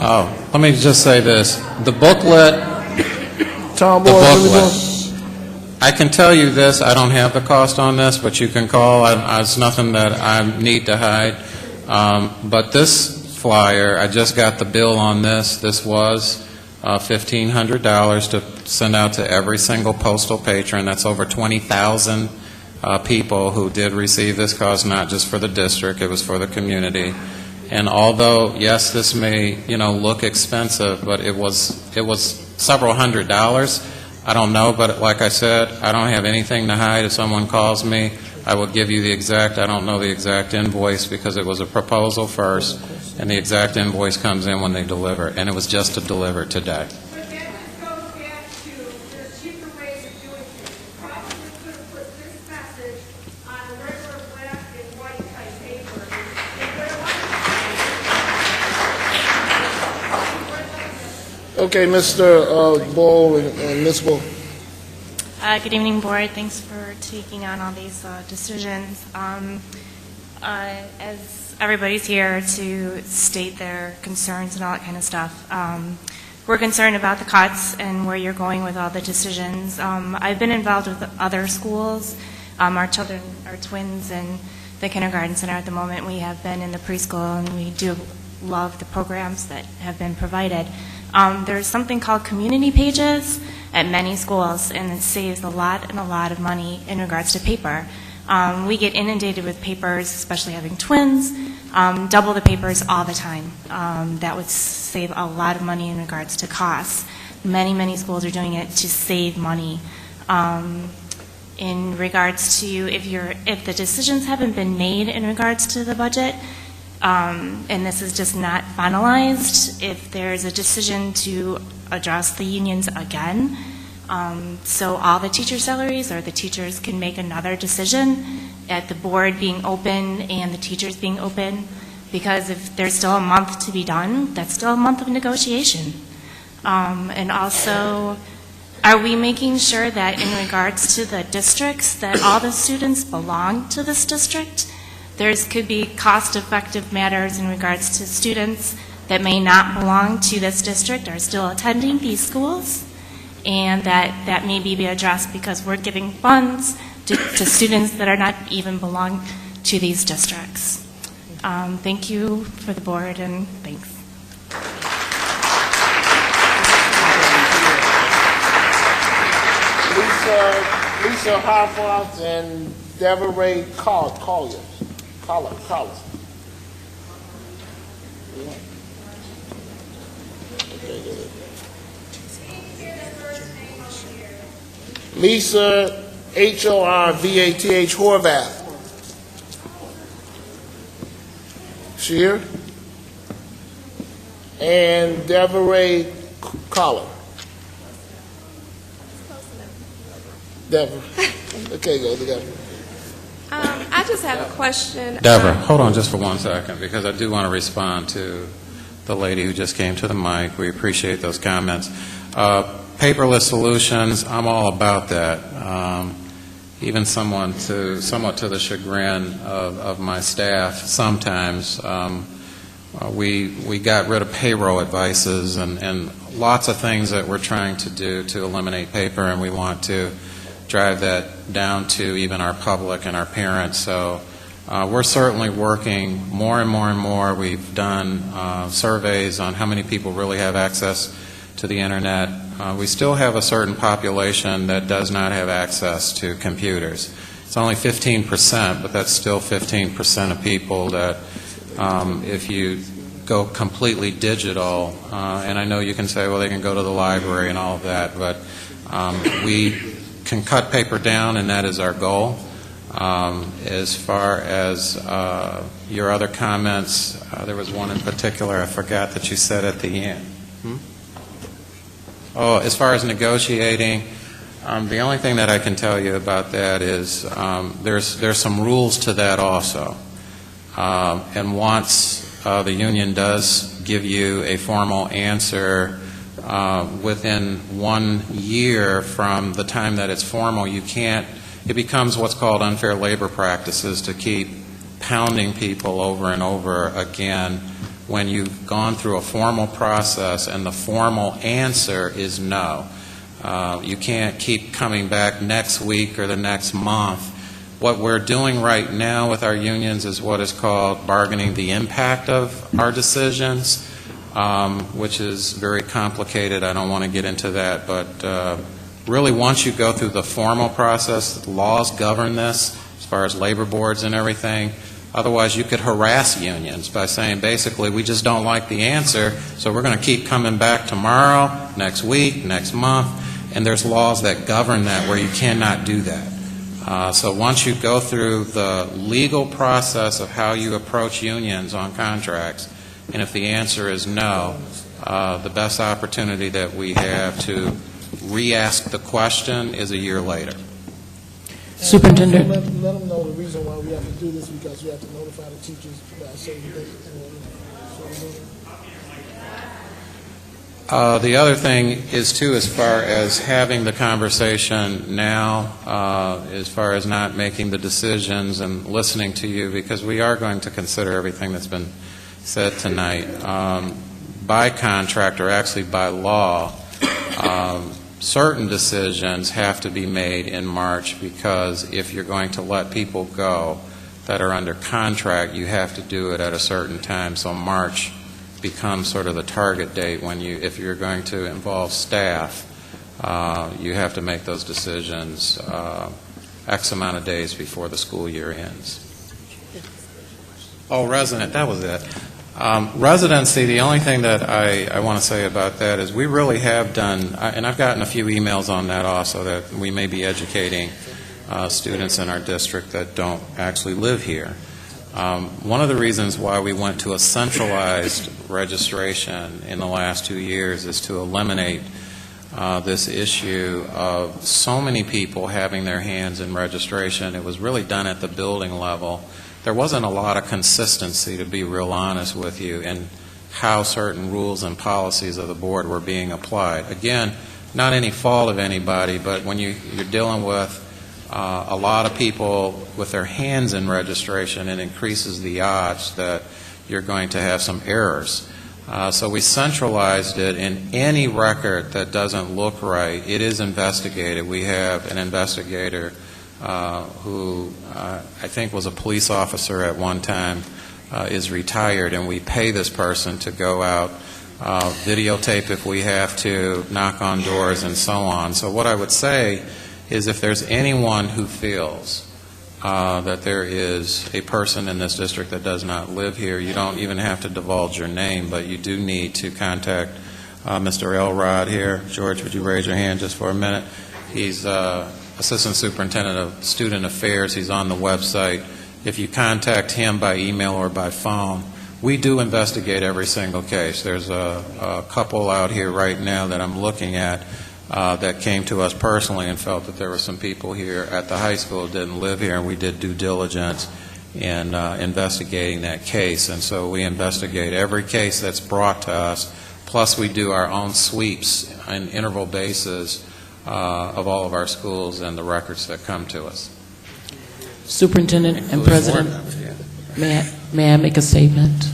S2: Oh, let me just say this. The booklet.
S8: Tom Ball and Julie Ball.
S2: I can tell you this. I don't have the cost on this, but you can call. It's nothing that I need to hide. But this flyer, I just got the bill on this. This was $1,500 to send out to every single postal patron. That's over 20,000 people who did receive this cause, not just for the district, it was for the community. And although, yes, this may, look expensive, but it was several $100s. I don't know, but like I said, I don't have anything to hide. If someone calls me, I will give you the exact, I don't know the exact invoice because it was a proposal first, and the exact invoice comes in when they deliver, and it was just to deliver today.
S1: Okay, Mr. Ball and Ms. Ball.
S21: Good evening, Board. Thanks for taking on all these decisions. As everybody's here to state their concerns and all that kind of stuff, we're concerned about the cuts and where you're going with all the decisions. I've been involved with other schools. Our children are twins in the kindergarten center at the moment. We have been in the preschool, and we do love the programs that have been provided. There's something called community pages at many schools, and it saves a lot of money in regards to paper. We get inundated with papers, especially having twins, double the papers all the time. That would save a lot of money in regards to costs. Many schools are doing it to save money. In regards to if the decisions haven't been made in regards to the budget, and this is just not finalized, if there's a decision to address the unions again, So all the teacher salaries, or the teachers can make another decision at the board being open and the teachers being open, because if there's still a month to be done, that's still a month of negotiation. And also, are we making sure that in regards to the districts, that all the students belong to this district? Could be cost-effective matters in regards to students that may not belong to this district are still attending these schools, and that may be addressed because we're giving funds to students that are not even belong to these districts. Thank you for the board, and thanks.
S1: Lisa Harfoff and Deborah Colliers. Lisa Horvath, Horvath. She here? And Deborah Collar. Deborah. Okay, go together.
S3: I just have a question.
S2: Deborah, hold on just for 1 second, because I do want to respond to the lady who just came to the mic. We appreciate those comments. Paperless solutions, I'm all about that. Even somewhat to the chagrin of my staff, sometimes we got rid of payroll advices and lots of things that we're trying to do to eliminate paper, and we want to drive that down to even our public and our parents. So we're certainly working more and more and more. We've done surveys on how many people really have access to the internet. We still have a certain population that does not have access to computers. It's only 15%, but that's still 15% of people that if you go completely digital, and I know you can say, well, they can go to the library and all of that, but we can cut paper down, and that is our goal. As far as your other comments, there was one in particular I forgot that you said at the end. Oh, as far as negotiating, the only thing that I can tell you about that is there's some rules to that also. And once the union does give you a formal answer within 1 year from the time that it's formal, it becomes what's called unfair labor practices to keep pounding people over and over again when you've gone through a formal process and the formal answer is no. You can't keep coming back next week or the next month. What we're doing right now with our unions is what is called bargaining the impact of our decisions, which is very complicated. I don't want to get into that, but really once you go through the formal process, the laws govern this as far as labor boards and everything. Otherwise, you could harass unions by saying, basically, we just don't like the answer, so we're going to keep coming back tomorrow, next week, next month, and there's laws that govern that where you cannot do that. So once you go through the legal process of how you approach unions on contracts, and if the answer is no, the best opportunity that we have to re-ask the question is a year later.
S1: Superintendent. Let them know the reason why we have to do this, because we have to notify the teachers by a certain date.
S2: The other thing is, too, as far as having the conversation now, as far as not making the decisions and listening to you, because we are going to consider everything that's been said tonight. By contract, or actually by law, certain decisions have to be made in March, because if you're going to let people go that are under contract, you have to do it at a certain time. So March becomes sort of the target date when if you're going to involve staff, you have to make those decisions X amount of days before the school year ends. Oh, resident, that was it. Residency, the only thing that I want to say about that is we really have done, and I've gotten a few emails on that also, that we may be educating students in our district that don't actually live here. One of the reasons why we went to a centralized registration in the last 2 years is to eliminate this issue of so many people having their hands in registration. It was really done at the building level. There wasn't a lot of consistency, to be real honest with you, in how certain rules and policies of the board were being applied. Again, not any fault of anybody, but when you're dealing with a lot of people with their hands in registration, it increases the odds that you're going to have some errors. So we centralized it. In any record that doesn't look right, it is investigated. We have an investigator who I think was a police officer at one time, is retired, and we pay this person to go out, videotape if we have to, knock on doors, and so on. So what I would say is if there's anyone who feels that there is a person in this district that does not live here, you don't even have to divulge your name, but you do need to contact Mr. Elrod here. George, would you raise your hand just for a minute? He's Assistant Superintendent of Student Affairs. He's on the website. If you contact him by email or by phone, we do investigate every single case. There's a couple out here right now that I'm looking at that came to us personally and felt that there were some people here at the high school who didn't live here, and we did due diligence in investigating that case. And so we investigate every case that's brought to us, plus we do our own sweeps on interval basis of all of our schools and the records that come to us.
S5: Superintendent and President, may I make a statement?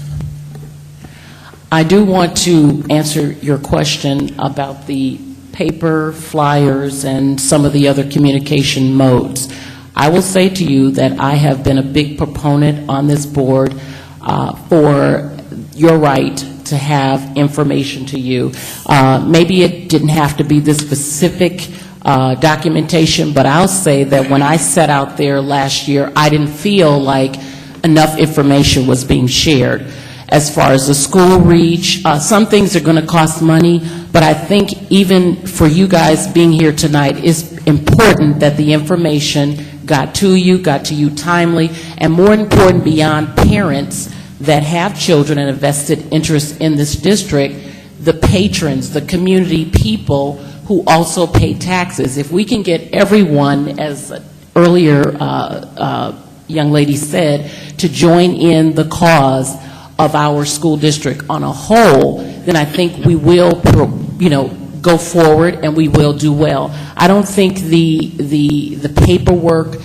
S5: I do want to answer your question about the paper, flyers, and some of the other communication modes. I will say to you that I have been a big proponent on this board for your right to have information to you. Maybe it didn't have to be this specific documentation, but I'll say that when I set out there last year, I didn't feel like enough information was being shared. As far as the school reach, some things are going to cost money, but I think even for you guys being here tonight, it's important that the information got to you timely, and more important, beyond parents that have children and a vested interest in this district, the patrons, the community people who also pay taxes. If we can get everyone, as earlier young lady said, to join in the cause of our school district on a whole, then I think we will, go forward and we will do well. I don't think the paperwork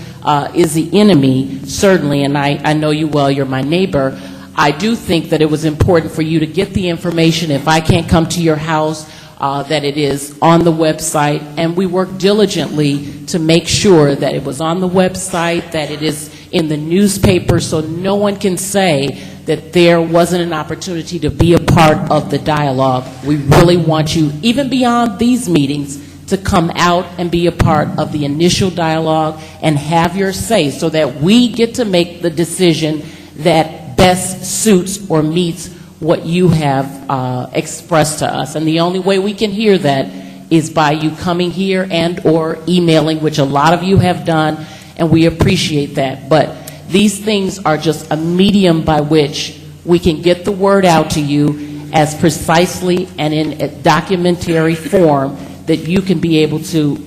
S5: is the enemy, certainly, and I know you well, you're my neighbor. I do think that it was important for you to get the information. If I can't come to your house, that it is on the website, and we work diligently to make sure that it was on the website, that it is in the newspaper, so no one can say that there wasn't an opportunity to be a part of the dialogue. We really want you, even beyond these meetings, to come out and be a part of the initial dialogue and have your say so that we get to make the decision that best suits or meets what you have expressed to us. And the only way we can hear that is by you coming here and or emailing, which a lot of you have done, and we appreciate that. But these things are just a medium by which we can get the word out to you as precisely and in a documentary form that you can be able to,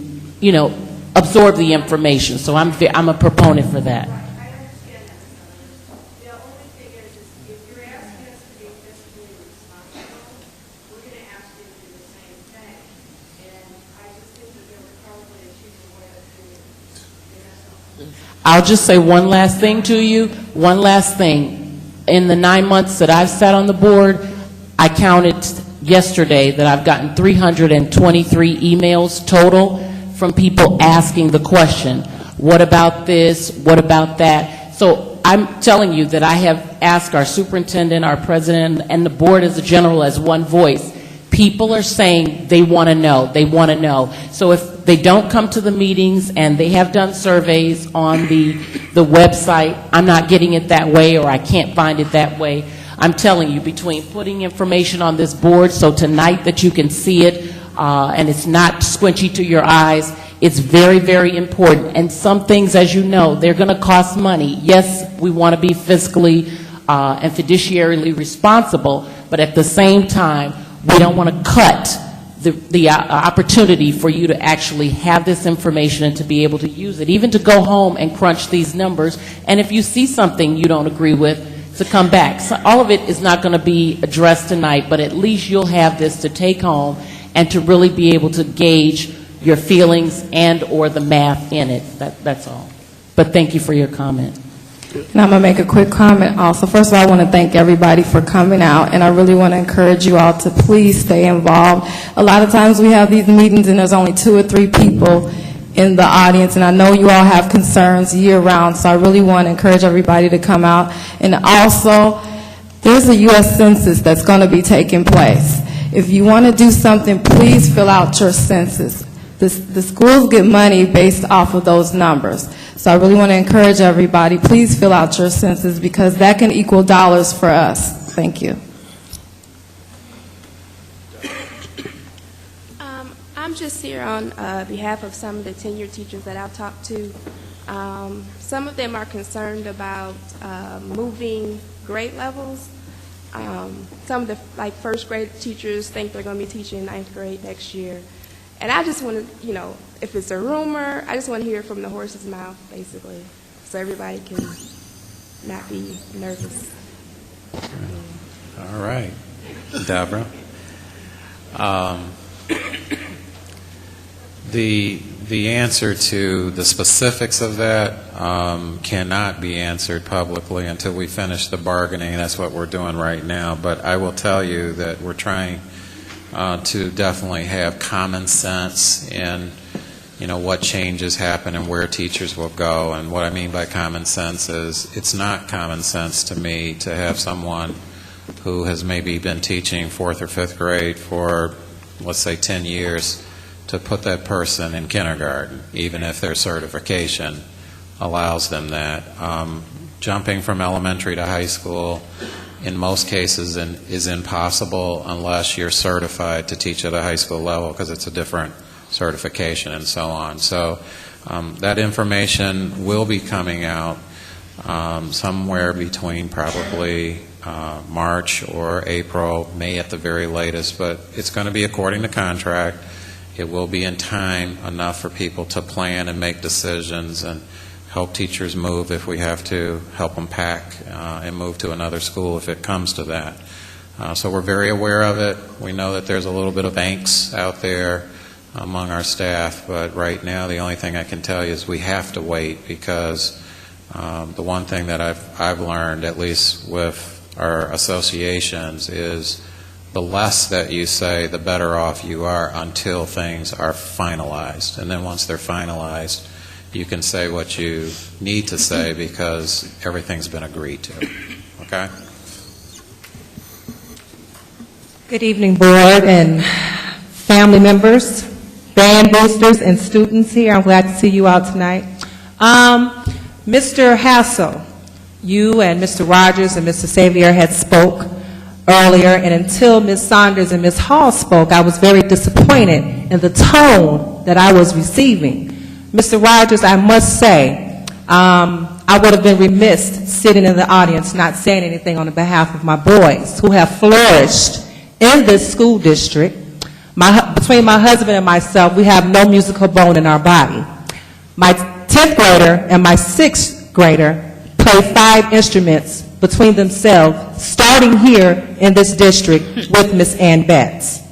S5: absorb the information. So I'm a proponent for that. I'll just say one last thing to you. One last thing. In the 9 months that I've sat on the board, I counted yesterday that I've gotten 323 emails total from people asking the question, what about this, what about that? So I'm telling you that I have asked our superintendent, our president, and the board as a general as one voice. People are saying they want to know. They want to know. So if they don't come to the meetings, and they have done surveys on the website, I'm not getting it that way, or I can't find it that way. I'm telling you, between putting information on this board so tonight that you can see it, and it's not squinchy to your eyes, it's very, very important. And some things, as you know, they're going to cost money. Yes, we want to be fiscally and fiduciarily responsible, but at the same time, we don't want to cut the opportunity for you to actually have this information and to be able to use it, even to go home and crunch these numbers. And if you see something you don't agree with, to come back. So all of it is not going to be addressed tonight, but at least you'll have this to take home and to really be able to gauge your feelings and or the math in it. That's all. But thank you for your comment.
S6: And I'm going to make a quick comment also. First of all, I want to thank everybody for coming out, and I really want to encourage you all to please stay involved. A lot of times we have these meetings and there's only 2 or 3 people in the audience, and I know you all have concerns year-round, so I really want to encourage everybody to come out. And also, there's a U.S. Census that's going to be taking place. If you want to do something, please fill out your census. The schools get money based off of those numbers. So I really want to encourage everybody, please fill out your census because that can equal dollars for us. Thank you.
S3: I'm just here on behalf of some of the tenured teachers that I've talked to. Some of them are concerned about moving grade levels. Some of the first grade teachers think they're going to be teaching 9th grade next year. And I just want to, if it's a rumor, I just want to hear it from the horse's mouth, basically, so everybody can not be nervous.
S2: All right. Deborah? The answer to the specifics of that cannot be answered publicly until we finish the bargaining. That's what we're doing right now. But I will tell you that we're trying to definitely have common sense in, what changes happen and where teachers will go. And what I mean by common sense is it's not common sense to me to have someone who has maybe been teaching 4th or 5th grade for, let's say, 10 years to put that person in kindergarten, even if their certification allows them that. Jumping from elementary to high school in most cases is impossible unless you're certified to teach at a high school level because it's a different certification and so on. So that information will be coming out somewhere between probably March or April, May at the very latest, but it's going to be according to contract. It will be in time enough for people to plan and make decisions and help teachers move if we have to, help them pack and move to another school if it comes to that. So we're very aware of it. We know that there's a little bit of angst out there among our staff, but right now the only thing I can tell you is we have to wait because the one thing that I've learned, at least with our associations, is the less that you say, the better off you are until things are finalized. And then once they're finalized, you can say what you need to say because everything's been agreed to. Okay?
S22: Good evening, board and family members, band boosters, and students here. I'm glad to see you all tonight. Mr. Hassel, you and Mr. Rogers and Mr. Xavier had spoke earlier, and until Ms. Saunders and Ms. Hall spoke, I was very disappointed in the tone that I was receiving. Mr. Rogers, I must say, I would have been remiss sitting in the audience not saying anything on behalf of my boys who have flourished in this school district. Between my husband and myself, we have no musical bone in our body. My 10th grader and my 6th grader play 5 instruments between themselves, starting here in this district with Miss Ann Betts.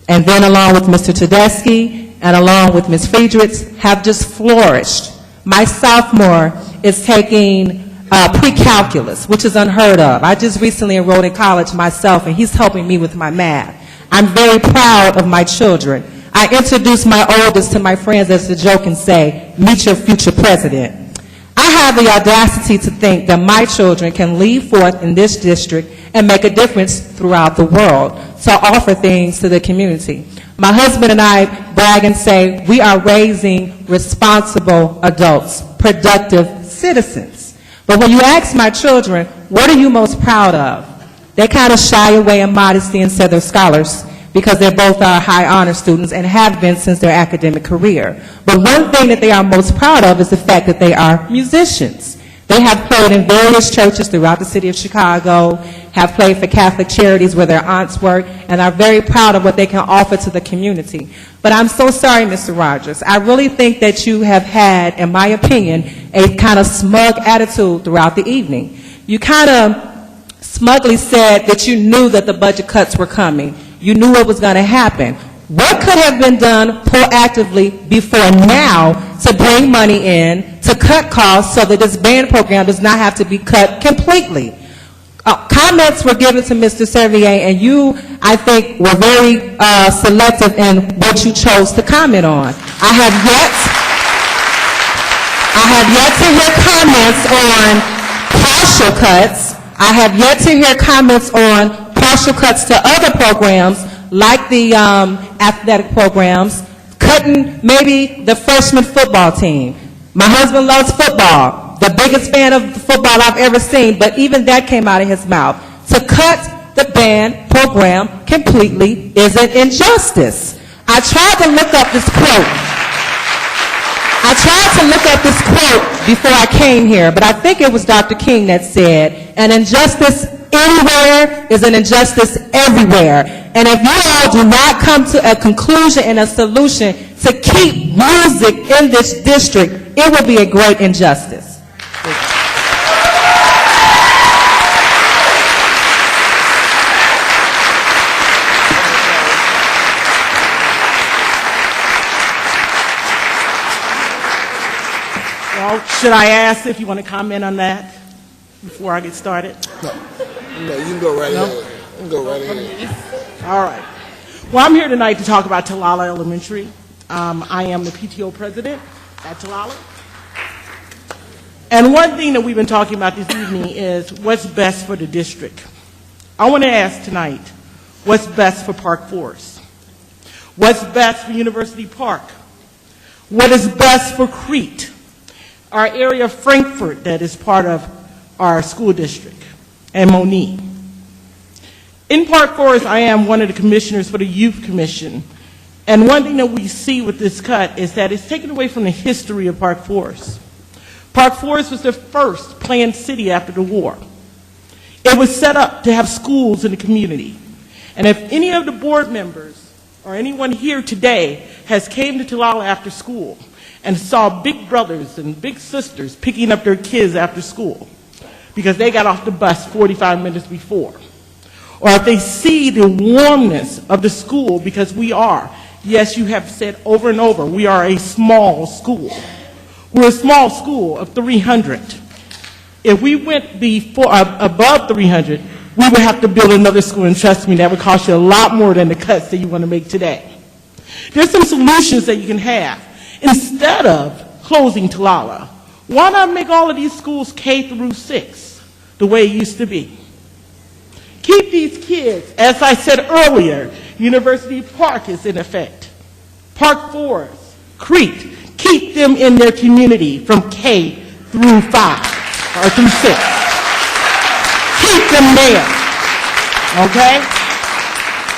S22: And then along with Mr. Tedeschi and along with Ms. Friedrichs have just flourished. My sophomore is taking pre-calculus, which is unheard of. I just recently enrolled in college myself, and he's helping me with my math. I'm very proud of my children. I introduce my oldest to my friends as a joke and say, meet your future president. I have the audacity to think that my children can lead forth in this district and make a difference throughout the world, to offer things to the community. My husband and I brag and say we are raising responsible adults, productive citizens. But when you ask my children, what are you most proud of? They kind of shy away in modesty and say they're scholars because they're both high honor students and have been since their academic career. But one thing that they are most proud of is the fact that they are musicians. They have played in various churches throughout the city of Chicago, have played for Catholic Charities where their aunts work, and are very proud of what they can offer to the community. But I'm so sorry, Mr. Rogers. I really think that you have had, in my opinion, a kind of smug attitude throughout the evening. You kind of smugly said that you knew that the budget cuts were coming. You knew what was going to happen. What could have been done proactively before now to bring money in, to cut costs so that this band program does not have to be cut completely? Comments were given to Mr. Servier, and you, I think, were very selective in what you chose to comment on. I have yet to hear comments on partial cuts. I have yet to hear comments on partial cuts to other programs like the athletic programs, cutting maybe the freshman football team. My husband loves football, the biggest fan of football I've ever seen, but even that came out of his mouth. To cut the band program completely is an injustice. I tried to look up this quote before I came here, but I think it was Dr. King that said, an injustice anywhere is an injustice everywhere. And if you all do not come to a conclusion and a solution to keep music in this district, it will be a great injustice.
S19: Well, should I ask if you want to comment on that before I get started?
S1: No, you can go right ahead. You can go right ahead.
S19: All right. Well, I'm here tonight to talk about Talala Elementary. I am the PTO president at Talala. And one thing that we've been talking about this evening is what's best for the district. I want to ask tonight, what's best for Park Forest? What's best for University Park? What is best for Crete, our area of Frankfurt that is part of our school district, and Monee? In Park Forest, I am one of the commissioners for the Youth Commission. And one thing that we see with this cut is that it's taken away from the history of Park Forest. Park Forest was the first planned city after the war. It was set up to have schools in the community. And if any of the board members or anyone here today has came to Talala after school and saw big brothers and big sisters picking up their kids after school because they got off the bus 45 minutes before, or if they see the warmness of the school, because we are, yes, you have said over and over, we are a small school. We're a small school of 300. If we went above 300, we would have to build another school, and trust me, that would cost you a lot more than the cuts that you want to make today. There's some solutions that you can have. Instead of closing Talala, why not make all of these schools K through 6 the way it used to be? Keep these kids, as I said earlier, University Park is in effect. Park Forest, Crete, keep them in their community from K through 5 or through 6. Keep them there, okay?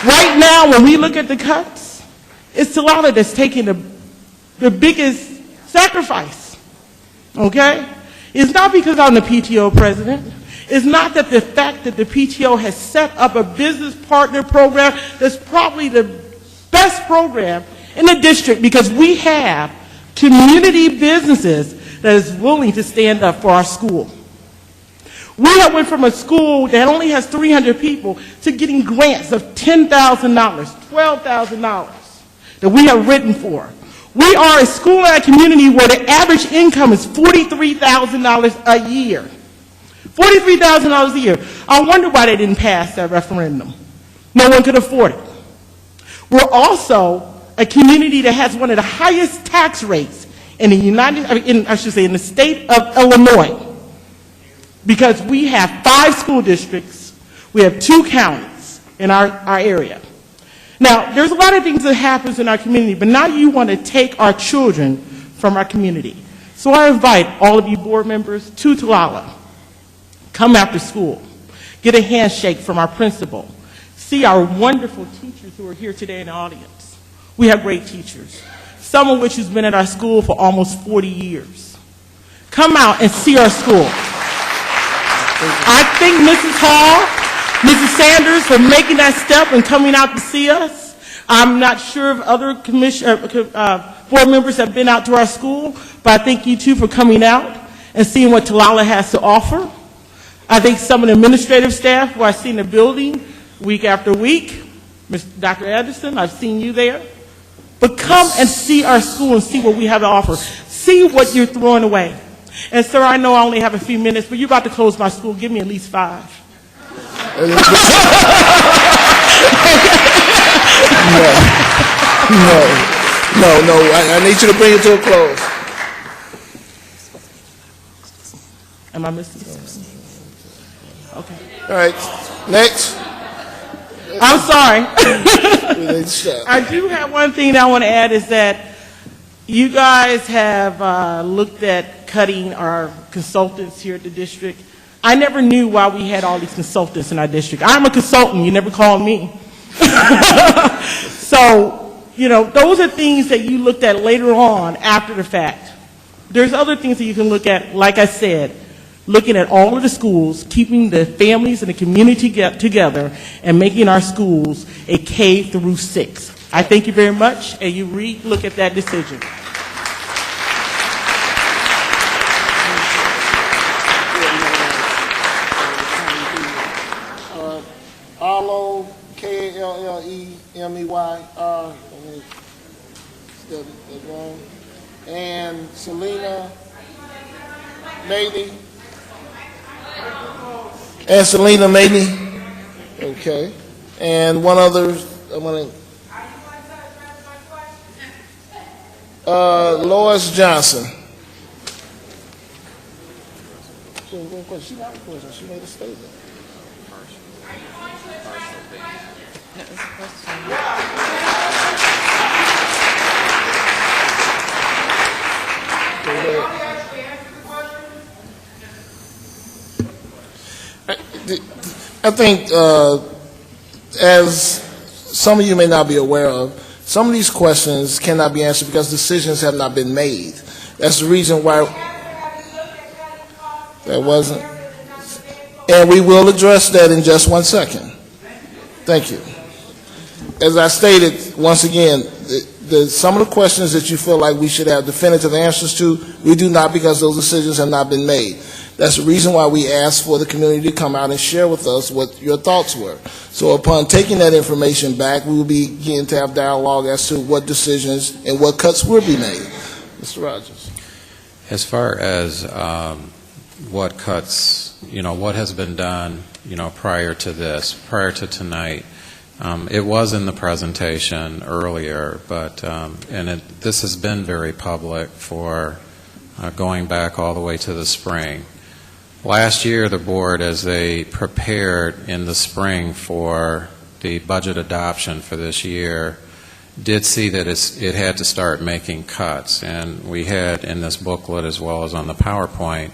S19: Right now, when we look at the cuts, it's Talala that's taking the biggest sacrifice, okay? It's not because I'm the PTO president. It's not that the fact that the PTO has set up a business partner program that's probably the best program in the district, because we have community businesses that is willing to stand up for our school. We have went from a school that only has 300 people to getting grants of $10,000, $12,000 that we have written for. We are a school in our community where the average income is $43,000 a year. $43,000 a year. I wonder why they didn't pass that referendum. No one could afford it. We're also a community that has one of the highest tax rates in the in the state of Illinois, because we have 5 school districts, we have 2 counties in our area. Now, there's a lot of things that happens in our community, but now you want to take our children from our community. So I invite all of you board members to Talala. Come after school. Get a handshake from our principal. See our wonderful teachers who are here today in the audience. We have great teachers, some of which has been at our school for almost 40 years. Come out and see our school. I think Mrs. Hall Mrs. Sanders for making that step and coming out to see us. I'm not sure if other board members have been out to our school, but I thank you two for coming out and seeing what Talala has to offer. I think some of the administrative staff who I see in the building week after week, Dr. Anderson, I've seen you there. But come and see our school and see what we have to offer. See what you're throwing away. And sir, I know I only have a few minutes, but you're about to close my school. Give me at least 5.
S1: No. I need you to bring it to a close.
S19: Am I missing something? Okay.
S1: All right. Next.
S19: I'm sorry. I do have one thing that I want to add is that you guys have looked at cutting our consultants here at the district. I never knew why we had all these consultants in our district. I'm a consultant. You never called me. So, those are things that you looked at later on after the fact. There's other things that you can look at, like I said, looking at all of the schools, keeping the families and the community together, and making our schools a K through 6. I thank you very much, and you re-look at that decision.
S1: Arlo, Kallemey, and Selena Maney. Okay. And one other, Lois Johnson. She made a statement. I think, as some of you may not be aware of, some of these questions cannot be answered because decisions have not been made. That's the reason why that wasn't. And we will address that in just 1 second. Thank you. As I stated, once again, some of the questions that you feel like we should have definitive answers to, we do not, because those decisions have not been made. That's the reason why we asked for the community to come out and share with us what your thoughts were. So upon taking that information back, we will begin to have dialogue as to what decisions and what cuts will be made. Mr. Rogers.
S2: As far as what cuts, what has been done, prior to this, prior to tonight, it was in the presentation earlier, but this has been very public for going back all the way to the spring. Last year, the board, as they prepared in the spring for the budget adoption for this year, did see that it had to start making cuts. And we had in this booklet, as well as on the PowerPoint,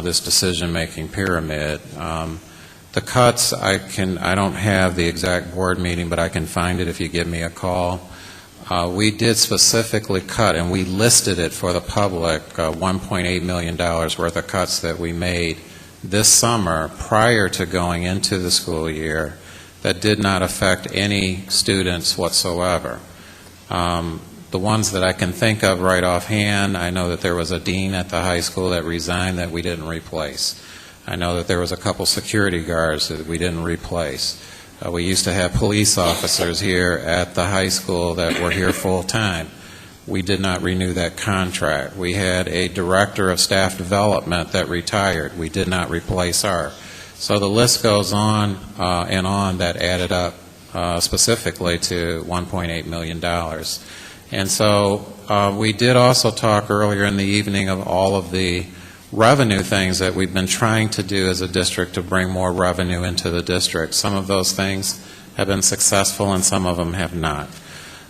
S2: this decision-making pyramid. The cuts, I don't have the exact board meeting, but I can find it if you give me a call. We did specifically cut, and we listed it for the public, $1.8 million worth of cuts that we made this summer prior to going into the school year that did not affect any students whatsoever. The ones that I can think of right offhand, I know that there was a dean at the high school that resigned that we didn't replace. I know that there was a couple security guards that we didn't replace. We used to have police officers here at the high school that were here full-time. We did not renew that contract. We had a director of staff development that retired. We did not replace her. So the list goes on and on that added up specifically to $1.8 million. And so we did also talk earlier in the evening of all of the revenue things that we've been trying to do as a district to bring more revenue into the district. Some of those things have been successful and some of them have not.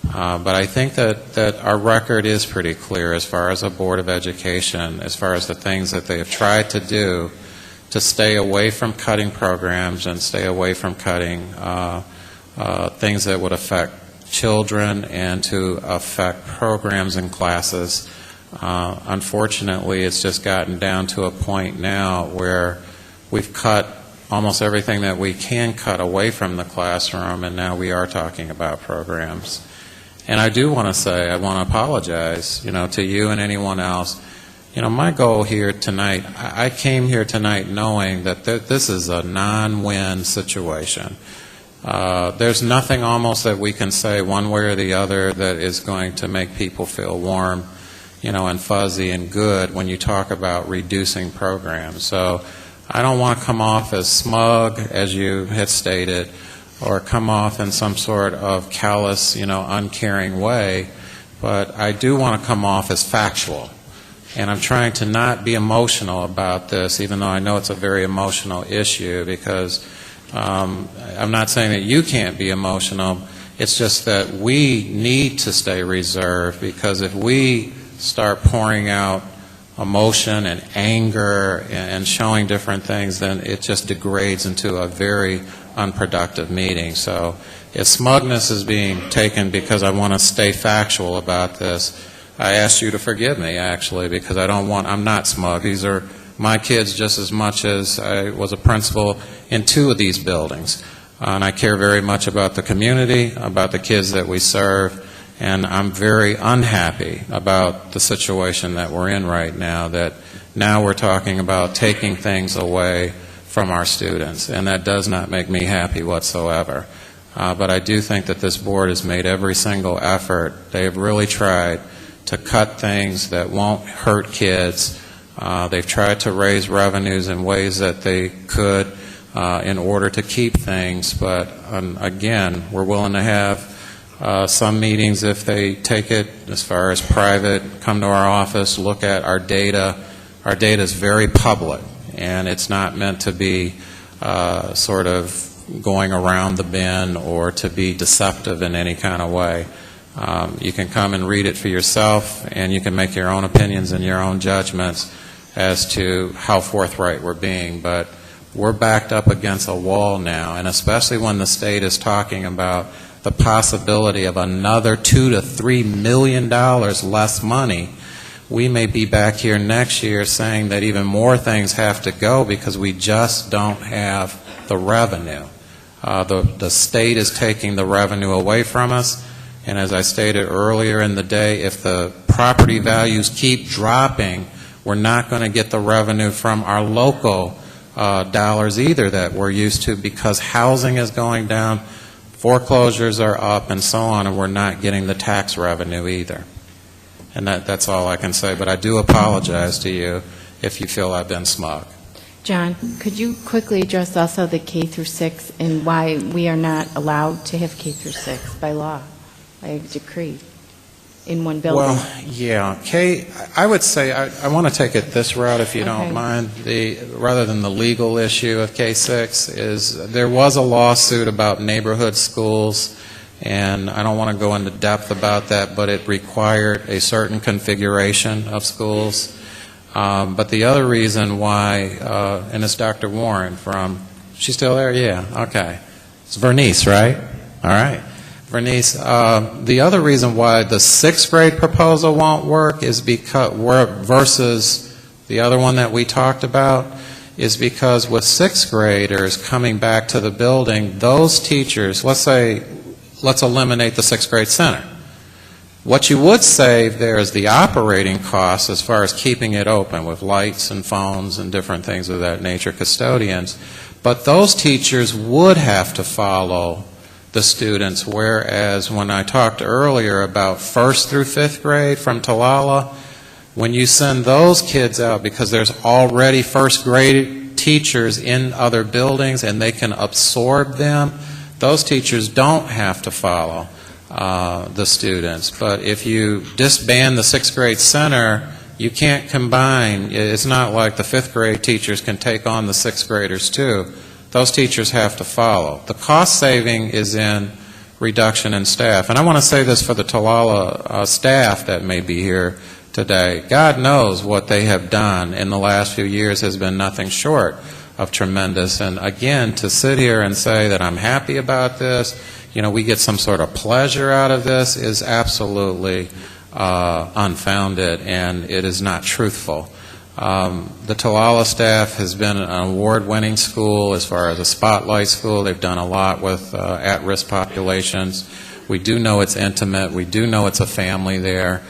S2: But I think that our record is pretty clear as far as a Board of Education, as far as the things that they have tried to do to stay away from cutting programs and stay away from cutting things that would affect children and to affect programs and classes. Unfortunately, it's just gotten down to a point now where we've cut almost everything that we can cut away from the classroom, and now we are talking about programs. And I do want to say, I want to apologize, to you and anyone else. My goal here tonight, I came here tonight knowing that this is a non-win situation. There's nothing almost that we can say one way or the other that is going to make people feel warm, and fuzzy and good when you talk about reducing programs. So I don't want to come off as smug, as you had stated, or come off in some sort of callous, uncaring way, but I do want to come off as factual. And I'm trying to not be emotional about this, even though I know it's a very emotional issue, because I'm not saying that you can't be emotional. It's just that we need to stay reserved, because if we start pouring out emotion and anger and showing different things, then it just degrades into a very unproductive meeting. So if smugness is being taken because I want to stay factual about this, I ask you to forgive me, actually, because I'm not smug. These are my kids just as much as I was a principal in 2 of these buildings. And I care very much about the community, about the kids that we serve, and I'm very unhappy about the situation that we're in right now, that now we're talking about taking things away from our students, and that does not make me happy whatsoever. But I do think that this board has made every single effort. They have really tried to cut things that won't hurt kids. They've tried to raise revenues in ways that they could in order to keep things, but again, we're willing to have some meetings if they take it as far as private, come to our office, look at our data. Our data is very public, and it's not meant to be sort of going around the bend or to be deceptive in any kind of way. You can come and read it for yourself, and you can make your own opinions and your own judgments as to how forthright we're being, but we're backed up against a wall now, and especially when the state is talking about the possibility of another $2 to $3 million less money, we may be back here next year saying that even more things have to go because we just don't have the revenue. The state is taking the revenue away from us, and as I stated earlier in the day, if the property values keep dropping, we're not going to get the revenue from our local dollars either that we're used to, because housing is going down, foreclosures are up, and so on, and we're not getting the tax revenue either. And that's all I can say, but I do apologize to you if you feel I've been smug.
S4: John, could you quickly address also the K through 6 and why we are not allowed to have K through 6 by law, by decree, in one building?
S2: Well, yeah. I would say I want to take it this route, if you don't mind. Rather than the legal issue of K-6, is there was a lawsuit about neighborhood schools, and I don't want to go into depth about that, but it required a certain configuration of schools. But the other reason why, and it's Dr. Warren from, she's still there? Yeah, okay. It's Vernice, right? All right. Vernice, the other reason why the 6th grade proposal won't work is because, versus the other one that we talked about, is because with 6th graders coming back to the building, those teachers, let's eliminate the 6th grade center. What you would save there is the operating costs as far as keeping it open with lights and phones and different things of that nature, custodians. But those teachers would have to follow the students, whereas when I talked earlier about 1st through 5th grade from Talala, when you send those kids out, because there's already 1st grade teachers in other buildings and they can absorb them, those teachers don't have to follow the students. But if you disband the 6th grade center, you can't combine. It's not like the 5th grade teachers can take on the 6th graders too. Those teachers have to follow. The cost saving is in reduction in staff. And I want to say this for the Talala staff that may be here today. God knows what they have done in the last few years has been nothing short of tremendous. And again, to sit here and say that I'm happy about this, we get some sort of pleasure out of this, is absolutely unfounded, and it is not truthful. The Talala staff has been an award-winning school as far as a spotlight school. They've done a lot with at-risk populations. We do know it's intimate. We do know it's a family there.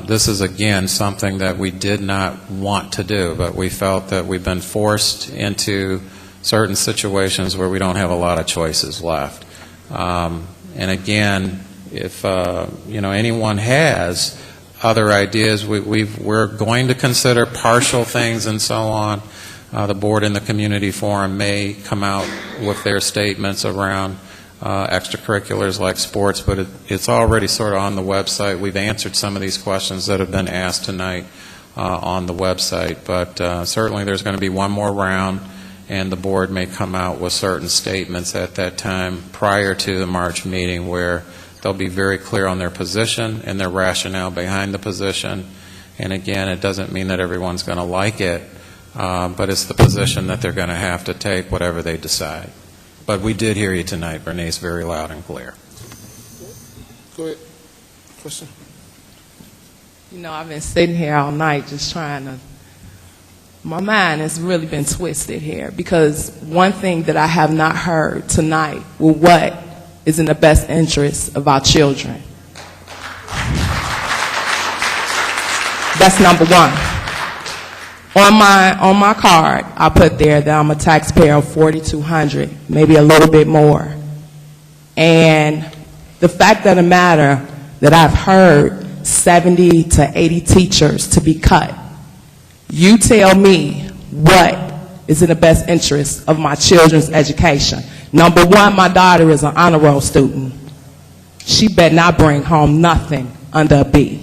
S2: This is, again, something that we did not want to do, but we felt that we've been forced into certain situations where we don't have a lot of choices left. And again, if anyone has other ideas, we're going to consider partial things and so on. The board and the community forum may come out with their statements around extracurriculars like sports, but it's already sort of on the website. We've answered some of these questions that have been asked tonight on the website, but certainly there's going to be one more round, and the board may come out with certain statements at that time prior to the March meeting where they'll be very clear on their position and their rationale behind the position. And again, it doesn't mean that everyone's going to like it, but it's the position that they're going to have to take, whatever they decide. But we did hear you tonight, Bernice, very loud and clear.
S1: Go ahead. Question?
S22: I've been sitting here all night just trying to, my mind has really been twisted here, because one thing that I have not heard tonight was what is in the best interest of our children. That's number one. On my card, I put there that I'm a taxpayer of $4,200, maybe a little bit more. And the fact of the matter that I've heard 70 to 80 teachers to be cut, you tell me what is in the best interest of my children's education. Number one, my daughter is an honor roll student. She better not bring home nothing under a B.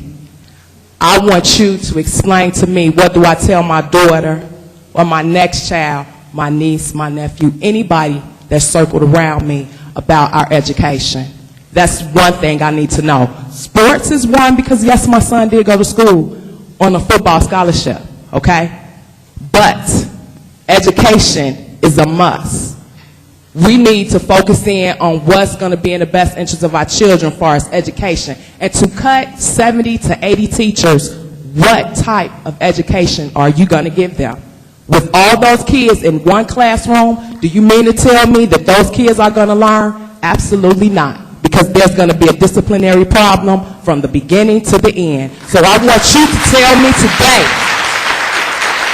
S22: I want you to explain to me, what do I tell my daughter or my next child, my niece, my nephew, anybody that's circled around me about our education. That's one thing I need to know. Sports is one, because yes, my son did go to school on a football scholarship, okay? But education is a must. We need to focus in on what's going to be in the best interest of our children as far as education. And to cut 70 to 80 teachers, what type of education are you going to give them? With all those kids in one classroom, do you mean to tell me that those kids are going to learn? Absolutely not, because there's going to be a disciplinary problem from the beginning to the end. So I want you to tell me today,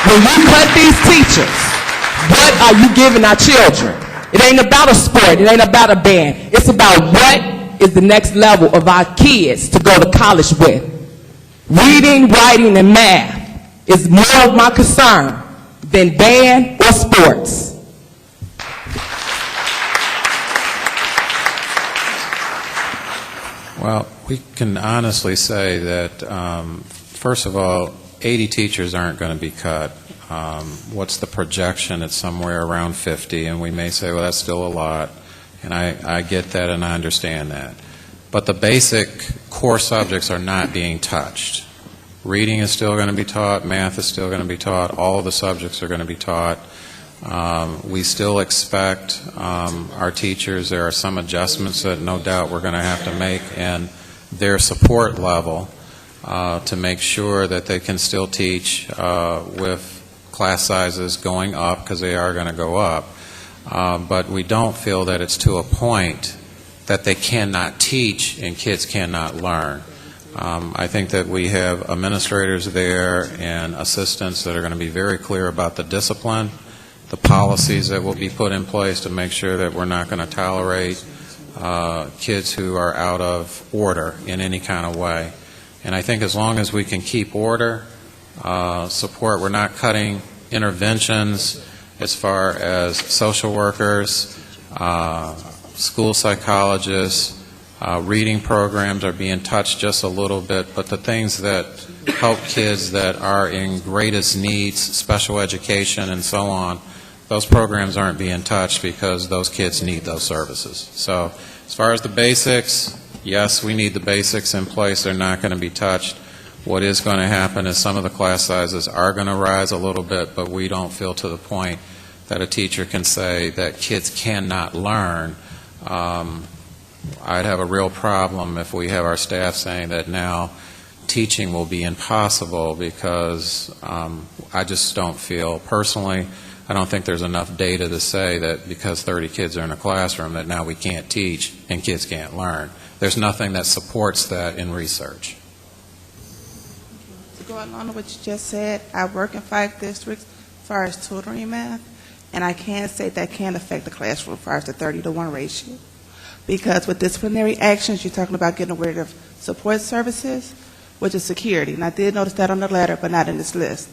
S22: when you cut these teachers, what are you giving our children? It ain't about a sport. It ain't about a band. It's about what is the next level of our kids to go to college with. Reading, writing, and math is more of my concern than band or sports.
S2: Well, we can honestly say that, first of all, 80 teachers aren't going to be cut. What's the projection? It's somewhere around 50, and we may say, well, that's still a lot, and I get that and I understand that. But the basic core subjects are not being touched. Reading is still going to be taught, math is still going to be taught, all of the subjects are going to be taught. We still expect our teachers, there are some adjustments that no doubt we're going to have to make in their support level to make sure that they can still teach with class sizes going up, because they are going to go up. But we don't feel that it's to a point that they cannot teach and kids cannot learn. I think that we have administrators there and assistants that are going to be very clear about the discipline, the policies that will be put in place to make sure that we're not going to tolerate kids who are out of order in any kind of way. And I think as long as we can keep order, support, we're not cutting interventions as far as social workers, school psychologists, reading programs are being touched just a little bit, but the things that help kids that are in greatest needs, special education and so on, those programs aren't being touched because those kids need those services. So as far as the basics, yes, we need the basics in place. They're not going to be touched. What is going to happen is some of the class sizes are going to rise a little bit, but we don't feel to the point that a teacher can say that kids cannot learn. I'd have a real problem if we have our staff saying that now teaching will be impossible because I just don't feel, personally, I don't think there's enough data to say that because 30 kids are in a classroom that now we can't teach and kids can't learn. There's nothing that supports that in research.
S7: To go along with what you just said, I work in 5 districts as far as tutoring math, and I can say that can affect the classroom as far as the 30-to-1 ratio. Because with disciplinary actions, you're talking about getting rid of support services, which is security. And I did notice that on the letter, but not in this list.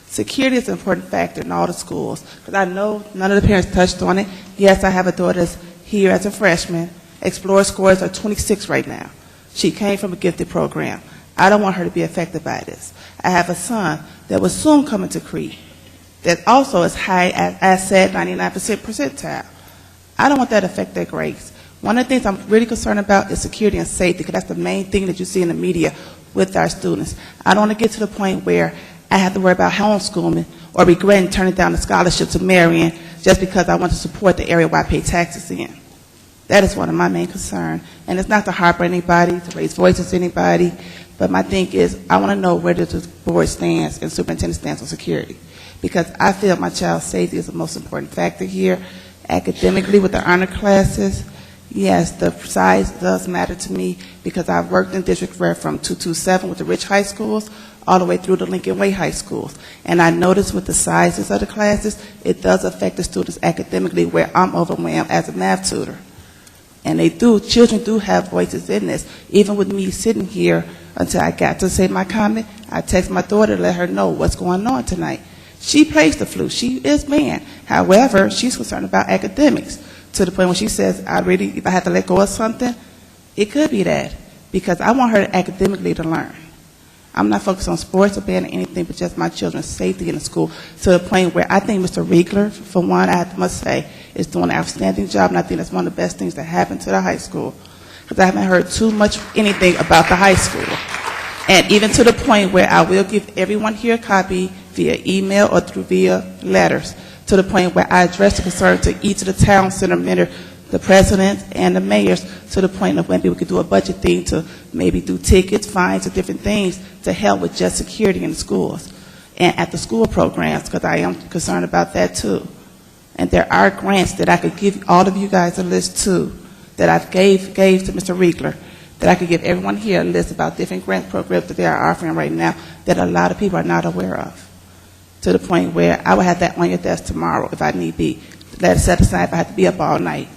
S7: Security is an important factor in all the schools, because I know none of the parents touched on it. Yes, I have a daughter that's here as a freshman. Explorer scores are 26 right now. She came from a gifted program. I don't want her to be affected by this. I have a son that will soon come into Crete that also is high, as I said, 99% percentile. I don't want that to affect their grades. One of the things I'm really concerned about is security and safety, because that's the main thing that you see in the media with our students. I don't want to get to the point where I have to worry about homeschooling or regretting turning down the scholarship to Marion just because I want to support the area where I pay taxes in. That is one of my main concerns. And it's not to harp on anybody, to raise voices to anybody, but my thing is I want to know where does the board stands and superintendent stands on security. Because I feel my child's safety is the most important factor here. Academically with the honor classes, yes, the size does matter to me because I've worked in district where from 227 with the rich high schools all the way through the Lincoln Way high schools. And I noticed with the sizes of the classes, it does affect the students academically where I'm overwhelmed as a math tutor. And they do, children do have voices in this. Even with me sitting here until I got to say my comment, I text my daughter to let her know what's going on tonight. She plays the flute. She is man. However, she's concerned about academics to the point when she says, if I had to let go of something, it could be that. Because I want her academically to learn. I'm not focused on sports or band or anything, but just my children's safety in the school to the point where I think Mr. Riegler, for one, I must say, is doing an outstanding job, and I think that's one of the best things that happened to the high school. Because I haven't heard too much anything about the high school. And even to the point where I will give everyone here a copy via email or via letters, to the point where I address the concern to each of the town center men, the presidents and the mayors, to the point of when people could do a budget thing to maybe do tickets, fines, or different things to help with just security in the schools and at the school programs, because I am concerned about that too. And there are grants that I could give all of you guys a list to that I gave to Mr. Riegler, that I could give everyone here a list about different grant programs that they are offering right now that a lot of people are not aware of. To the point where I would have that on your desk tomorrow if I need be. Let it set aside if I have to be up all night.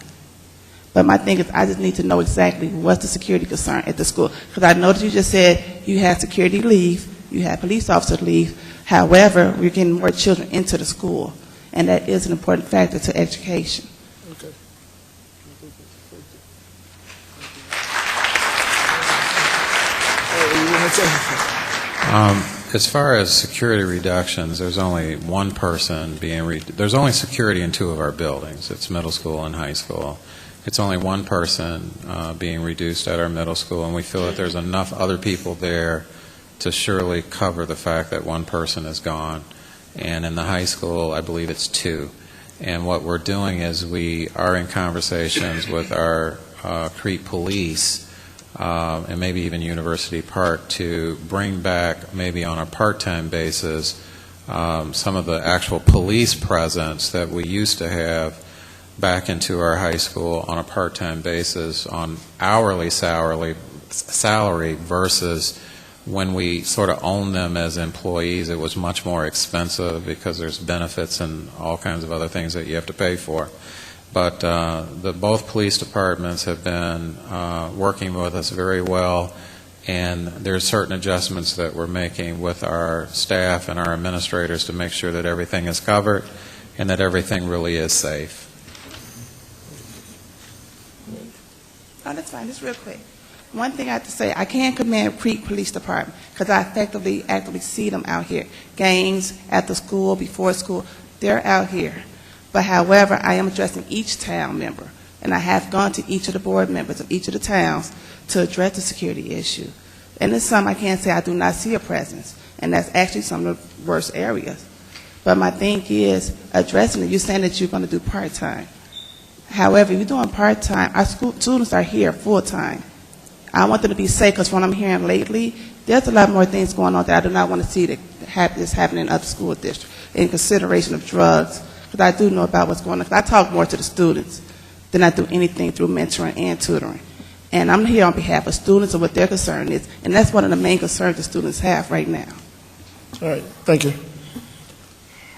S7: But my thing is I just need to know exactly what's the security concern at the school. Because I noticed you just said you had security leave, you had police officers leave. However, we're getting more children into the school. And that is an important factor to education.
S1: Okay.
S2: As far as security reductions, there's only one person there's only security in 2 of our buildings. It's middle school and high school. It's only one person being reduced at our middle school, and we feel that there's enough other people there to surely cover the fact that one person is gone. And in the high school, I believe it's 2. And what we're doing is we are in conversations with our Crete police and maybe even University Park to bring back, maybe on a part-time basis, some of the actual police presence that we used to have back into our high school on a part-time basis on hourly salary versus when we sort of own them as employees. It was much more expensive because there's benefits and all kinds of other things that you have to pay for. But both police departments have been working with us very well, and there's certain adjustments that we're making with our staff and our administrators to make sure that everything is covered and that everything really is safe.
S7: Oh, that's fine. Just real quick. One thing I have to say, I can't commend Crete Police Department because I actively see them out here. Games, at the school, before school, they're out here. But however, I am addressing each town member, and I have gone to each of the board members of each of the towns to address the security issue. And in some, I can't say I do not see a presence, and that's actually some of the worst areas. But my thing is addressing it. You're saying that you're going to do part-time. However, if you're doing part-time, our school students are here full-time. I want them to be safe, because what I'm hearing lately, there's a lot more things going on that I do not want to see this happening in other school districts, in consideration of drugs, because I do know about what's going on. 'Cause I talk more to the students than I do anything through mentoring and tutoring. And I'm here on behalf of students and what their concern is, and that's one of the main concerns the students have right now.
S1: All right, thank you.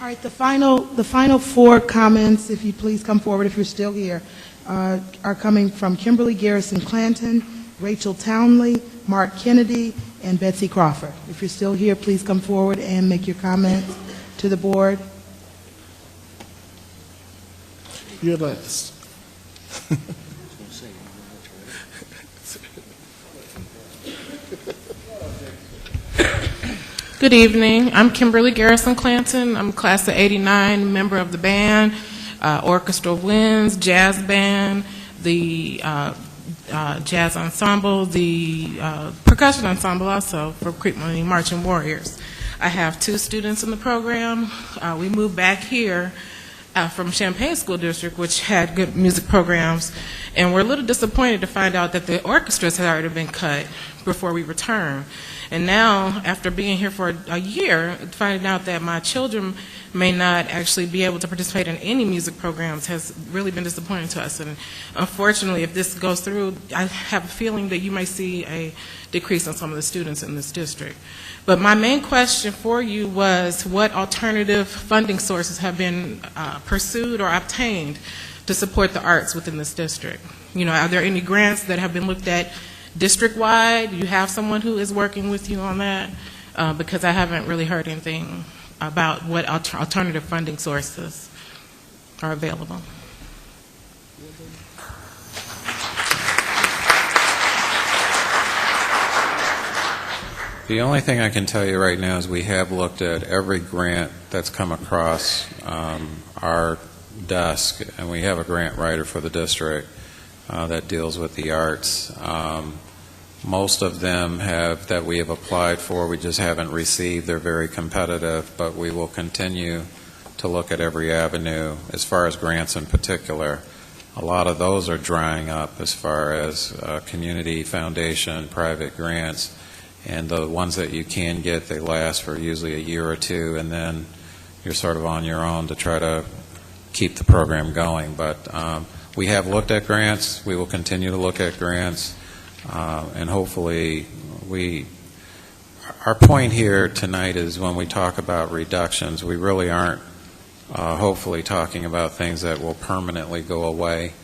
S9: All right, the final four comments, if you please come forward if you're still here, are coming from Kimberly Garrison Clanton, Rachel Townley, Mark Kennedy, and Betsy Crawford. If you're still here, please come forward and make your comments to the board.
S1: You're last.
S11: Good evening. I'm Kimberly Garrison Clanton. I'm class of '89, member of the band, orchestra winds, jazz band, the jazz ensemble, the percussion ensemble also for Crete Monee Marching Warriors. I have 2 students in the program. We moved back here from Champaign School District, which had good music programs, and we're a little disappointed to find out that the orchestras had already been cut before we returned. And now, after being here for a year, finding out that my children may not actually be able to participate in any music programs has really been disappointing to us. And unfortunately, if this goes through, I have a feeling that you may see a decrease in some of the students in this district. But my main question for you was, what alternative funding sources have been pursued or obtained to support the arts within this district? You know, are there any grants that have been looked at district-wide? Do you have someone who is working with you on that? Because I haven't really heard anything about what alternative funding sources are available.
S2: The only thing I can tell you right now is we have looked at every grant that's come across our desk, and we have a grant writer for the district that deals with the arts. Most of them that we have applied for, we just haven't received. They're very competitive, but we will continue to look at every avenue as far as grants in particular. A lot of those are drying up as far as community foundation, private grants, and the ones that you can get, they last for usually a year or 2, and then you're sort of on your own to try to keep the program going. But we have looked at grants. We will continue to look at grants. And hopefully our point here tonight is when we talk about reductions, we really aren't hopefully talking about things that will permanently go away,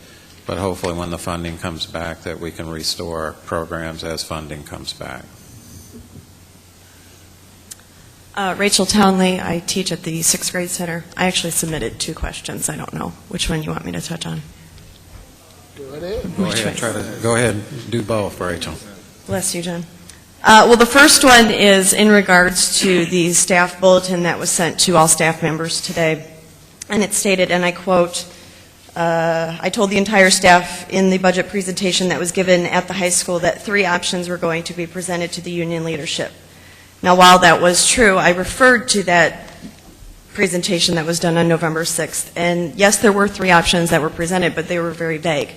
S2: but hopefully when the funding comes back that we can restore programs as funding comes back.
S23: Rachel Townley, I teach at the 6th grade center. I actually submitted 2 questions. I don't know which one you want me to touch on.
S2: Go ahead and do both, Rachel.
S23: Bless you, Jen. Well, the first one is in regards to the staff bulletin that was sent to all staff members today. And it stated, and I quote, I told the entire staff in the budget presentation that was given at the high school that 3 options were going to be presented to the union leadership. Now, while that was true, I referred to that presentation that was done on November 6th. And yes, there were 3 options that were presented, but they were very vague.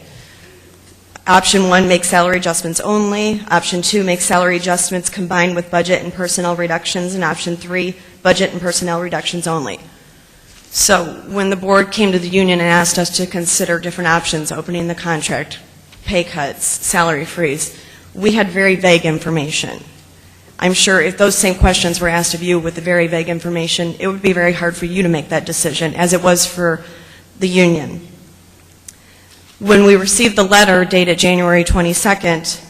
S23: Option 1, make salary adjustments only. Option 2, make salary adjustments combined with budget and personnel reductions. And Option 3, budget and personnel reductions only. So when the board came to the union and asked us to consider different options, opening the contract, pay cuts, salary freeze, we had very vague information. I'm sure if those same questions were asked of you with the very vague information, it would be very hard for you to make that decision, as it was for the union. When we received the letter dated January 22nd,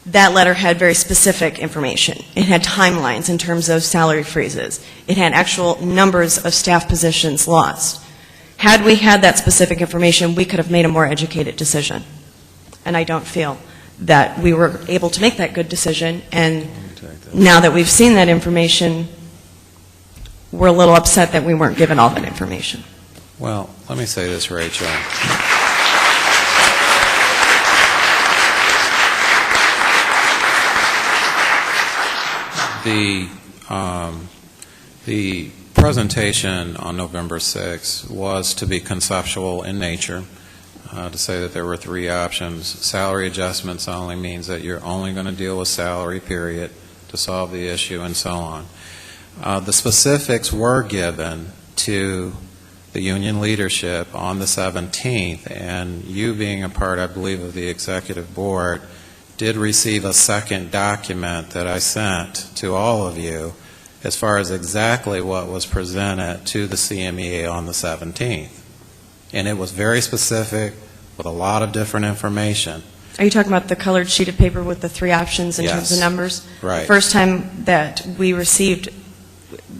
S23: that letter had very specific information. It had timelines in terms of salary freezes. It had actual numbers of staff positions lost. Had we had that specific information, we could have made a more educated decision. And I don't feel that we were able to make that good decision. And now that we've seen that information, we're a little upset that we weren't given all that information.
S2: Well, let me say this, Rachel. The presentation on November 6th was to be conceptual in nature. to say that there were 3 options. Salary adjustments only means that you're only going to deal with salary, period, to solve the issue, and so on. The specifics were given to the union leadership on the 17th, and you being a part, I believe, of the executive board, did receive a second document that I sent to all of you as far as exactly what was presented to the CMEA on the 17th. And it was very specific with a lot of different information.
S23: Are you talking about the colored sheet of paper with the 3 options in terms of numbers?
S2: Right.
S23: The first time that we received,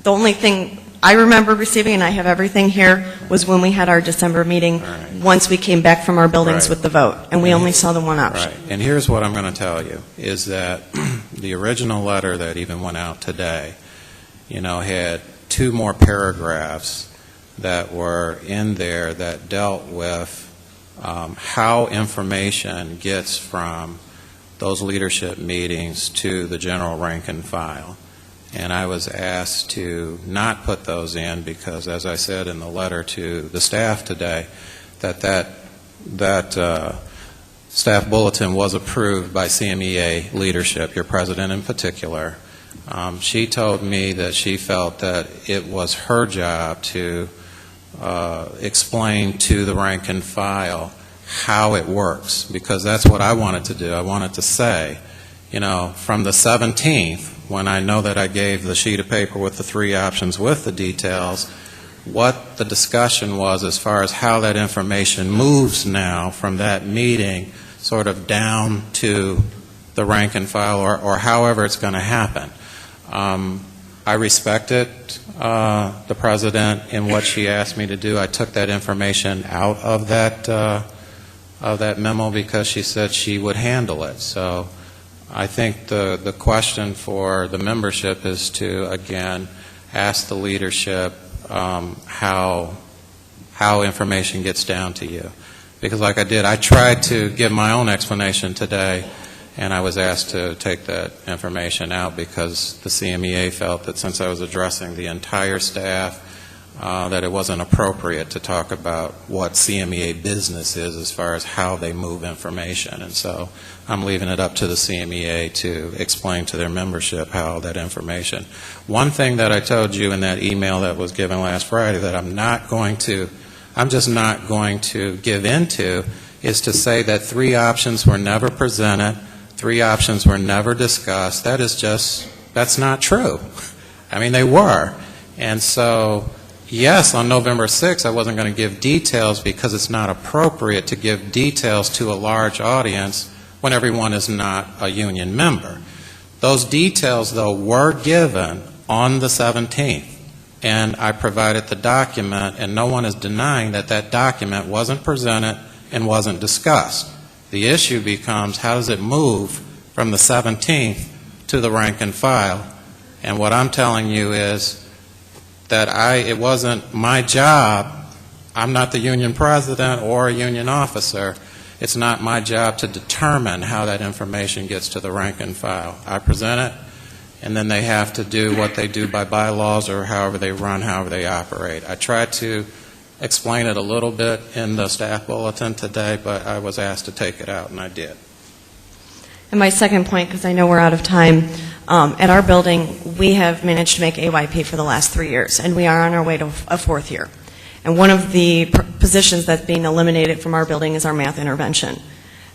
S23: the only thing I remember receiving, and I have everything here, was when we had our December meeting, once we came back from our buildings with the vote, and we only saw the one option.
S2: Right. And here's what I'm going to tell you, is that the original letter that even went out today, had 2 more paragraphs that were in there that dealt with how information gets from those leadership meetings to the general rank and file. And I was asked to not put those in because, as I said in the letter to the staff today, that staff bulletin was approved by CMEA leadership, your president in particular. She told me that she felt that it was her job to explain to the rank and file how it works, because that's what I wanted to do. I wanted to say, from the 17th, when I know that I gave the sheet of paper with the 3 options with the details, what the discussion was as far as how that information moves now from that meeting sort of down to the rank and file, or however it's going to happen. I respected the president in what she asked me to do. I took that information out of that memo because she said she would handle it. So I think the question for the membership is to, again, ask the leadership how information gets down to you. Because like I did, I tried to give my own explanation today, and I was asked to take that information out because the CMEA felt that since I was addressing the entire staff, that it wasn't appropriate to talk about what CMEA business is as far as how they move information. And so I'm leaving it up to the CMEA to explain to their membership how that information. One thing that I told you in that email that was given last Friday that I'm just not going to give into is to say that 3 options were never presented, 3 options were never discussed. That's not true. I mean, they were. And so, yes, on November 6th, I wasn't going to give details because it's not appropriate to give details to a large audience when everyone is not a union member. Those details, though, were given on the 17th, and I provided the document, and no one is denying that that document wasn't presented and wasn't discussed. The issue becomes, how does it move from the 17th to the rank and file? And what I'm telling you is that it wasn't my job. I'm not the union president or a union officer. It's not my job to determine how that information gets to the rank and file. I present it, and then they have to do what they do by bylaws or however they run, however they operate. I tried to explain it a little bit in the staff bulletin today, but I was asked to take it out, and I did.
S23: And my second point, because I know we're out of time, at our building, we have managed to make AYP for the last 3 years, and we are on our way to a 4th year. And one of the positions that's being eliminated from our building is our math intervention.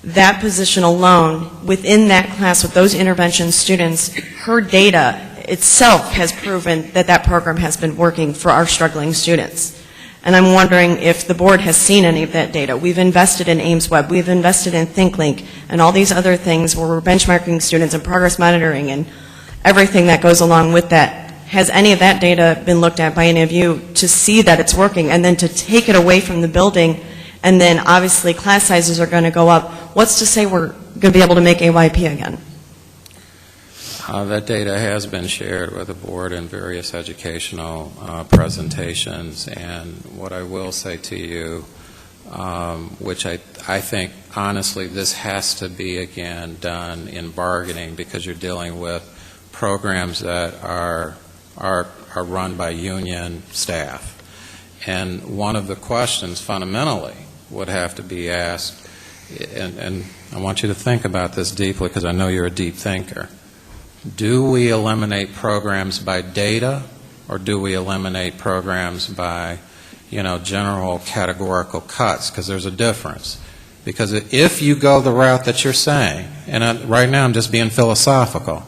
S23: That position alone, within that class with those intervention students, her data itself has proven that that program has been working for our struggling students. And I'm wondering if the board has seen any of that data. We've invested in Ames Web, we've invested in ThinkLink, and all these other things where we're benchmarking students and progress monitoring and everything that goes along with that. Has any of that data been looked at by any of you to see that it's working, and then to take it away from the building, and then obviously class sizes are going to go up? What's to say we're going to be able to make AYP again?
S2: That data has been shared with the board in various educational presentations, and what I will say to you, which I think honestly this has to be again done in bargaining, because you're dealing with programs that are run by union staff. And one of the questions fundamentally would have to be asked, and I want you to think about this deeply because I know you're a deep thinker. Do we eliminate programs by data, or do we eliminate programs by, general categorical cuts? Because there's a difference. Because if you go the route that you're saying, and right now I'm just being philosophical,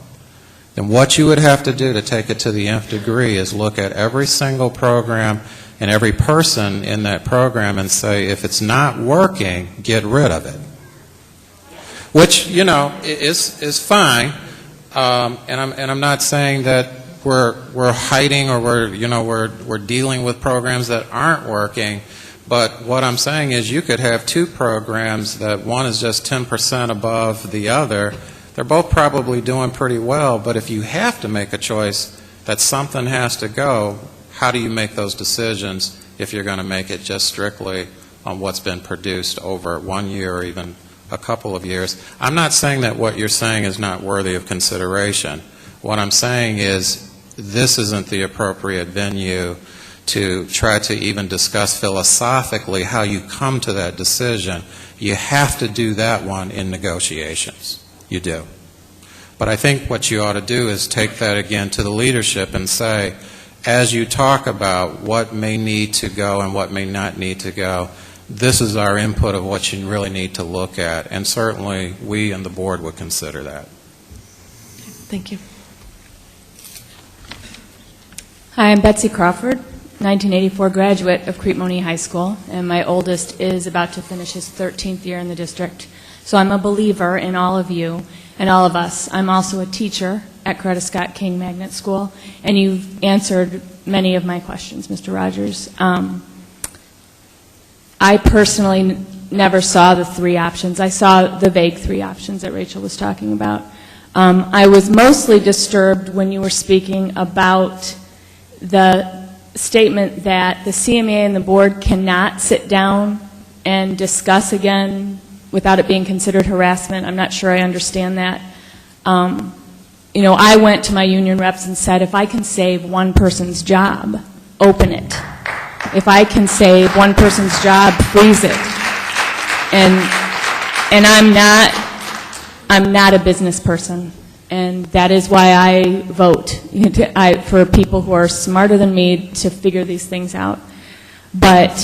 S2: then what you would have to do to take it to the nth degree is look at every single program and every person in that program and say, if it's not working, get rid of it. Which, is fine. And I'm not saying that we're hiding or we're dealing with programs that aren't working. But what I'm saying is you could have two programs that one is just 10% above the other. They're both probably doing pretty well, but if you have to make a choice that something has to go, how do you make those decisions if you're going to make it just strictly on what's been produced over 1 year or even a couple of years? I'm not saying that what you're saying is not worthy of consideration. What I'm saying is this isn't the appropriate venue to try to even discuss philosophically how you come to that decision. You have to do that one in negotiations. You do. But I think what you ought to do is take that again to the leadership and say, as you talk about what may need to go and what may not need to go, this is our input of what you really need to look at. And certainly we and the board would consider that.
S12: Thank you.
S4: Hi, I'm Betsy Crawford, 1984 graduate of Crete Monee High School, and my oldest is about to finish his 13th year in the district. So I'm a believer in all of you and all of us. I'm also a teacher at Coretta Scott King Magnet School, and you've answered many of my questions, Mr. Rogers. I personally never saw the three options. I saw the vague three options that Rachel was talking about. I was mostly disturbed when you were speaking about the statement that the CMA and the board cannot sit down and discuss again without it being considered harassment. I'm not sure I understand that. I went to my union reps and said, if I can save one person's job, open it. If I can save one person's job, freeze it. And I'm not a business person. And that is why I vote for people who are smarter than me to figure these things out. But,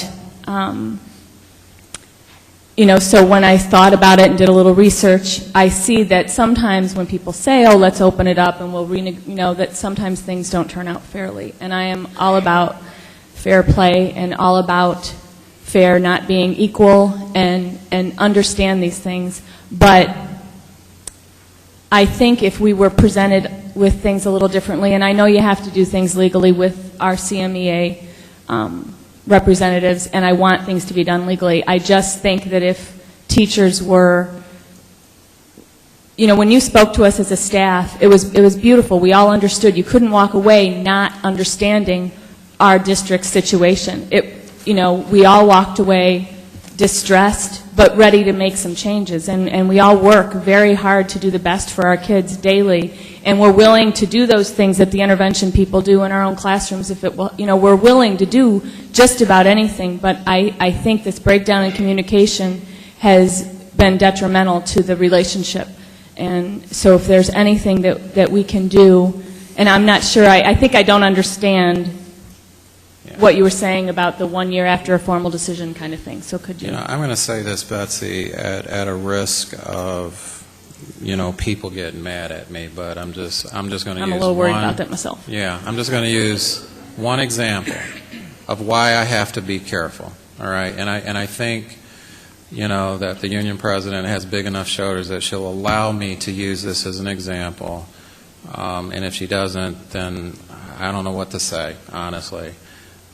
S4: so when I thought about it and did a little research, I see that sometimes when people say, oh, let's open it up and we'll that sometimes things don't turn out fairly. And I am all about fair play and all about fair not being equal and understand these things. But I think if we were presented with things a little differently, and I know you have to do things legally with our CMEA representatives, and I want things to be done legally. I just think that if teachers were, when you spoke to us as a staff, it was beautiful. We all understood. You couldn't walk away not understanding our district's situation. We all walked away distressed, but ready to make some changes. And we all work very hard to do the best for our kids daily. And we're willing to do those things that the intervention people do in our own classrooms. We're willing to do just about anything. But I think this breakdown in communication has been detrimental to the relationship. And so if there's anything that we can do, and I'm not sure, I think I don't understand what you were saying about the 1 year after a formal decision kind of thing. So could you?
S2: I'm going to say this, Betsy, at a risk of, people getting mad at me, but I'm just going to use one.
S4: I'm a little worried about that myself.
S2: Yeah, I'm just going to use one example of why I have to be careful. All right, and I think, that the union president has big enough shoulders that she'll allow me to use this as an example. And if she doesn't, then I don't know what to say, honestly.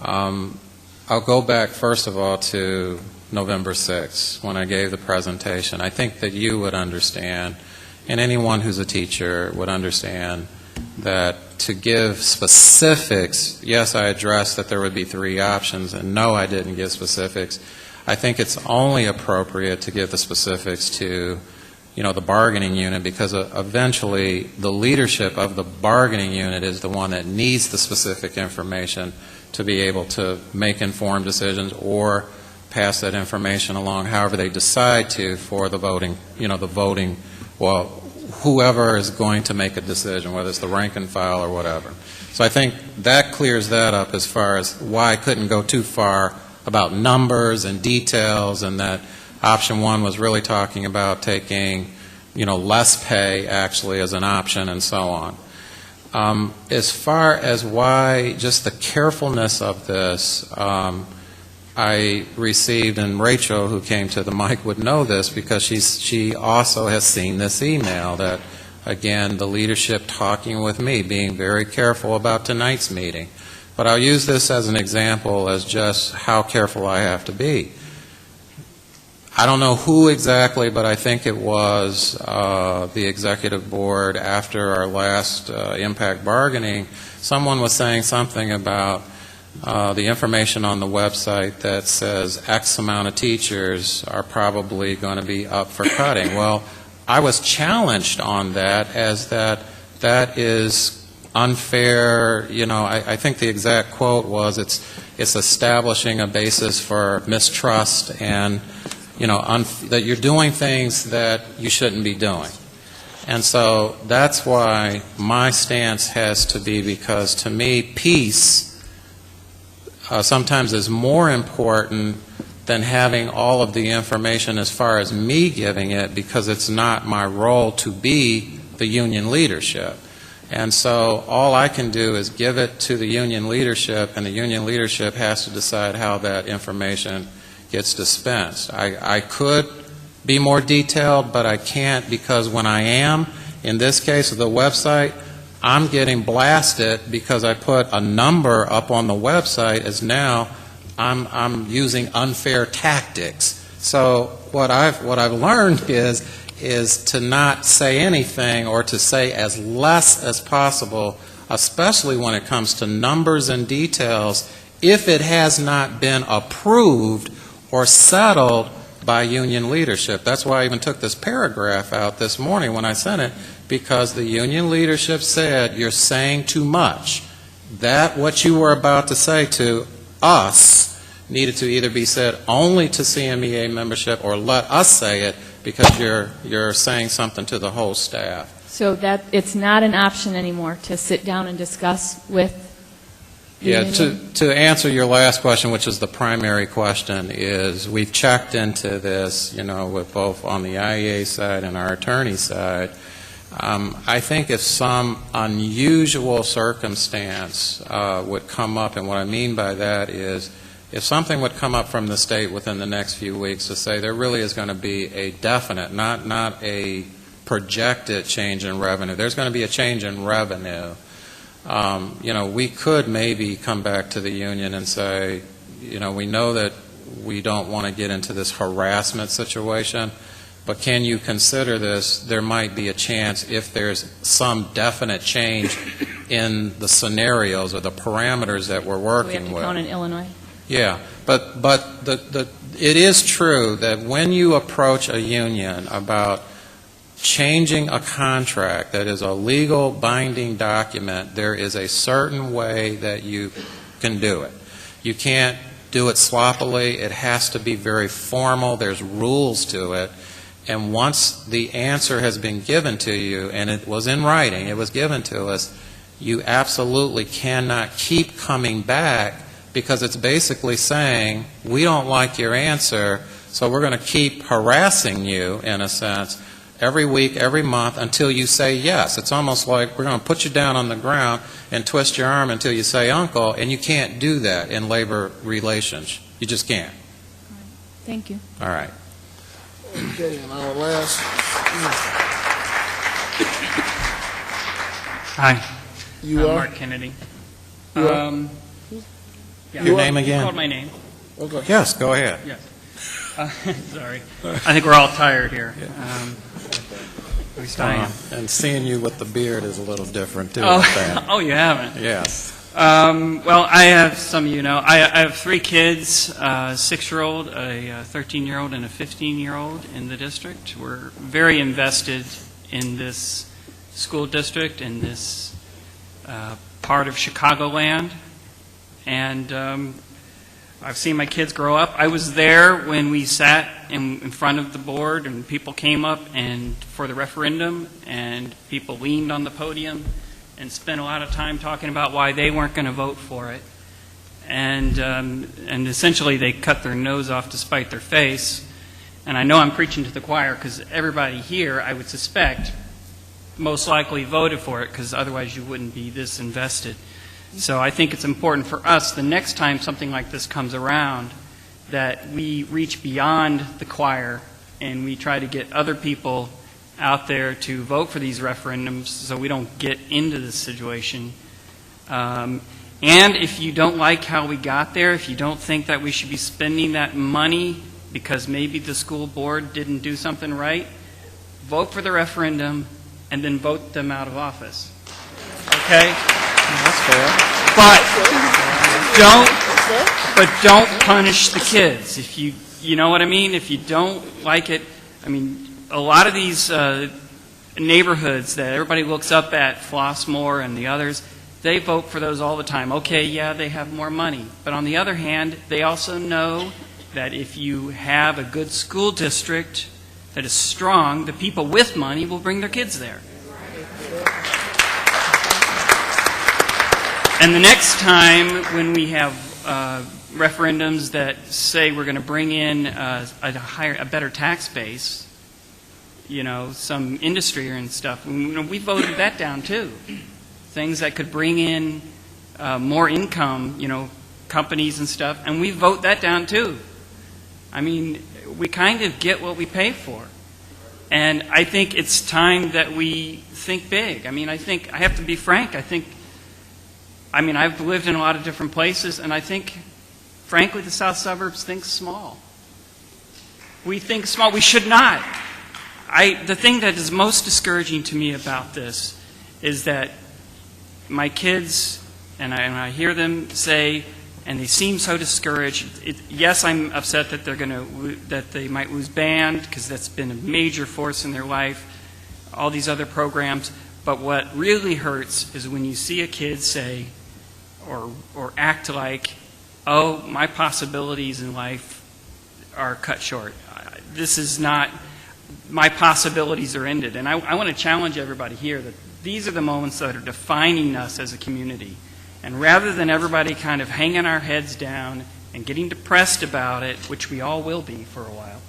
S2: I'll go back, first of all, to November 6th, when I gave the presentation. I think that you would understand, and anyone who's a teacher would understand, that to give specifics, yes, I addressed that there would be three options, and no, I didn't give specifics. I think it's only appropriate to give the specifics to, the bargaining unit, because eventually the leadership of the bargaining unit is the one that needs the specific information to be able to make informed decisions or pass that information along however they decide to for the voting, well, whoever is going to make a decision, whether it's the rank and file or whatever. So I think that clears that up as far as why I couldn't go too far about numbers and details, and that option one was really talking about taking, less pay actually as an option and so on. As far as why, just the carefulness of this, I received, and Rachel, who came to the mic, would know this because she also has seen this email that, again, the leadership talking with me, being very careful about tonight's meeting. But I'll use this as an example as just how careful I have to be. I don't know who exactly, but I think it was the executive board after our last impact bargaining. Someone was saying something about the information on the website that says X amount of teachers are probably going to be up for cutting. Well, I was challenged on that as that is unfair. I think the exact quote was it's establishing a basis for mistrust and that you're doing things that you shouldn't be doing. And so that's why my stance has to be, because to me, peace sometimes is more important than having all of the information as far as me giving it, because it's not my role to be the union leadership. And so all I can do is give it to the union leadership, and the union leadership has to decide how that information gets dispensed. I could be more detailed, but I can't, because when I am, in this case of the website, I'm getting blasted because I put a number up on the website as now I'm using unfair tactics. So what I've learned is to not say anything, or to say as less as possible, especially when it comes to numbers and details, if it has not been approved or settled by union leadership. That's why I even took this paragraph out this morning when I sent it, because the union leadership said, you're saying too much. That what you were about to say to us needed to either be said only to CMEA membership, or let us say it, because you're saying something to the whole staff.
S4: So that it's not an option anymore to sit down and discuss with the union?
S2: To answer your last question, which is the primary question, is we've checked into this, with both on the IEA side and our attorney side. I think if some unusual circumstance would come up, and what I mean by that is if something would come up from the state within the next few weeks to say there really is going to be a definite, not a projected change in revenue, there's going to be a change in revenue, we could maybe come back to the union and say, we know that we don't want to get into this harassment situation, but can you consider this? There might be a chance, if there's some definite change in the scenarios or the parameters that we're working with.
S4: We have to count in Illinois.
S2: Yeah, but it is true that when you approach a union about changing a contract that is a legal binding document, there is a certain way that you can do it. You can't do it sloppily. It has to be very formal. There's rules to it. And once the answer has been given to you, and it was in writing, it was given to us, you absolutely cannot keep coming back, because it's basically saying, we don't like your answer, so we're going to keep harassing you, in a sense, every week, every month, until you say yes. It's almost like we're going to put you down on the ground and twist your arm until you say uncle, and you can't do that in labor relations. You just can't.
S4: Thank you.
S2: All right.
S1: Okay, and our last.
S13: Hi.
S1: You are?
S13: Mark Kennedy.
S1: You are?
S13: Yeah.
S2: Your name again?
S13: You called my name.
S2: Okay. Yes, go ahead.
S13: Yes. Sorry. I think we're all tired here. At least I am.
S2: And seeing you with the beard is a little different, too.
S13: Oh, you haven't?
S2: Yes.
S13: Well, I have, some of you know, I have 3 kids, a 6-year-old, a 13-year-old, and a 15-year-old in the district. We're very invested in this school district, in this part of Chicagoland. And I've seen my kids grow up. I was there when we sat in front of the board and people came up and for the referendum, and people leaned on the podium and spent a lot of time talking about why they weren't going to vote for it. And essentially they cut their nose off to spite their face. And I know I'm preaching to the choir because everybody here, I would suspect, most likely voted for it because otherwise you wouldn't be this invested. So I think it's important for us, the next time something like this comes around, that we reach beyond the choir and we try to get other people out there to vote for these referendums so we don't get into this situation. And if you don't like how we got there, if you don't think that we should be spending that money because maybe the school board didn't do something right, vote for the referendum and then vote them out of office. Okay?
S2: That's fair.
S13: But don't punish the kids. If you know what I mean? If you don't like it, I mean, a lot of these neighborhoods that everybody looks up at, Flossmoor and the others, they vote for those all the time. Okay, yeah, they have more money. But on the other hand, they also know that if you have a good school district that is strong, the people with money will bring their kids there. And the next time when we have referendums that say we're going to bring in a better tax base, you know, some industry and stuff, we voted that down too. Things that could bring in more income, you know, companies and stuff, and we vote that down too. I mean, we kind of get what we pay for. And I think it's time that we think big. I mean, I have to be frank, I've lived in a lot of different places, and I think, frankly, the south suburbs think small. We think small. We should not. The thing that is most discouraging to me about this is that my kids, and I hear them say, and they seem so discouraged. Yes, I'm upset that that they might lose band because that's been a major force in their life. All these other programs, but what really hurts is when you see a kid say, or act like, oh, my possibilities in life are cut short. This is not, my possibilities are ended. And I want to challenge everybody here that these are the moments that are defining us as a community. And rather than everybody kind of hanging our heads down and getting depressed about it, which we all will be for a while,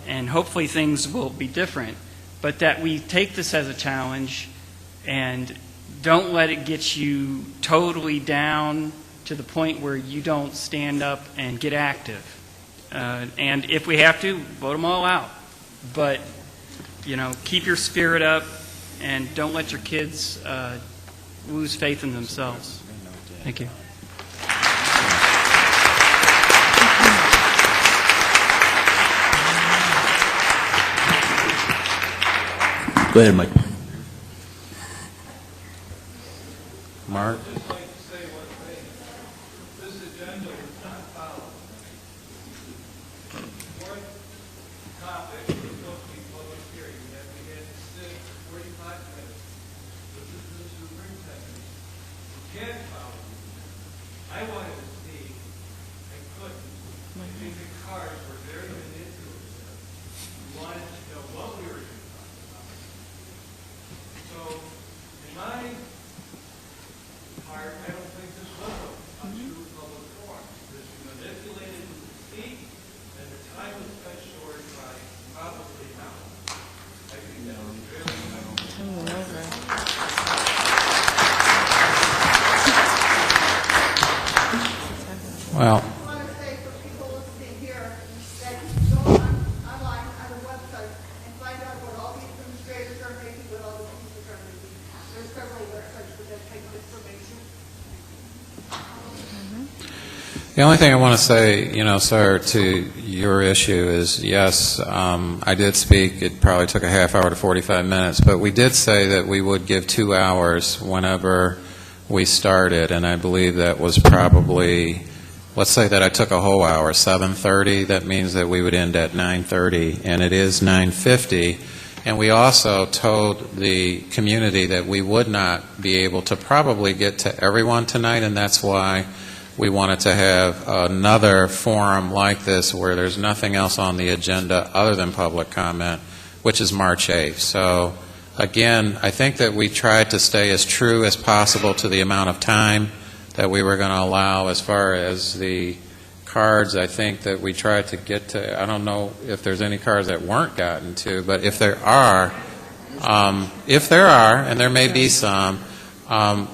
S13: and hopefully things will be different, but that we take this as a challenge and don't let it get you totally down to the point where you don't stand up and get active. And if we have to, vote them all out. But, you know, keep your spirit up and don't let your kids lose faith in themselves. Thank you.
S14: Go ahead, Mike.
S2: Mark?
S15: I wanted to see, I couldn't. I think the cards were very manipulative. We wanted to know what we were going to talk about. So, in my part, I don't think this was a true public forum. Because you manipulated the speak, and the time was cut short by probably an hour. I think that was very
S2: Well, the only thing I want to say, you know, sir, to your issue is, yes, I did speak. It probably took a half hour to 45 minutes, but we did say that we would give 2 hours whenever we started, and I believe that was probably, let's say that I took a whole hour, 7:30. That means that we would end at 9:30, and it is 9:50. And we also told the community that we would not be able to probably get to everyone tonight, and that's why we wanted to have another forum like this where there's nothing else on the agenda other than public comment, which is March 8th. So again, I think that we tried to stay as true as possible to the amount of time that we were going to allow. As far as the cards, I think that we tried to get to, I don't know if there's any cards that weren't gotten to, but if there are, and there may be some,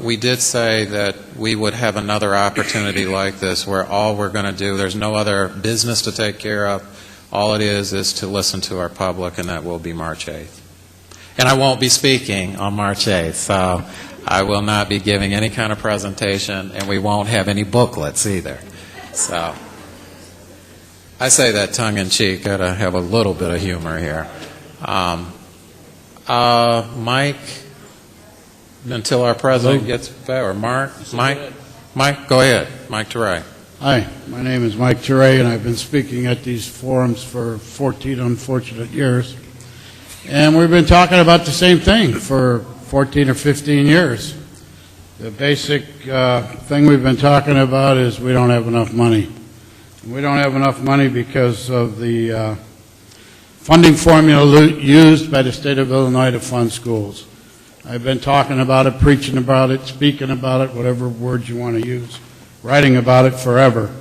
S2: we did say that we would have another opportunity like this where all we're going to do, there's no other business to take care of. All it is to listen to our public, and that will be March 8th. And I won't be speaking on March 8th, so I will not be giving any kind of presentation, and we won't have any booklets either. So I say that tongue-in-cheek, got to have a little bit of humor here. Mike, until our president gets back, or Mike, go ahead. Mike Teray.
S16: Hi, my name is Mike Teray, and I've been speaking at these forums for 14 unfortunate years. And we've been talking about the same thing for 14 or 15 years. The basic thing we've been talking about is we don't have enough money. We don't have enough money because of the funding formula used by the state of Illinois to fund schools. I've been talking about it, preaching about it, speaking about it, whatever words you want to use, writing about it forever.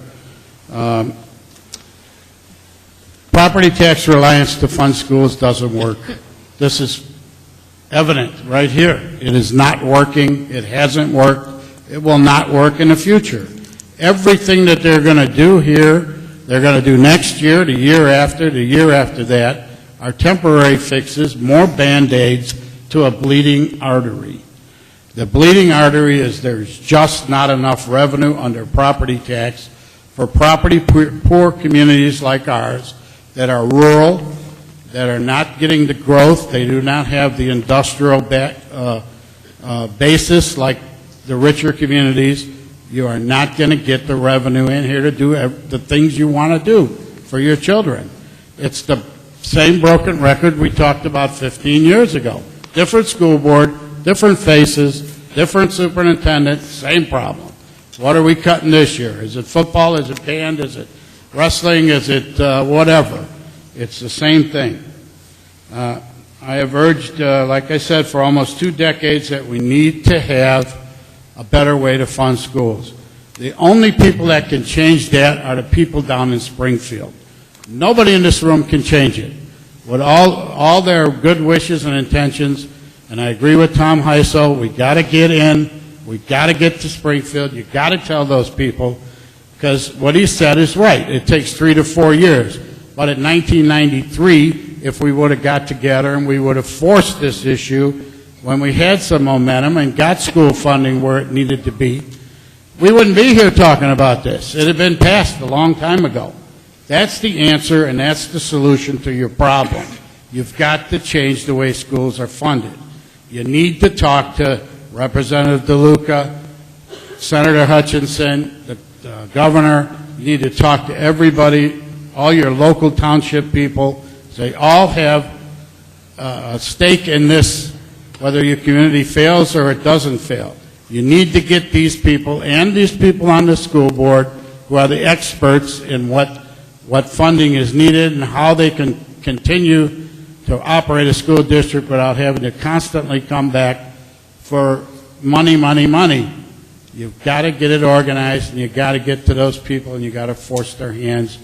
S16: Property tax reliance to fund schools doesn't work. This is evident right here. It is not working. It hasn't worked. It will not work in the future. Everything that they're going to do here, they're going to do next year, the year after that, are temporary fixes, more Band-Aids to a bleeding artery. The bleeding artery is there's just not enough revenue under property tax for property poor communities like ours that are rural, that are not getting the growth. They do not have the industrial basis like the richer communities. You are not going to get the revenue in here to do the things you want to do for your children. It's the same broken record we talked about 15 years ago. Different school board, different faces, different superintendent, same problem. What are we cutting this year? Is it football? Is it band? Is it wrestling? Is it whatever? It's the same thing. I have urged, like I said, for almost 2 decades that we need to have a better way to fund schools. The only people that can change that are the people down in Springfield. Nobody in this room can change it. With all their good wishes and intentions, and I agree with Tom Heisel, we got to get in, we got to get to Springfield, you got to tell those people, because what he said is right. It takes 3 to 4 years. But in 1993, if we would have got together and we would have forced this issue when we had some momentum and got school funding where it needed to be, we wouldn't be here talking about this. It had been passed a long time ago. That's the answer, and that's the solution to your problem. You've got to change the way schools are funded. You need to talk to Representative DeLuca, Senator Hutchinson, the governor. You need to talk to everybody, all your local township people. They all have a stake in this, whether your community fails or it doesn't fail. You need to get these people and these people on the school board who are the experts in what funding is needed and how they can continue to operate a school district without having to constantly come back for money, money, money. You've got to get it organized, and you've got to get to those people, and you've got to force their hands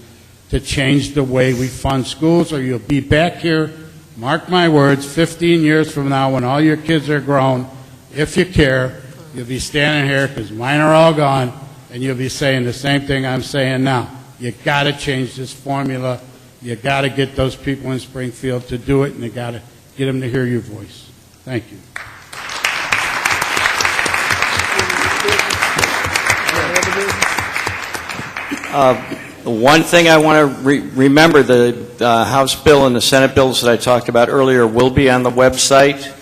S16: to change the way we fund schools, or you'll be back here, mark my words, 15 years from now when all your kids are grown, if you care, you'll be standing here, because mine are all gone, and you'll be saying the same thing I'm saying now. You've got to change this formula. You've got to get those people in Springfield to do it, and you've got to get them to hear your voice. Thank you.
S17: One thing I want to remember, the House bill and the Senate bills that I talked about earlier will be on the website.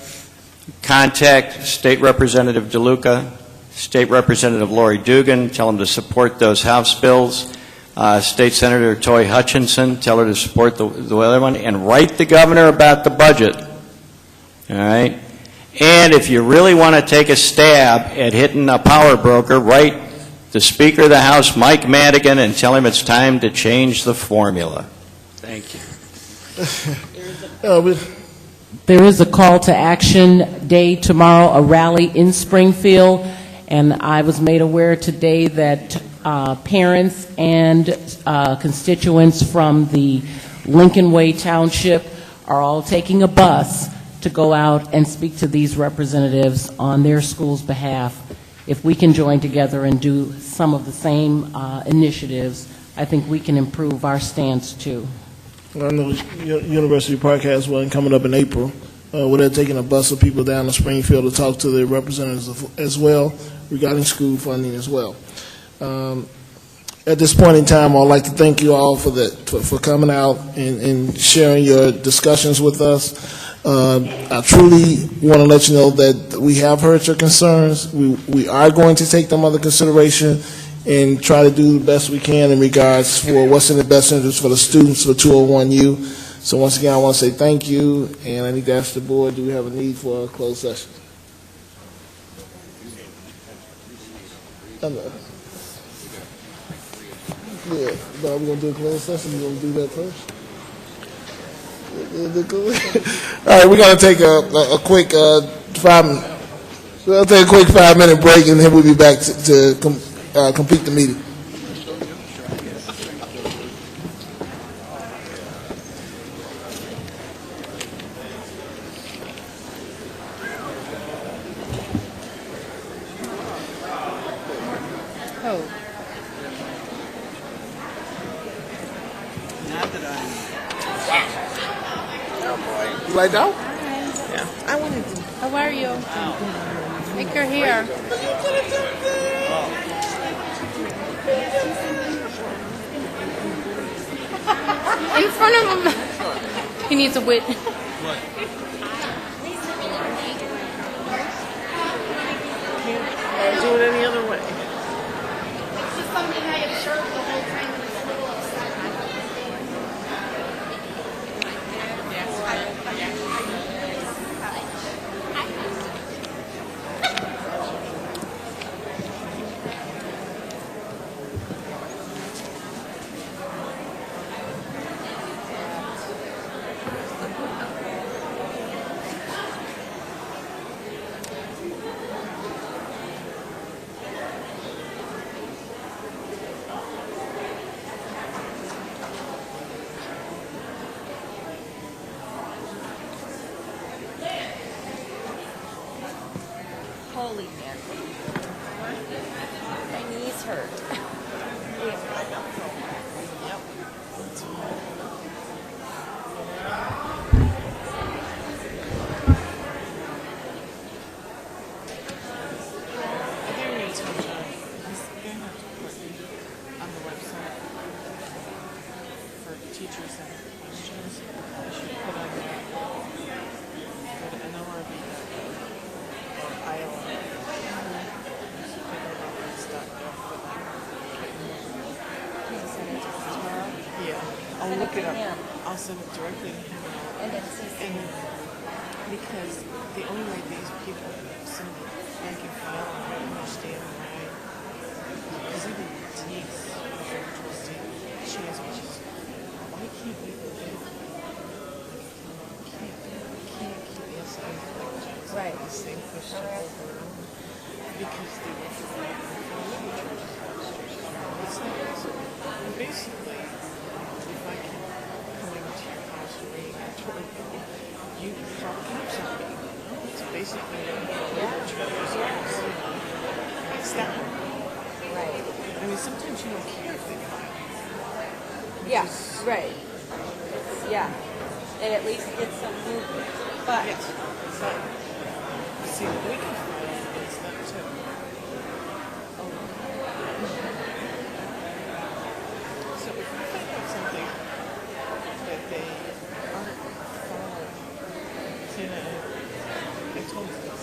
S17: Contact State Representative DeLuca, State Representative Lori Dugan, tell them to support those House bills. State Senator Toy Hutchinson, tell her to support the other one, and write the governor about the budget. All right? And if you really want to take a stab at hitting a power broker, write the Speaker of the House, Mike Madigan, and tell him it's time to change the formula. Thank you.
S5: There is a call to action day tomorrow, a rally in Springfield, and I was made aware today that parents and constituents from the Lincoln Way Township are all taking a bus to go out and speak to these representatives on their school's behalf. If we can join together and do some of the same initiatives, I think we can improve our stance too.
S1: I know University Park has one coming up in April, where they're taking a bus of people down to Springfield to talk to their representatives as well regarding school funding as well. At this point in time, I'd like to thank you all for coming out and sharing your discussions with us. I truly want to let you know that we have heard your concerns. We are going to take them under consideration and try to do the best we can in regards for what's in the best interest for the students for 201U. So once again, I want to say thank you, and I need to ask the board, do we have a need for a closed session? Yeah, but we're going to do a closed session. You want to do that first? All right, we're going to take a quick 5-minute break, and then we'll be back to complete the meeting. You like that?
S12: Yeah, I wanted to. How are you? Make your hair. In front of him. He needs a wit. Can't do it any other way. It's just something I have shirt the whole time. Holy man. My knees hurt. I'll look it up. I'll send it directly to him. And then because the only way these people send it back and file, I don't understand why. Because even Denise, she asked me, why can't we do that? Can't keep asking right. The same question over and over. Because they want to write it's not possible. And basically, if I can come into your house and read your Torah, you drop caps on me. It's basically it's that one. Right. I mean, sometimes you don't care if they file.
S10: Yeah, right. Yeah. And at least get some movement. But
S12: yes. But see, we can file against them too. So if we find out something that they aren't following, they told us this.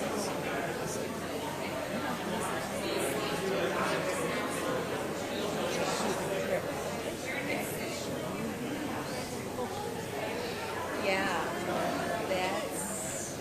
S10: yeah, that's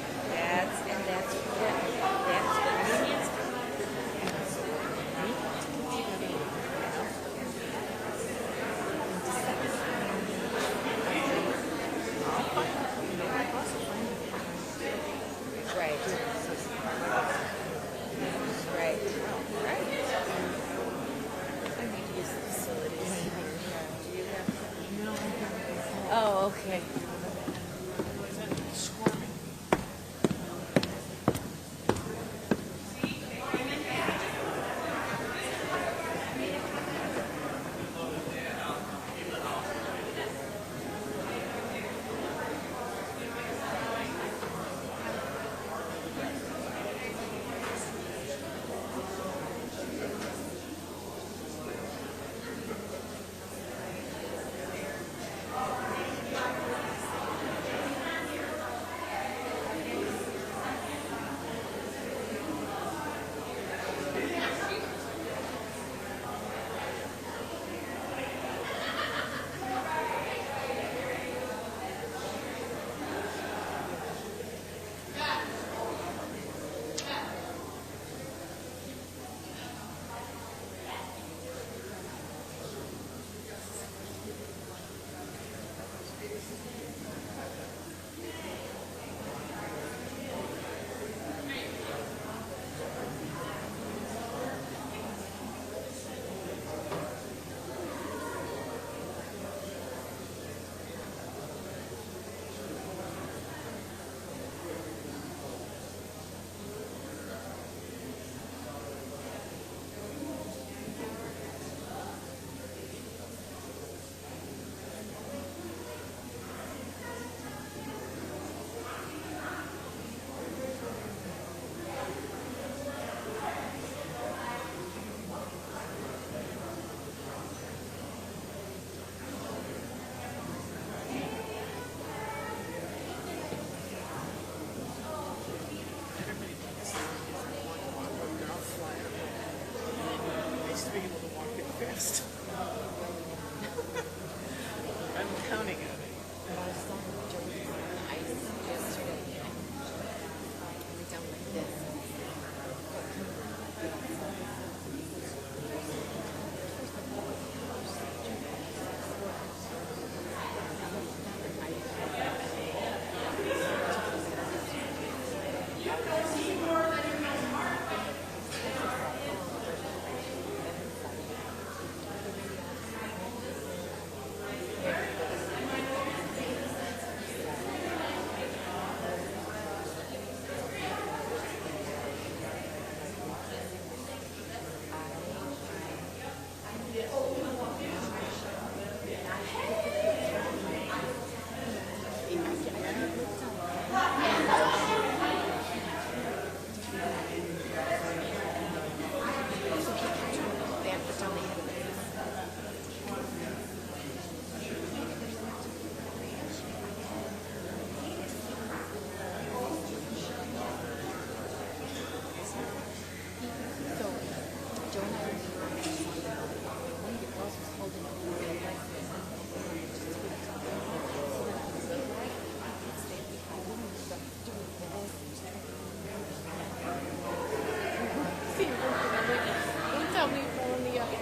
S11: tell me from the other.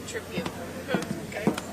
S11: Trip you. Okay.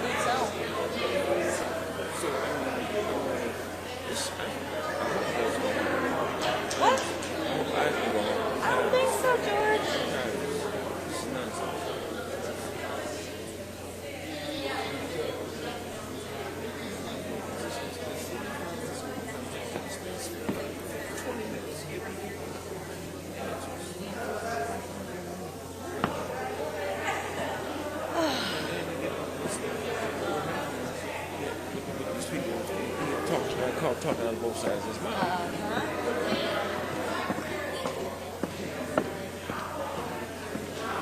S10: believe so. What? I don't think so, George.
S8: Talking on both sides of his mouth.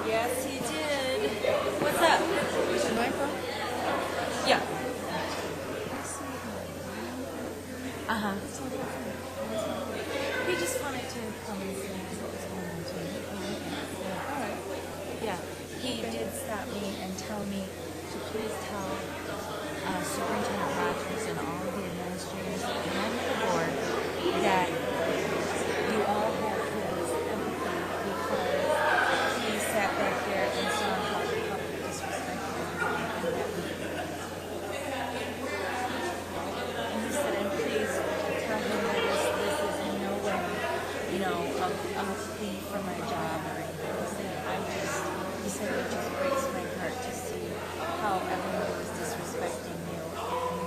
S10: Yes, he did. What's up? Is your microphone? Yeah. Uh-huh. He just wanted to come and see what was going on too. All right. Yeah. He did stop me and tell me to please tell Superintendent Rogers and all of the administrators and the board that you all have his empathy because he sat back there and saw how the public disrespected him and that we. And he said, and please tell him that this is in no way, a plea for my job or anything. He said it just breaks my heart to see how everyone was disrespecting you. And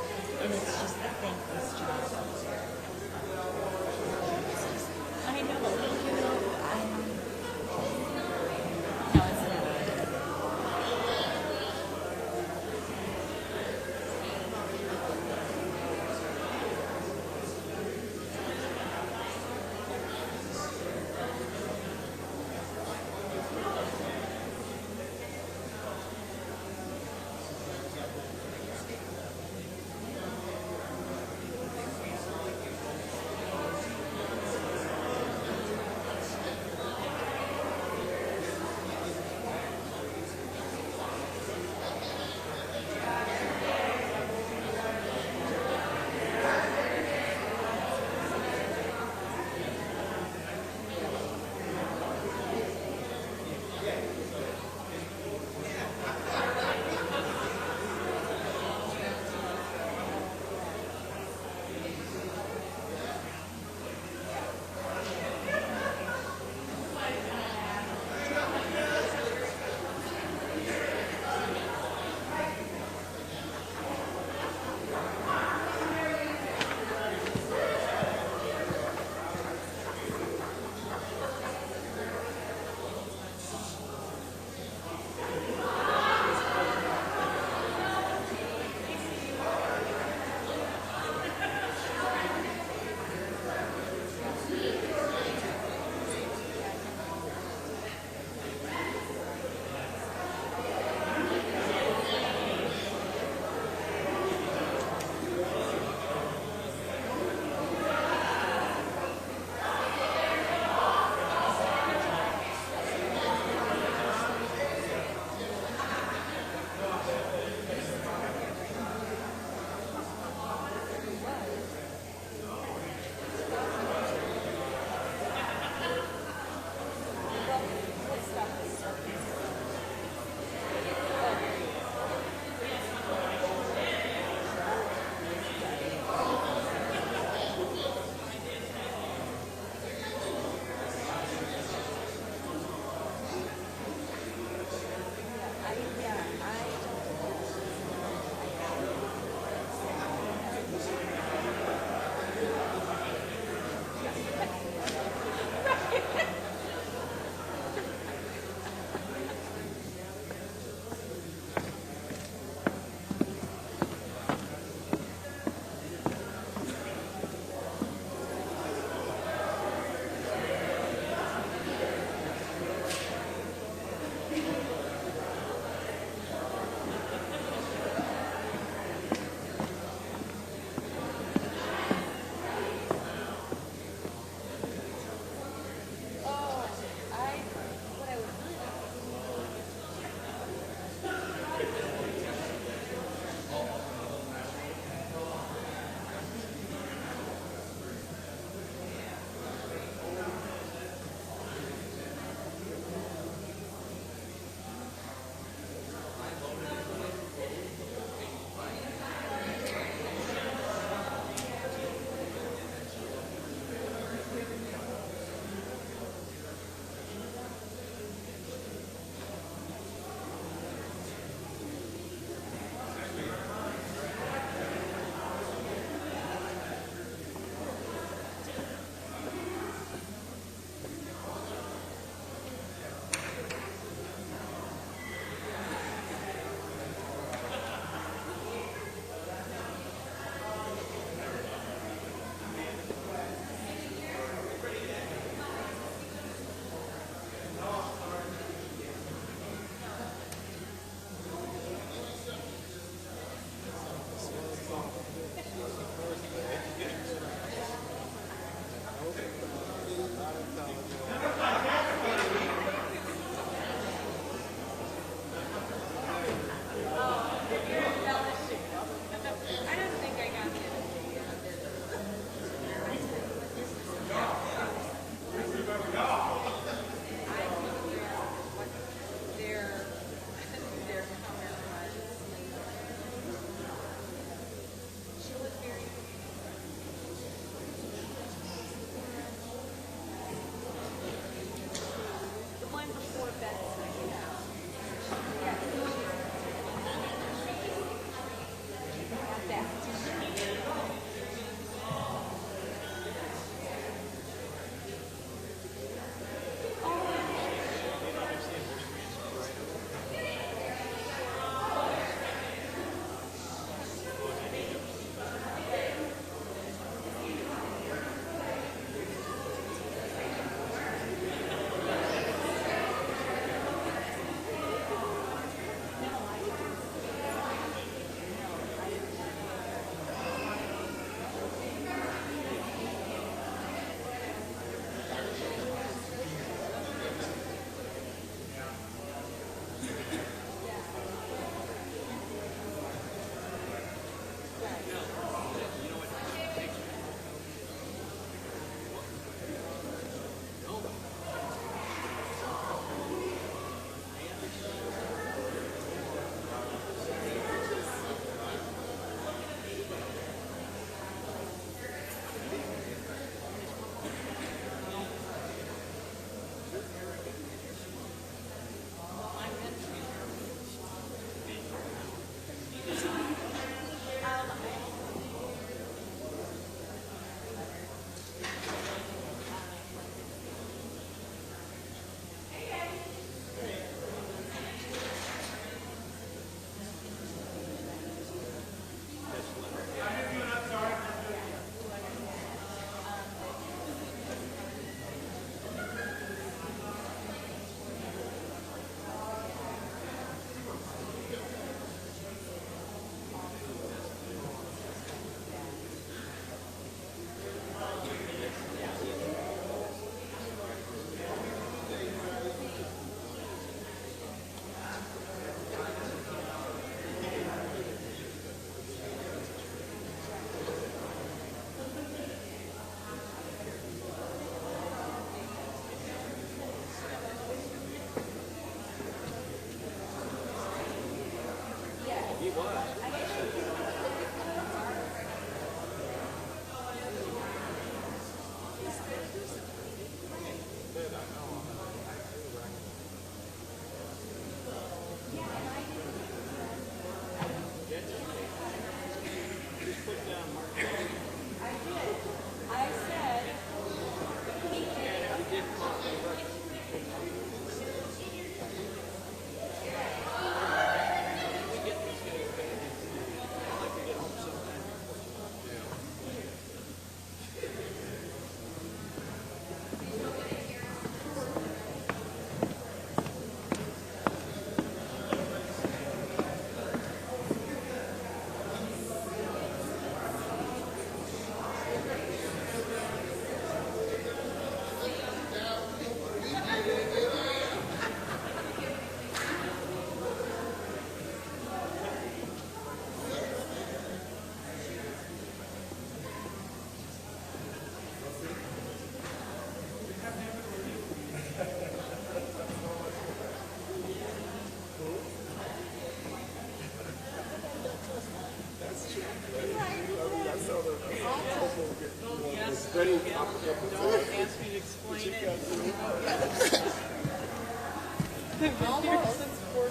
S12: ask me to explain it.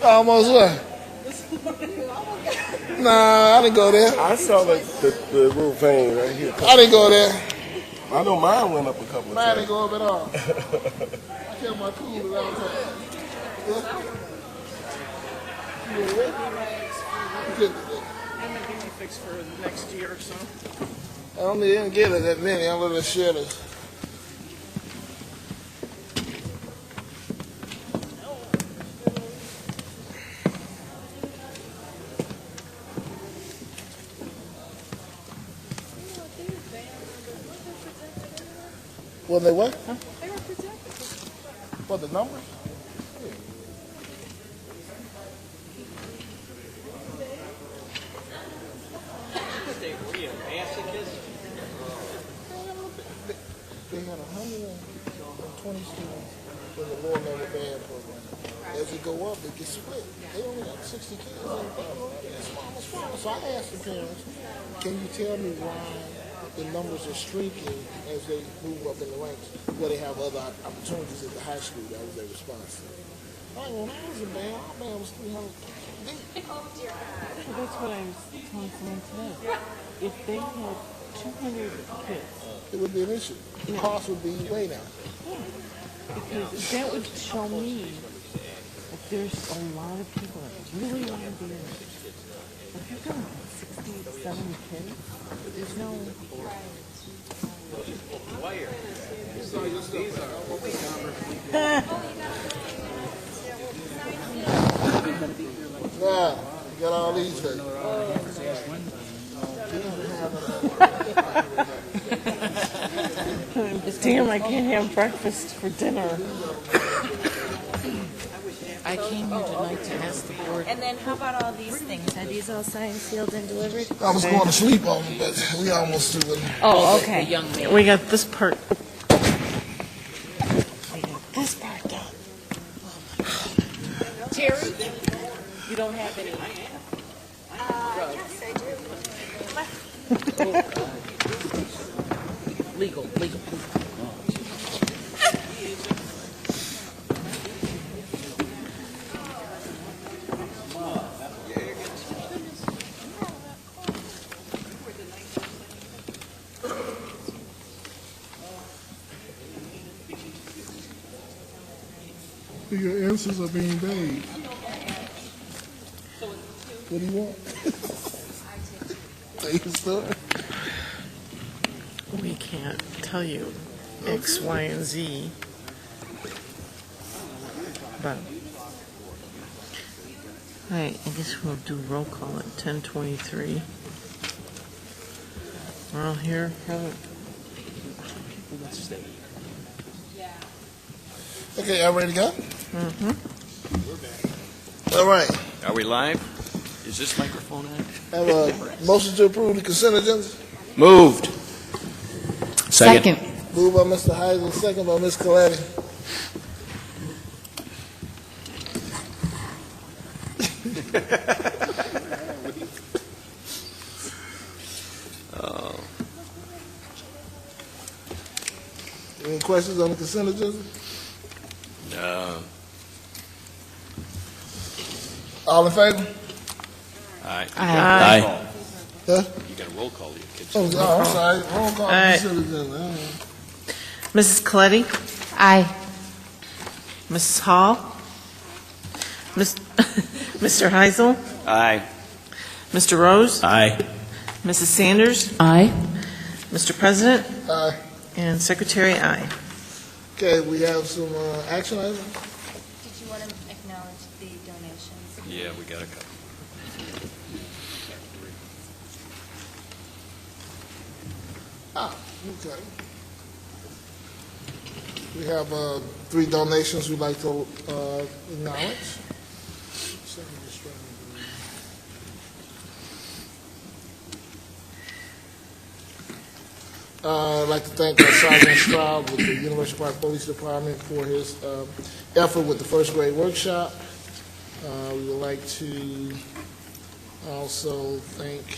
S1: Almost what? Nah, I didn't go there.
S8: I saw the roof pane right here.
S1: I didn't go there.
S8: I know mine went up a couple of
S1: Mine
S8: times.
S1: didn't go up at all. I kept my cool at all times. You went away?
S12: I'm gonna get you fixed for the next year or so.
S1: I don't even get it that many. I'm gonna share this. Well, they what?
S12: They were protected.
S1: What, the numbers? They had 120 students in the lower level band program. As you go up, it gets split. They only got 60 kids in the program. It's smaller. So I asked the parents, can you tell me why the numbers are shrinking as they move up in the ranks, where they have other opportunities at the high school? That was their response. Like, when I was in band, our band was 300 deep.
S12: Well, that's what I was telling someone today. If they had 200 kids,
S1: it would be an issue. The cost would be way down.
S12: Yeah, because that would show me that there's a lot of people that really want to be in it. If you've got 60, 70 kids, there's no...
S1: Nah, you got all these things.
S12: Damn, I can't have breakfast for dinner.
S5: I came here tonight to ask the board.
S10: And then how about all these things? Are these all signed, sealed, and delivered?
S1: I was going to sleep on them, but we almost through with them.
S10: Oh, okay.
S5: The young man.
S12: We got this part. We got this part done.
S5: Terry, you don't have any.
S10: Yes, I do.
S5: Legal.
S1: Your answers are being vague. What do you want? Tell you a story?
S12: We can't tell you X, Y, and Z. But, all right, I guess we'll do roll call at 10:23. We're all here.
S1: Okay, y'all ready to go?
S12: Mm-hmm.
S1: All right.
S17: Are we live? Is this microphone on?
S1: Have a motion to approve the consent agenda.
S17: Moved. Second.
S1: Moved by Mr. Heisel, second by Ms. Colletti. Any questions on the consent agenda?
S17: No.
S1: All in favor?
S17: Aye.
S12: Aye.
S1: Huh?
S17: You got a roll call, you kids.
S1: Oh, I'm sorry. Roll call
S12: All right.
S1: consent agenda.
S12: Mrs. Coletti?
S22: Aye.
S12: Mrs. Hall? Mr. Heisel?
S17: Aye.
S12: Mr. Rose?
S14: Aye.
S12: Mrs. Sanders?
S5: Aye.
S12: Mr. President?
S1: Aye.
S12: And Secretary, aye.
S1: Okay, we have some action items.
S10: Did you want to acknowledge the donations?
S17: Yeah, we got a couple.
S1: Okay. We have 3 donations we'd like to acknowledge. I'd like to thank Sergeant Stroud with the University Park Police Department for his effort with the first grade workshop. We would like to also thank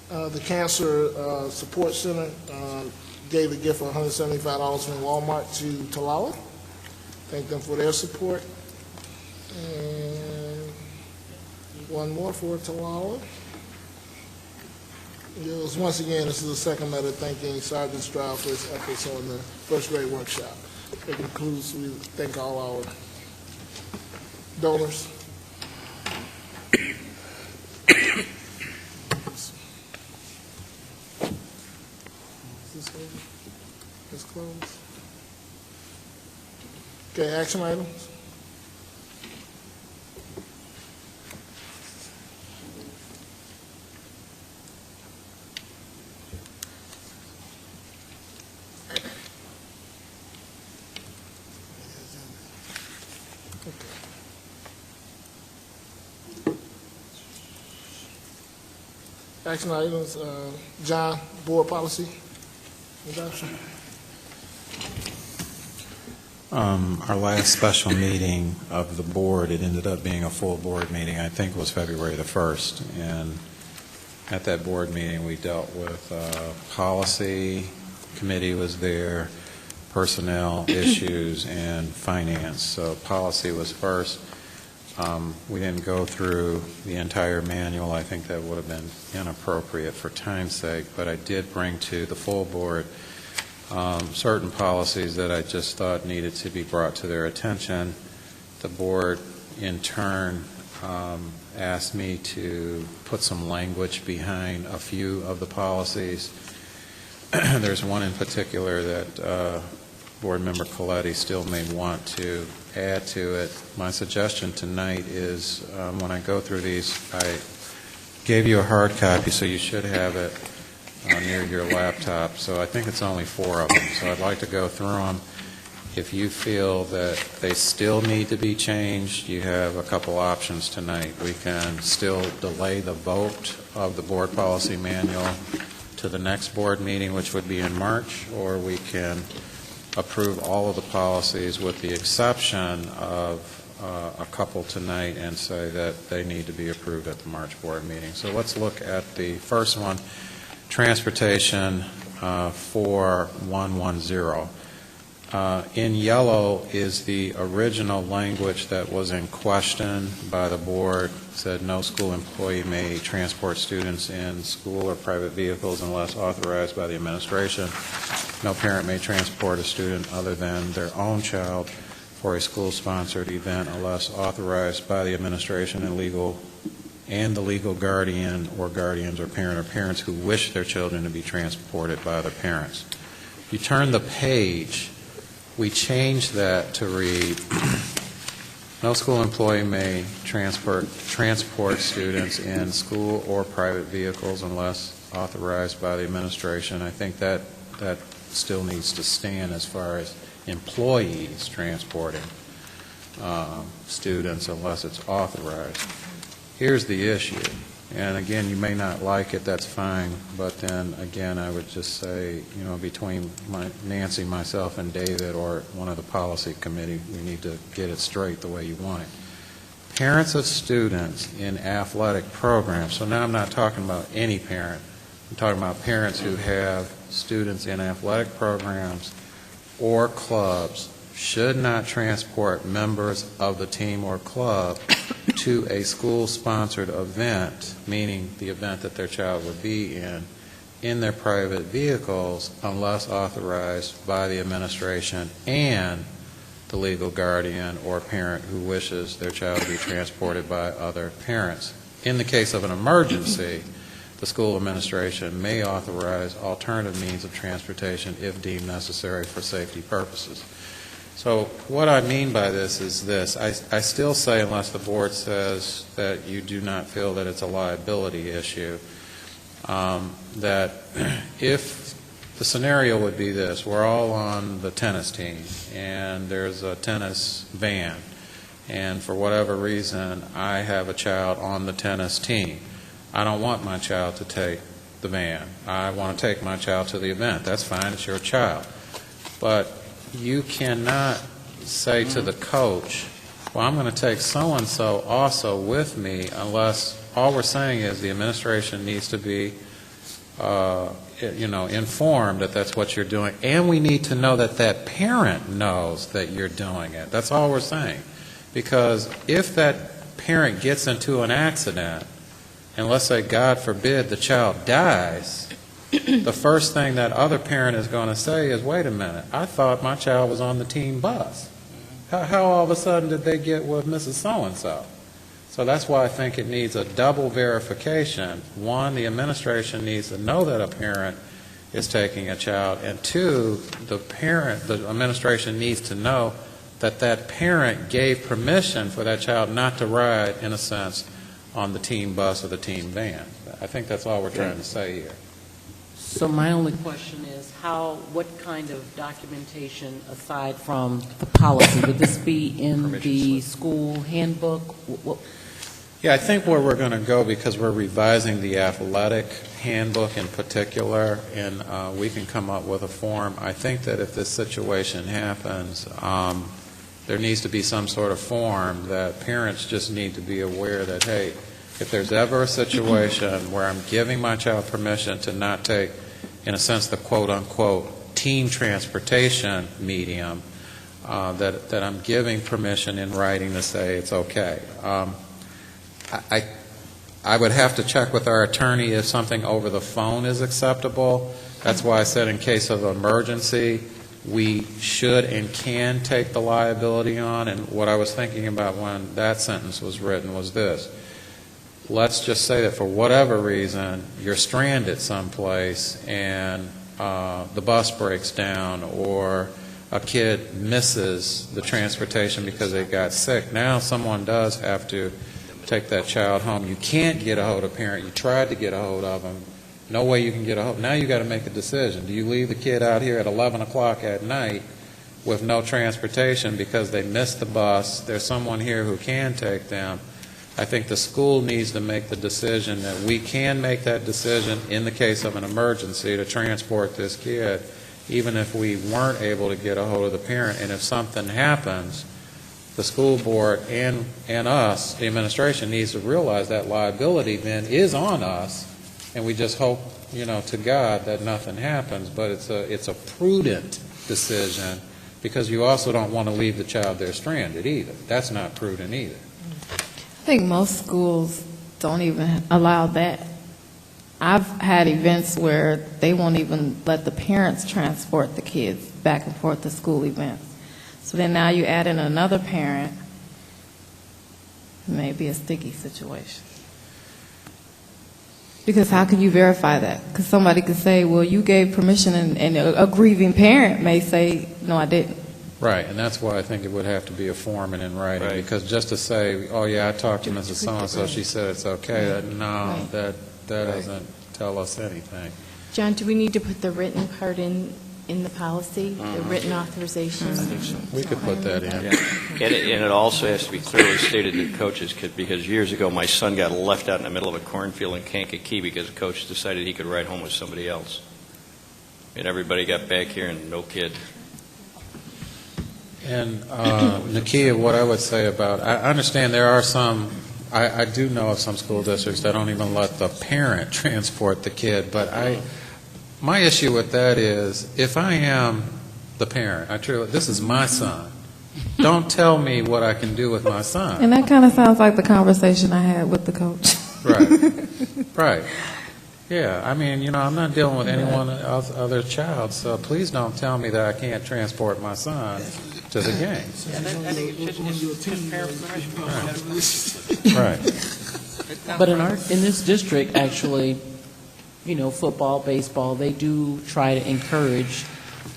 S1: The Cancer Support Center gave a gift of $175 from Walmart to Talala. Thank them for their support. And one more for Talala. Yes, once again, this is the second letter thanking Sergeant Stroud for his efforts on the first grade workshop. That concludes, we thank all our donors. Is this over? It's closed. Okay, action items. Action items, John, board policy adoption.
S2: Our last special meeting of the board, it ended up being a full board meeting, I think it was February the 1st. And at that board meeting, we dealt with policy, committee was there, personnel issues, and finance. So policy was first. We didn't go through the entire manual. I think that would have been inappropriate for time's sake, but I did bring to the full board certain policies that I just thought needed to be brought to their attention. The board, in turn, asked me to put some language behind a few of the policies. There's one in particular that Board Member Coletti still may want to add to it. My suggestion tonight is when I go through these, I gave you a hard copy, so you should have it near your laptop. So I think it's only 4 of them. So I'd like to go through them. If you feel that they still need to be changed, you have a couple options tonight. We can still delay the vote of the board policy manual to the next board meeting, which would be in March, or we can approve all of the policies with the exception of a couple tonight and say that they need to be approved at the March board meeting. So let's look at the first one, transportation 4110. In yellow is the original language that was in question by the board. It said no school employee may transport students in school or private vehicles unless authorized by the administration. No parent may transport a student other than their own child for a school-sponsored event unless authorized by the administration and the legal guardian or guardians or parents who wish their children to be transported by their parents. If you turn the page, we changed that to read, no school employee may transport students in school or private vehicles unless authorized by the administration. I think that still needs to stand as far as employees transporting students unless it's authorized. Here's the issue, and again, you may not like it, that's fine, but then again, I would just say, you know, between Nancy, myself, and David, or one of the policy committee, we need to get it straight the way you want it. Parents of students in athletic programs, so now I'm not talking about any parent, I'm talking about parents who have students in athletic programs or clubs should not transport members of the team or club to a school-sponsored event, meaning the event that their child would be in their private vehicles unless authorized by the administration and the legal guardian or parent who wishes their child to be transported by other parents. In the case of an emergency, the school administration may authorize alternative means of transportation if deemed necessary for safety purposes. So what I mean by this is this. I still say, unless the board says that you do not feel that it's a liability issue, that if the scenario would be this, we're all on the tennis team and there's a tennis van, and for whatever reason I have a child on the tennis team. I don't want my child to take the van. I want to take my child to the event. That's fine, it's your child. But you cannot say to the coach well, I'm going to take so-and-so also with me, unless all we're saying is the administration needs to be informed that that's what you're doing, and we need to know that that parent knows that you're doing it. That's all we're saying. Because if that parent gets into an accident, and let's say, God forbid, the child dies, the first thing that other parent is going to say is, wait a minute, I thought my child was on the team bus. How all of a sudden did they get with Mrs. So-and-so? So that's why I think it needs a double verification. One, the administration needs to know that a parent is taking a child, and two, the administration needs to know that that parent gave permission for that child not to ride, in a sense, on the team bus or the team van. I think that's all we're trying to say here.
S5: So my only question is, what kind of documentation, aside from the policy, would this be in the school handbook?
S2: Yeah, I think where we're going to go, because we're revising the athletic handbook in particular, and we can come up with a form. I think that if this situation happens, there needs to be some sort of form that parents just need to be aware that, hey, if there's ever a situation where I'm giving my child permission to not take, in a sense, the quote-unquote team transportation medium, that I'm giving permission in writing to say it's okay. I would have to check with our attorney if something over the phone is acceptable. That's why I said in case of emergency, we should and can take the liability on. And what I was thinking about when that sentence was written was this. Let's just say that for whatever reason, you're stranded someplace and the bus breaks down, or a kid misses the transportation because they got sick. Now someone does have to take that child home. You can't get a hold of a parent. You tried to get a hold of them. No way you can get a hold. Now you got to make a decision. Do you leave the kid out here at 11 o'clock at night with no transportation because they missed the bus? There's someone here who can take them. I think the school needs to make the decision that we can make that decision in the case of an emergency to transport this kid, even if we weren't able to get a hold of the parent. And if something happens, the school board and us, the administration, needs to realize that liability then is on us, and we just hope, to God that nothing happens. But it's a prudent decision, because you also don't want to leave the child there stranded either. That's not prudent either.
S6: I think most schools don't even allow that. I've had events where they won't even let the parents transport the kids back and forth to school events. So then now you add in another parent, it may be a sticky situation. Because how can you verify that? Because somebody could say, well, you gave permission, and a grieving parent may say, no, I didn't.
S2: Right, and that's why I think it would have to be a form and in writing, because just to say, oh, yeah, I talked to Mrs. So-and-so, she said it's okay, that doesn't tell us anything.
S10: John, do we need to put the written part in the policy, the written authorization?
S2: We could put that in.
S17: And it also has to be clearly stated to coaches, because years ago my son got left out in the middle of a cornfield in Kankakee because the coach decided he could ride home with somebody else. And everybody got back here and no kid.
S2: And Nakia, what I would say about, I understand there are some, I do know of some school districts that don't even let the parent transport the kid, but my issue with that is, if I am the parent, this is my son. Don't tell me what I can do with my son.
S6: And that kind of sounds like the conversation I had with the coach.
S2: Right. Yeah, I mean, I'm not dealing with anyone else, other child, so please don't tell me that I can't transport my son to the game.
S5: Right. But in this district, actually, football, baseball, they do try to encourage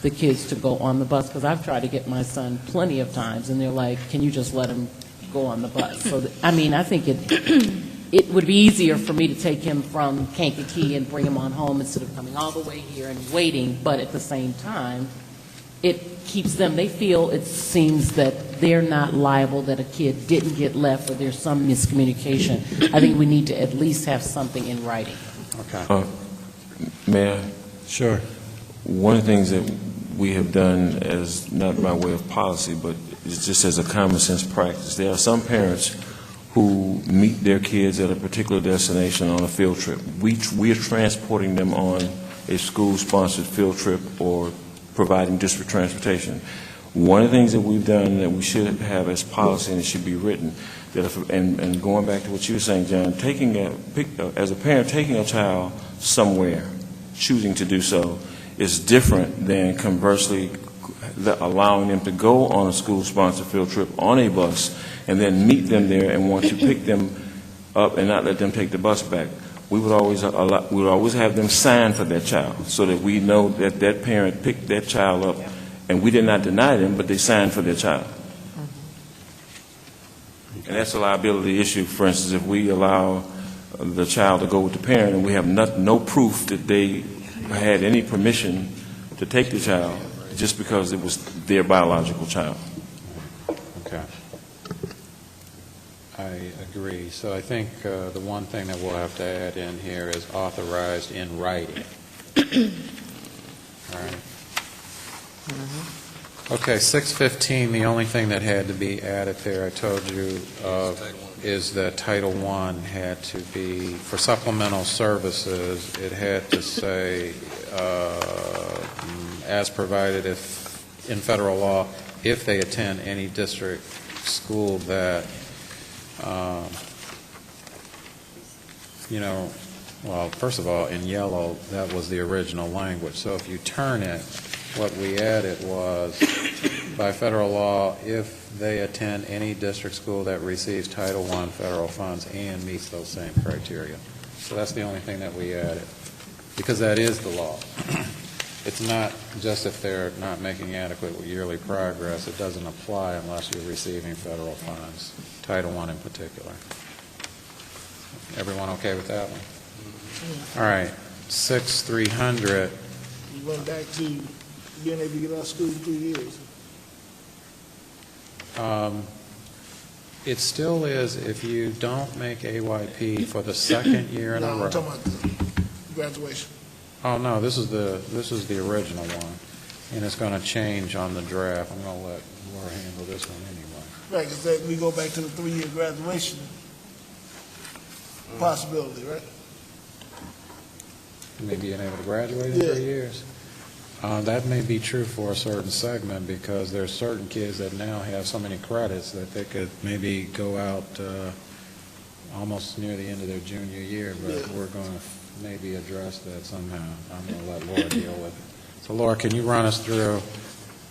S5: the kids to go on the bus, because I've tried to get my son plenty of times, and they're like, can you just let him go on the bus? So, I think it would be easier for me to take him from Kankakee and bring him on home instead of coming all the way here and waiting, but at the same time, it keeps them, they feel, it seems that they're not liable that a kid didn't get left or there's some miscommunication. I think we need to at least have something in writing.
S2: Okay.
S18: Mayor?
S2: Sure.
S18: One of the things that we have done as, not by way of policy, but it's just as a common sense practice. There are some parents who meet their kids at a particular destination on a field trip. We are transporting them on a school-sponsored field trip or providing district transportation. One of the things that we've done that we should have as policy, and it should be written, that if, and going back to what you were saying, John, as a parent, taking a child somewhere, choosing to do so, is different than conversely allowing them to go on a school-sponsored field trip on a bus and then meet them there and want to pick them up and not let them take the bus back. We would always have them sign for that child so that we know that that parent picked that child up, and we did not deny them, but they signed for their child. And that's a liability issue. For instance, if we allow the child to go with the parent and we have no proof that they had any permission to take the child just because it was their biological child.
S2: Okay. I agree. So I think the one thing that we'll have to add in here is authorized in writing. All right. Okay, 615, the only thing that had to be added there, I told you, is that Title I had to be, for supplemental services, it had to say, as provided if in federal law, if they attend any district school that, well, first of all, in yellow, that was the original language. So if you turn it, what we added was, by federal law, if they attend any district school that receives Title I federal funds and meets those same criteria. So that's the only thing that we added, because that is the law. It's not just if they're not making adequate yearly progress. It doesn't apply unless you're receiving federal funds, Title I in particular. Everyone okay with that one? All right, 6300.
S1: You went back to being able to get out of school for 3 years.
S2: It still is if you don't make AYP for the second year in a row.
S1: No, I'm talking about graduation.
S2: Oh no, this is the original one, and it's going to change on the draft. I'm going to let Laura handle this one anyway.
S1: Right, because we go back to the 3-year graduation possibility, right?
S2: Maybe being able to graduate in 3 years. That may be true for a certain segment because there's certain kids that now have so many credits that they could maybe go out almost near the end of their junior year, but we're going to maybe address that somehow. I'm going to let Laura deal with it. So Laura, can you run us through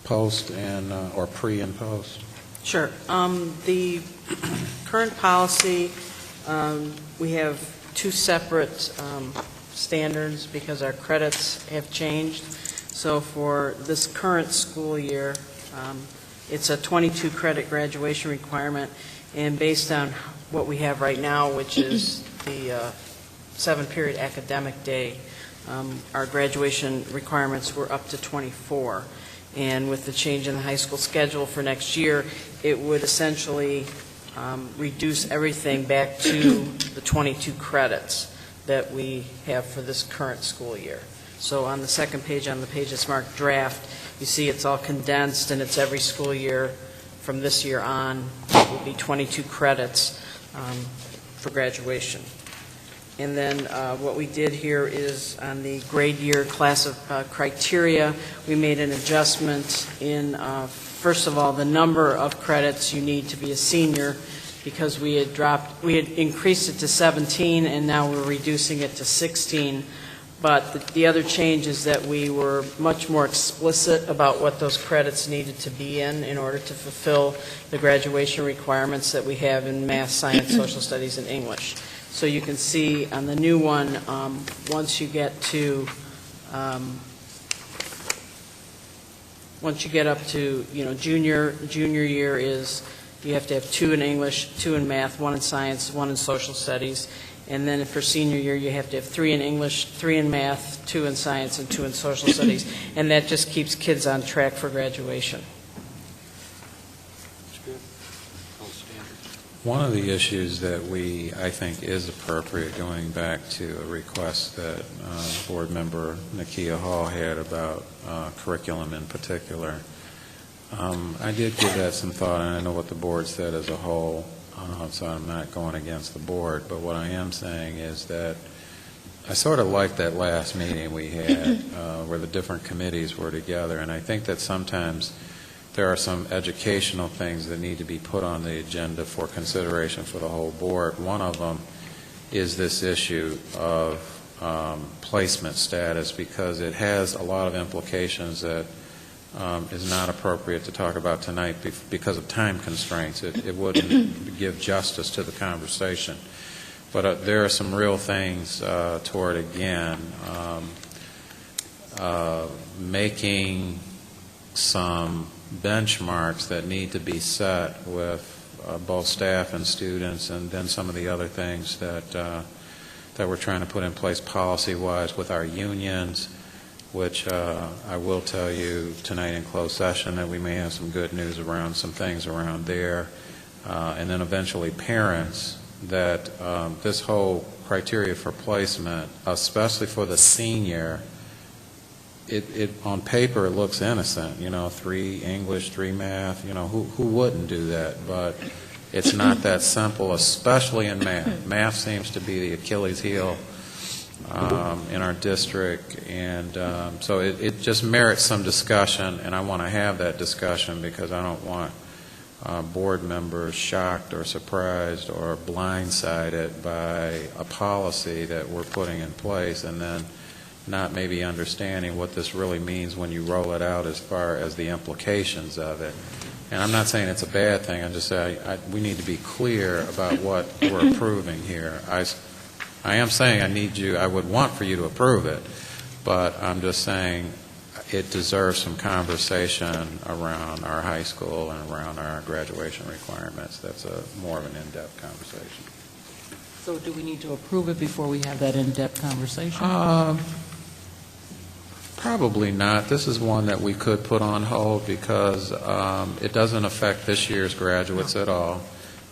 S2: post and or pre and post?
S20: Sure. The current policy, we have two separate standards because our credits have changed. So for this current school year, it's a 22 credit graduation requirement, and based on what we have right now, which is the 7-period academic day, our graduation requirements were up to 24. And with the change in the high school schedule for next year, it would essentially reduce everything back to the 22 credits that we have for this current school year. So on the second page, on the page that's marked draft, you see it's all condensed, and it's every school year from this year on. It will be 22 credits for graduation. And then what we did here is on the grade year class of criteria, we made an adjustment in, first of all, the number of credits you need to be a senior, because we had increased it to 17, and now we're reducing it to 16. But the other change is that we were much more explicit about what those credits needed to be in order to fulfill the graduation requirements that we have in math, science, social studies, and English. So you can see on the new one, once you get up to junior year is you have to have 2 in English, 2 in math, 1 in science, 1 in social studies. And then for senior year, you have to have 3 in English, 3 in math, 2 in science, and 2 in social studies. And that just keeps kids on track for graduation.
S2: That's good. Gold standard. One of the issues that I think is appropriate, going back to a request that Board Member Nakia Hall had about curriculum in particular, I did give that some thought, and I know what the board said as a whole, so I'm not going against the board, but what I am saying is that I sort of liked that last meeting we had where the different committees were together, and I think that sometimes there are some educational things that need to be put on the agenda for consideration for the whole board. One of them is this issue of placement status, because it has a lot of implications that is not appropriate to talk about tonight because of time constraints. It wouldn't give justice to the conversation. But there are some real things toward, again, making some benchmarks that need to be set with both staff and students, and then some of the other things that we're trying to put in place policy-wise with our unions, which I will tell you tonight in closed session that we may have some good news around some things around there, and then eventually parents, that this whole criteria for placement, especially for the senior, it on paper it looks innocent, 3 English, 3 math, who wouldn't do that? But it's not that simple, especially in math. Math seems to be the Achilles heel in our district, and so it just merits some discussion, and I want to have that discussion because I don't want board members shocked or surprised or blindsided by a policy that we're putting in place and then not maybe understanding what this really means when you roll it out as far as the implications of it. And I'm not saying it's a bad thing. I'm just saying we need to be clear about what we're approving here. I am saying I would want for you to approve it, but I'm just saying it deserves some conversation around our high school and around our graduation requirements. That's more of an in-depth conversation.
S5: So do we need to approve it before we have that in-depth conversation?
S2: Probably not. This is one that we could put on hold because it doesn't affect this year's graduates at all.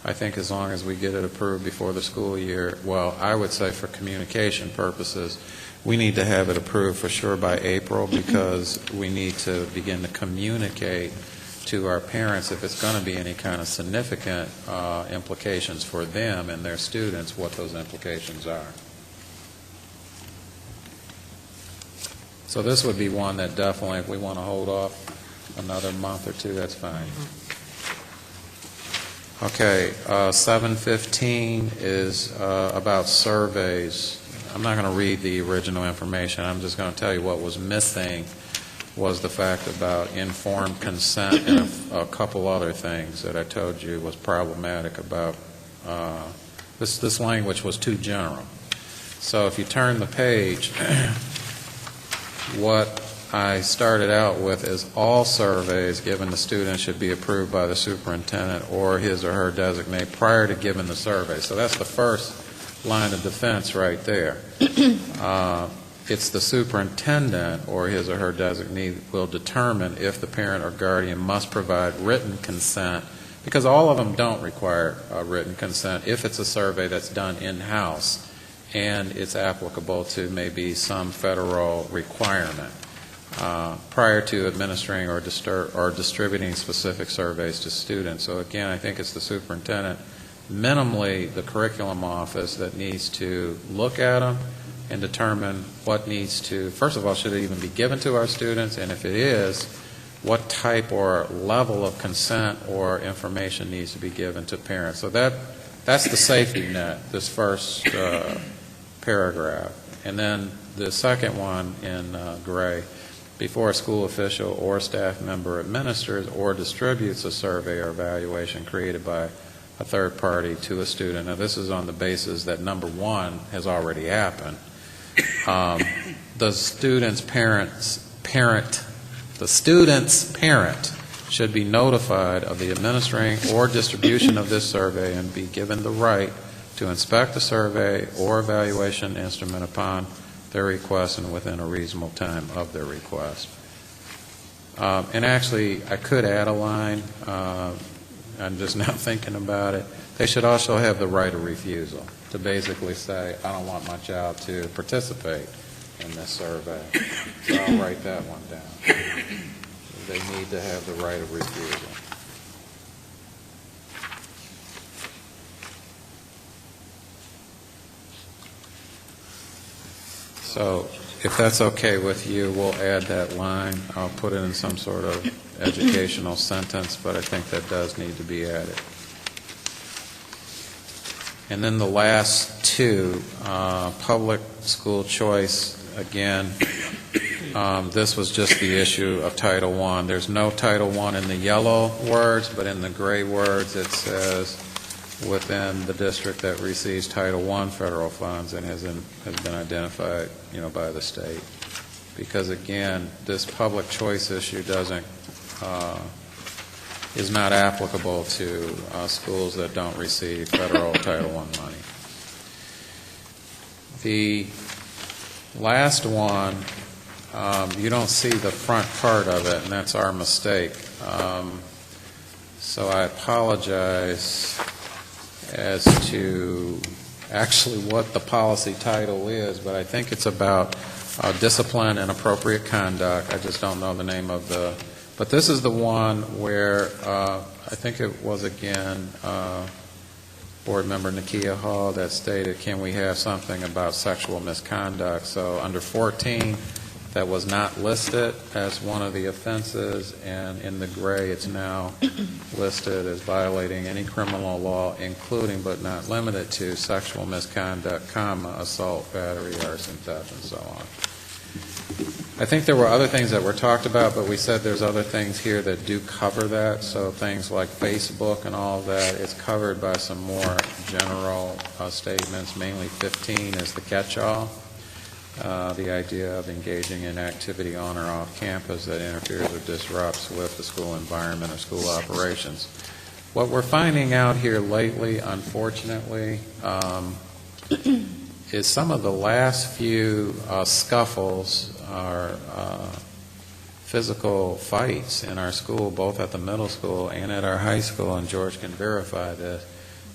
S2: I think as long as we get it approved before the school year, well, I would say for communication purposes, we need to have it approved for sure by April because we need to begin to communicate to our parents if it's going to be any kind of significant implications for them and their students, what those implications are. So this would be one that definitely, if we want to hold off another month or two, that's fine. Okay, 715 is about surveys. I'm not going to read the original information. I'm just going to tell you what was missing was the fact about informed consent and a couple other things that I told you was problematic about this language was too general. So if you turn the page, what I started out with is all surveys given to students should be approved by the superintendent or his or her designate prior to giving the survey. So that's the first line of defense right there. It's the superintendent or his or her designee will determine if the parent or guardian must provide written consent, because all of them don't require written consent if it's a survey that's done in-house and it's applicable to maybe some federal requirement prior to administering or distributing specific surveys to students. So again, I think it's the superintendent, minimally the curriculum office, that needs to look at them and determine what needs to, first of all, should it even be given to our students, and if it is, what type or level of consent or information needs to be given to parents. So that's the safety net, this first paragraph. And then the second one in gray, before a school official or staff member administers or distributes a survey or evaluation created by a third party to a student. Now this is on the basis that number one has already happened. The student's parent should be notified of the administering or distribution of this survey and be given the right to inspect the survey or evaluation instrument upon their request and within a reasonable time of their request. And actually, I could add a line, I'm just now thinking about it, they should also have the right of refusal to basically say, I don't want my child to participate in this survey. So I'll write that one down. They need to have the right of refusal. So if that's okay with you, we'll add that line. I'll put it in some sort of educational sentence, but I think that does need to be added. And then the last two, public school choice, again, this was just the issue of Title I. There's no Title I in the yellow words, but in the gray words it says within the district that receives Title I federal funds and has been identified, by the state. Because again, this public choice issue is not applicable to schools that don't receive federal Title I money. The last one, you don't see the front part of it, and that's our mistake. So I apologize as to actually what the policy title is, but I think it's about discipline and appropriate conduct. I just don't know the name of the... But this is the one where I think it was, again, Board Member Nakia Hall that stated, can we have something about sexual misconduct? So under 14, that was not listed as one of the offenses, and in the gray it's now listed as violating any criminal law, including but not limited to sexual misconduct, assault, battery, arson, theft, and so on. I think there were other things that were talked about, but we said there's other things here that do cover that. So things like Facebook and all of that is covered by some more general statements. Mainly 15 is the catch-all, the idea of engaging in activity on or off campus that interferes or disrupts with the school environment or school operations. What we're finding out here lately, unfortunately, is some of the last few scuffles or physical fights in our school, both at the middle school and at our high school, and George can verify this,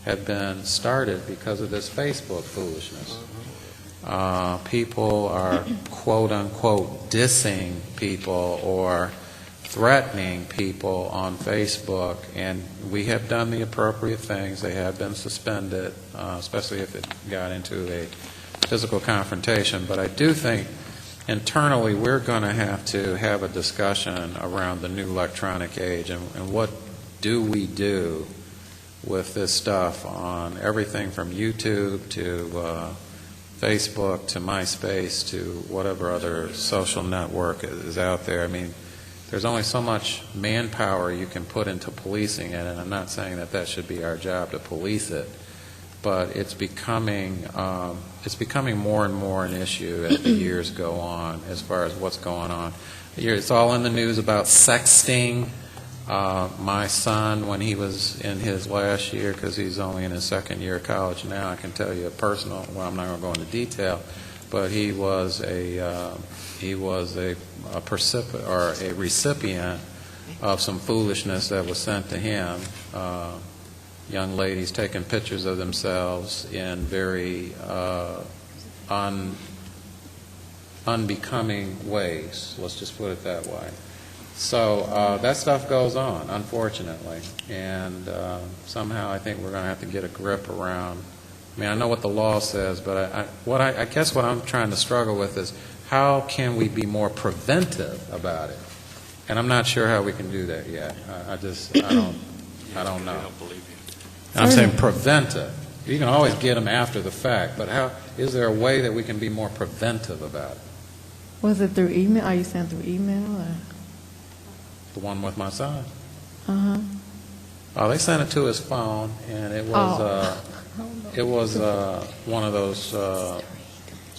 S2: have been started because of this Facebook foolishness. People are quote-unquote dissing people or threatening people on Facebook, and we have done the appropriate things. They have been suspended, especially if it got into a physical confrontation. But I do think internally we're going to have a discussion around the new electronic age and what do we do with this stuff on everything from YouTube to Facebook to MySpace to whatever other social network is out there. I mean, there's only so much manpower you can put into policing it, and I'm not saying that that should be our job to police it, but it's becoming more and more an issue as the years go on as far as what's going on. It's all in the news about sexting. My son, when he was in his last year, because he's only in his second year of college now, I can tell you a personal, well, I'm not going to go into detail, but he was a recipient of some foolishness that was sent to him. Young ladies taking pictures of themselves in very unbecoming ways. Let's just put it that way. So that stuff goes on, unfortunately, and somehow I think we're going to have to get a grip around. I mean, I know what the law says, but I guess what I'm trying to struggle with is how can we be more preventive about it? And I'm not sure how we can do that yet. I don't know. I'm saying preventive. You can always get them after the fact, but how is there a way that we can be more preventive about it?
S6: Was it through email? Are you saying through email? Or?
S2: The one with my son.
S6: Uh-huh.
S2: Oh, they sent it to his phone, and it was one of those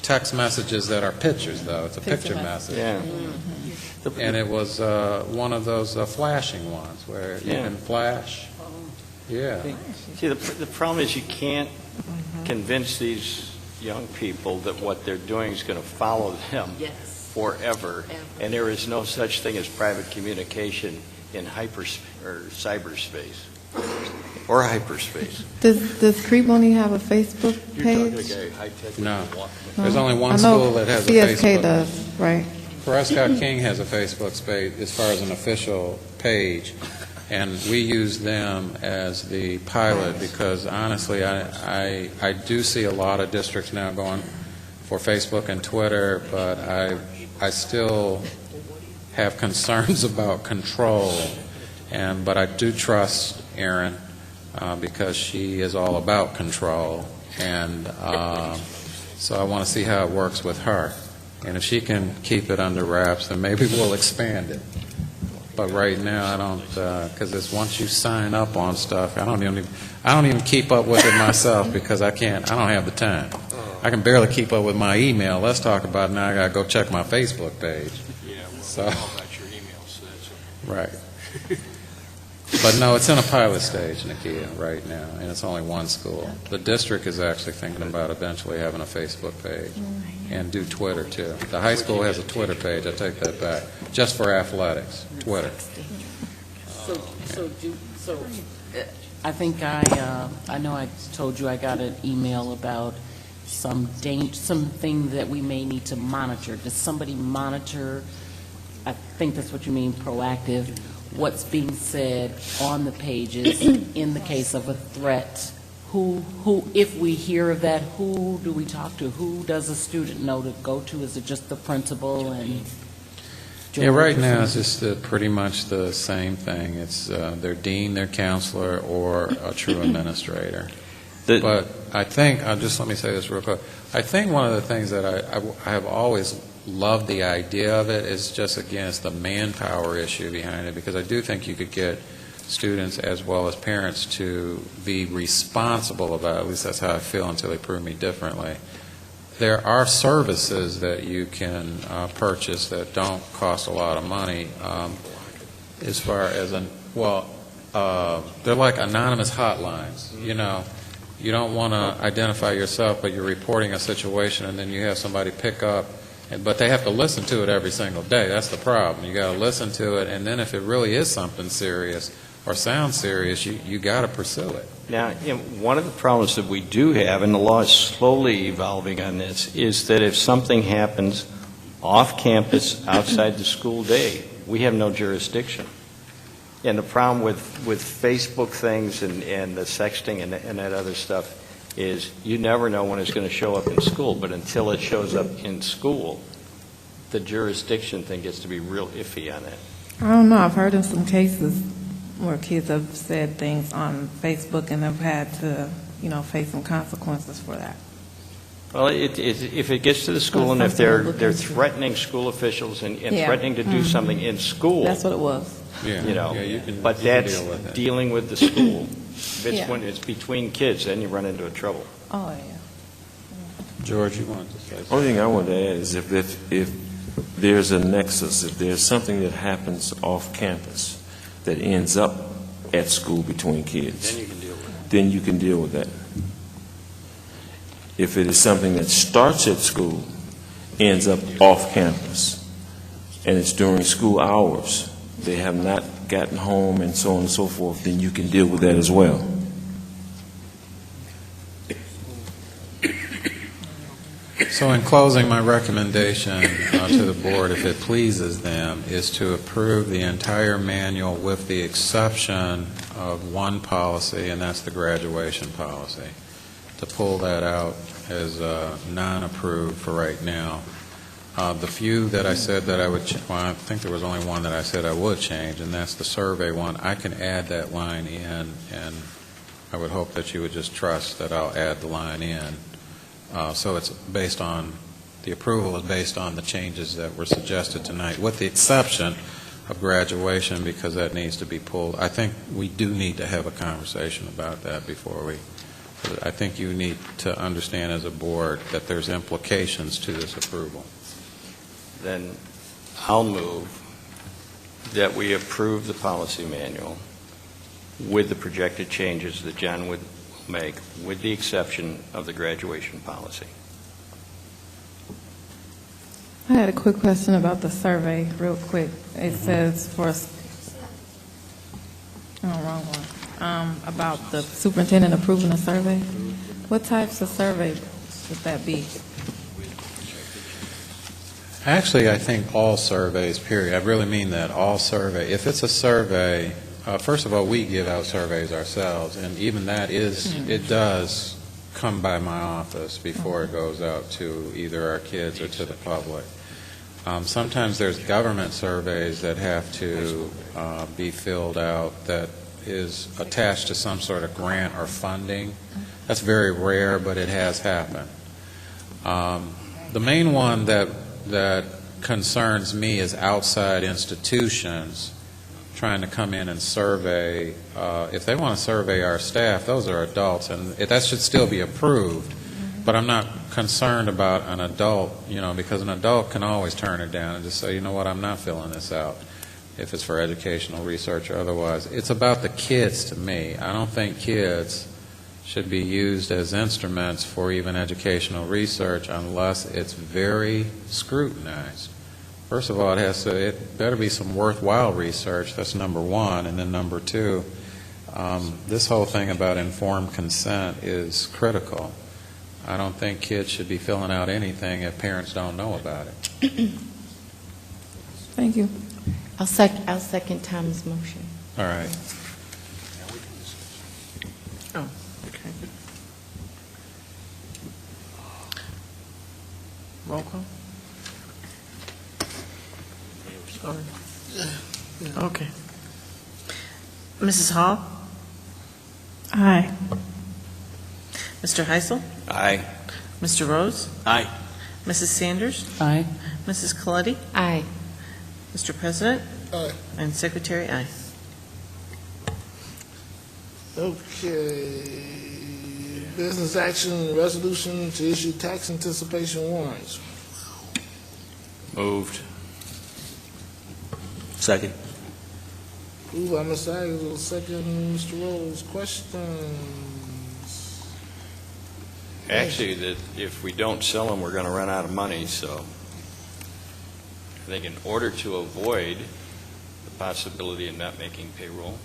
S2: text messages that are pictures, though. It's a picture message.
S17: Yeah.
S2: Mm-hmm. And it was one of those flashing ones where you can flash. Yeah.
S17: See, the problem is you can't convince these young people that what they're doing is going to follow them forever, and there is no such thing as private communication in cyberspace. or hyperspace.
S6: Does Crete Monee have a Facebook page?
S2: No. There's only one
S6: I know
S2: school that has a
S6: CSK
S2: Facebook.
S6: does, right?
S2: Prescott King has a Facebook page as far as an official page, and we use them as the pilot because honestly, I do see a lot of districts now going for Facebook and Twitter, but I still have concerns about control, but I do trust Erin because she is all about control, and so I want to see how it works with her. And if she can keep it under wraps, then maybe we'll expand it. But right now, I don't, because it's once you sign up on stuff, I don't even keep up with it myself because I don't have the time. I can barely keep up with my email. Let's talk about it now. I got to go check my Facebook page.
S3: Yeah,
S2: so,
S3: all about your email, so that's
S2: right. But no, it's in a pilot stage, Nakia, right now, and it's only one school. The district is actually thinking about eventually having a Facebook page and do Twitter, too. The high school has a Twitter page. I take that back. Just for athletics, Twitter.
S5: I think I know I told you I got an email about something that we may need to monitor. Does somebody monitor, I think that's what you mean, proactive, what's being said on the pages in the case of a threat? Who, if we hear of that, who do we talk to? Who does a student know to go to? Is it just the principal and
S2: Yeah, right now it's just pretty much the same thing. It's their dean, their counselor, or a true administrator. But I think, just let me say this real quick. I think one of the things that I have always loved the idea of it is just, again, it's the manpower issue behind it, because I do think you could get students as well as parents to be responsible about it. At least that's how I feel until they prove me differently. There are services that you can purchase that don't cost a lot of money as far as, they're like anonymous hotlines, you know. You don't want to identify yourself, but you're reporting a situation, and then you have somebody pick up, but they have to listen to it every single day. That's the problem. You got to listen to it, and then if it really is something serious or sounds serious, you got to pursue it.
S17: Now, one of the problems that we do have, and the law is slowly evolving on this, is that if something happens off campus outside the school day, we have no jurisdiction. And the problem with Facebook things and the sexting and that other stuff is you never know when it's going to show up in school, but until it shows up in school, the jurisdiction thing gets to be real iffy on it.
S6: I don't know. I've heard of some cases where kids have said things on Facebook and have had to, face some consequences for that.
S17: Well, if it gets to the school and if they're threatening school officials and threatening to do something in school.
S6: That's what it was.
S17: But that's dealing with the school. When it's between kids, then you run into trouble.
S6: Oh, yeah.
S2: George, you wanted to say something?
S18: Only thing I want to add is if there's a nexus, if there's something that happens off campus that ends up at school between kids, then you can deal with that. If it is something that starts at school, ends up off campus, and it's during school hours, they have not gotten home and so on and so forth, then you can deal with that as well.
S2: So in closing, my recommendation to the board, if it pleases them, is to approve the entire manual with the exception of one policy, and that's the graduation policy. To pull that out as non-approved for right now. The few that I said that I would, I think there was only one that I said I would change, and that's the survey one. I can add that line in, and I would hope that you would just trust that I'll add the line in. So it's based on, the approval is based on the changes that were suggested tonight, with the exception of graduation, because that needs to be pulled. I think we do need to have a conversation about that before we, I think you need to understand as a board that there's implications to this approval.
S17: Then I'll move that we approve the policy manual with the projected changes that John would make, with the exception of the graduation policy.
S6: I had a quick question about the survey, real quick. It says for, wrong one. about the superintendent approving a survey. What types of survey would that be?
S2: Actually, I think all surveys, period. I really mean that, all survey. If it's a survey, first of all, we give out surveys ourselves, and even that is, it does come by my office before it goes out to either our kids or to the public. Sometimes there's government surveys that have to be filled out that is attached to some sort of grant or funding. That's very rare, but it has happened. The main one that concerns me is outside institutions trying to come in and survey. If they want to survey our staff, those are adults, and that should still be approved. But I'm not concerned about an adult, because an adult can always turn it down and just say, you know what, I'm not filling this out, if it's for educational research or otherwise. It's about the kids to me. I don't think kids should be used as instruments for even educational research unless it's very scrutinized. First of all, it better be some worthwhile research. That's number one. And then number two, this whole thing about informed consent is critical. I don't think kids should be filling out anything if parents don't know about it.
S6: Thank you.
S7: I'll second Tom's motion.
S2: All right.
S20: Oh, okay. Roll call? Okay. Mrs. Hall?
S6: Aye.
S20: Mr. Heisel?
S17: Aye.
S20: Mr. Rose?
S17: Aye.
S20: Mrs. Sanders?
S5: Aye.
S20: Mrs. Coletti?
S7: Aye.
S20: Mr. President?
S8: Aye.
S20: And Secretary, aye.
S1: Okay. Business action resolution to issue tax anticipation warrants.
S17: Moved.
S14: Second.
S1: Moved by Mr. Aguilar, second Mr. Rose. Questions?
S17: Actually, that if we don't sell them, we're going to run out of money, so I think in order to avoid the possibility of not making payroll,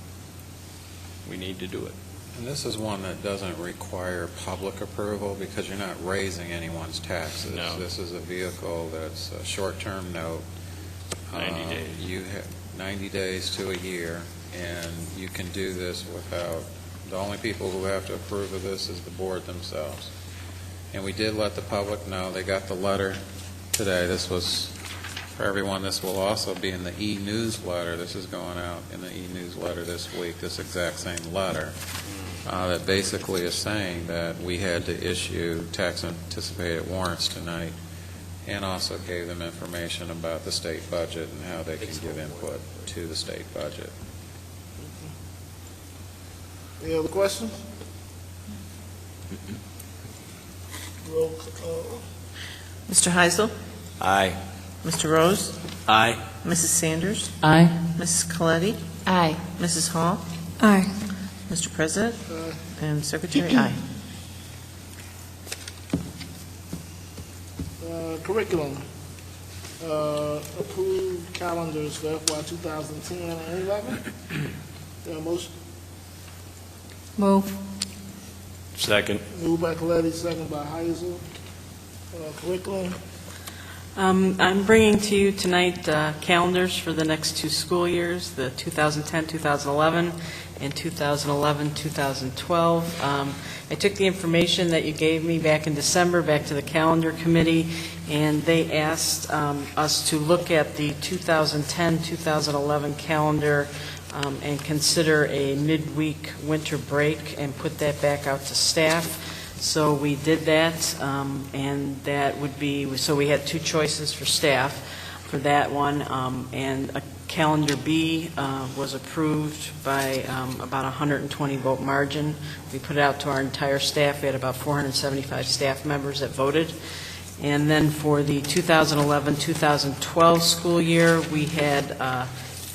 S17: we need to do it.
S2: And this is one that doesn't require public approval because you're not raising anyone's taxes.
S17: No.
S2: This is a vehicle that's a short-term note.
S17: 90 days.
S2: You have 90 days to a year, and you can do this without, the only people who have to approve of this is the board themselves. And we did let the public know. They got the letter today. This was for everyone. This will also be in the e-newsletter. This is going out in the e-newsletter this week, this exact same letter that basically is saying that we had to issue tax anticipated warrants tonight, and also gave them information about the state budget and how they can give input to the state budget.
S1: Any other questions? Roll call.
S20: Mr. Heisel?
S17: Aye.
S20: Mr. Rose?
S17: Aye.
S20: Mrs. Sanders?
S5: Aye.
S20: Mrs. Coletti?
S7: Aye.
S20: Mrs. Hall?
S6: Aye.
S20: Mr. President?
S1: Aye.
S20: And Secretary, aye.
S1: Curriculum. Approved calendars for FY 2010 and 11. There a motion?
S6: Move.
S17: Second.
S1: Moved by Coletti, second by Heisel. Curriculum.
S20: I'm bringing to you tonight calendars for the next 2 school years, the 2010-2011 and 2011-2012. I took the information that you gave me back in December back to the calendar committee, and they asked us to look at the 2010-2011 calendar and consider a midweek winter break and put that back out to staff. So we did that, and that would be, so we had 2 choices for staff for that one, and a calendar B was approved by about 120 vote margin. We put it out to our entire staff. We had about 475 staff members that voted. And then for the 2011-2012 school year, we had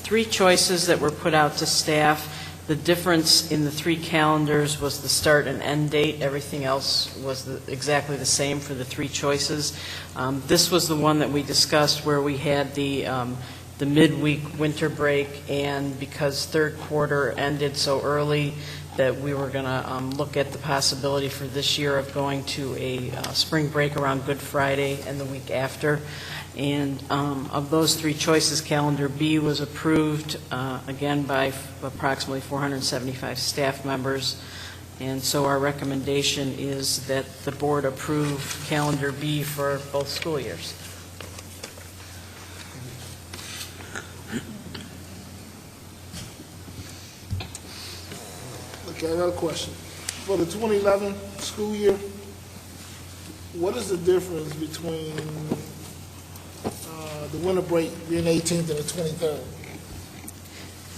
S20: 3 choices that were put out to staff. The difference in the 3 calendars was the start and end date. Everything else was exactly the same for the 3 choices. This was the one that we discussed where we had the the midweek winter break, and because third quarter ended so early, that we were going to look at the possibility for this year of going to a spring break around Good Friday and the week after. And of those three choices, calendar B was approved, again, by approximately 475 staff members. And so our recommendation is that the board approve calendar B for both school years.
S1: Okay, I got a question. For the 2011 school year, what is the difference between the winter break being 18th and the 23rd?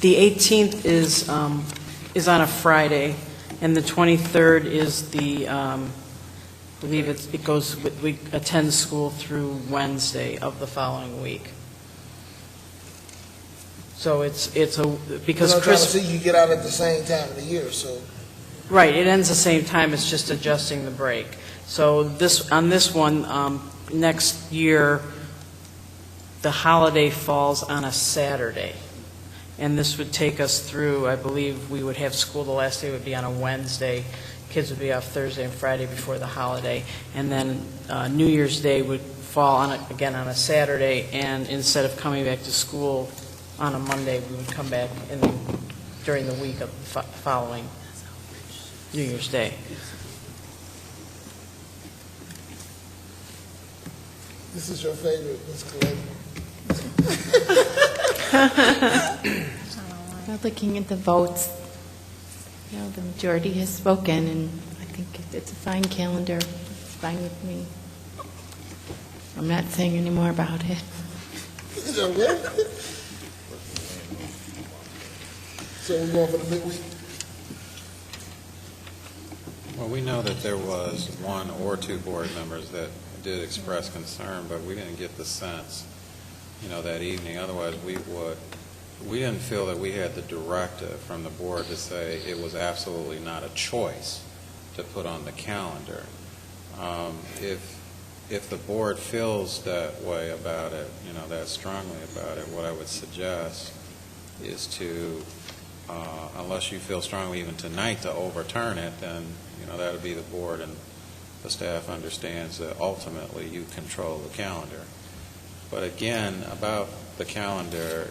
S20: The 18th is on a Friday, and the 23rd is the, I believe it goes, we attend school through Wednesday of the following week. So it's a, because
S1: I'm trying to see you get out at the same time of the year, so.
S20: Right, it ends the same time, it's just adjusting the break. So on this one, next year, the holiday falls on a Saturday. And this would take us through, I believe we would have school, the last day would be on a Wednesday. Kids would be off Thursday and Friday before the holiday. And then New Year's Day would fall again on a Saturday, and instead of coming back to school on a Monday, we would come back during the week of the following New Year's Day.
S1: This is your favorite, Ms. Clayton.
S7: Well, looking at the votes, you know, the majority has spoken, and I think it's a fine calendar. It's fine with me. I'm not saying any more about it.
S1: Is that good? So we're going for the midweek?
S2: Well, we know that there was one or two board members that did express concern, but we didn't get the sense, that evening. Otherwise, we didn't feel that we had the directive from the board to say it was absolutely not a choice to put on the calendar. If the board feels that way about it, that strongly about it, what I would suggest is to, unless you feel strongly even tonight to overturn it, then that would be the board, and the staff understands that ultimately you control the calendar. But again, about the calendar,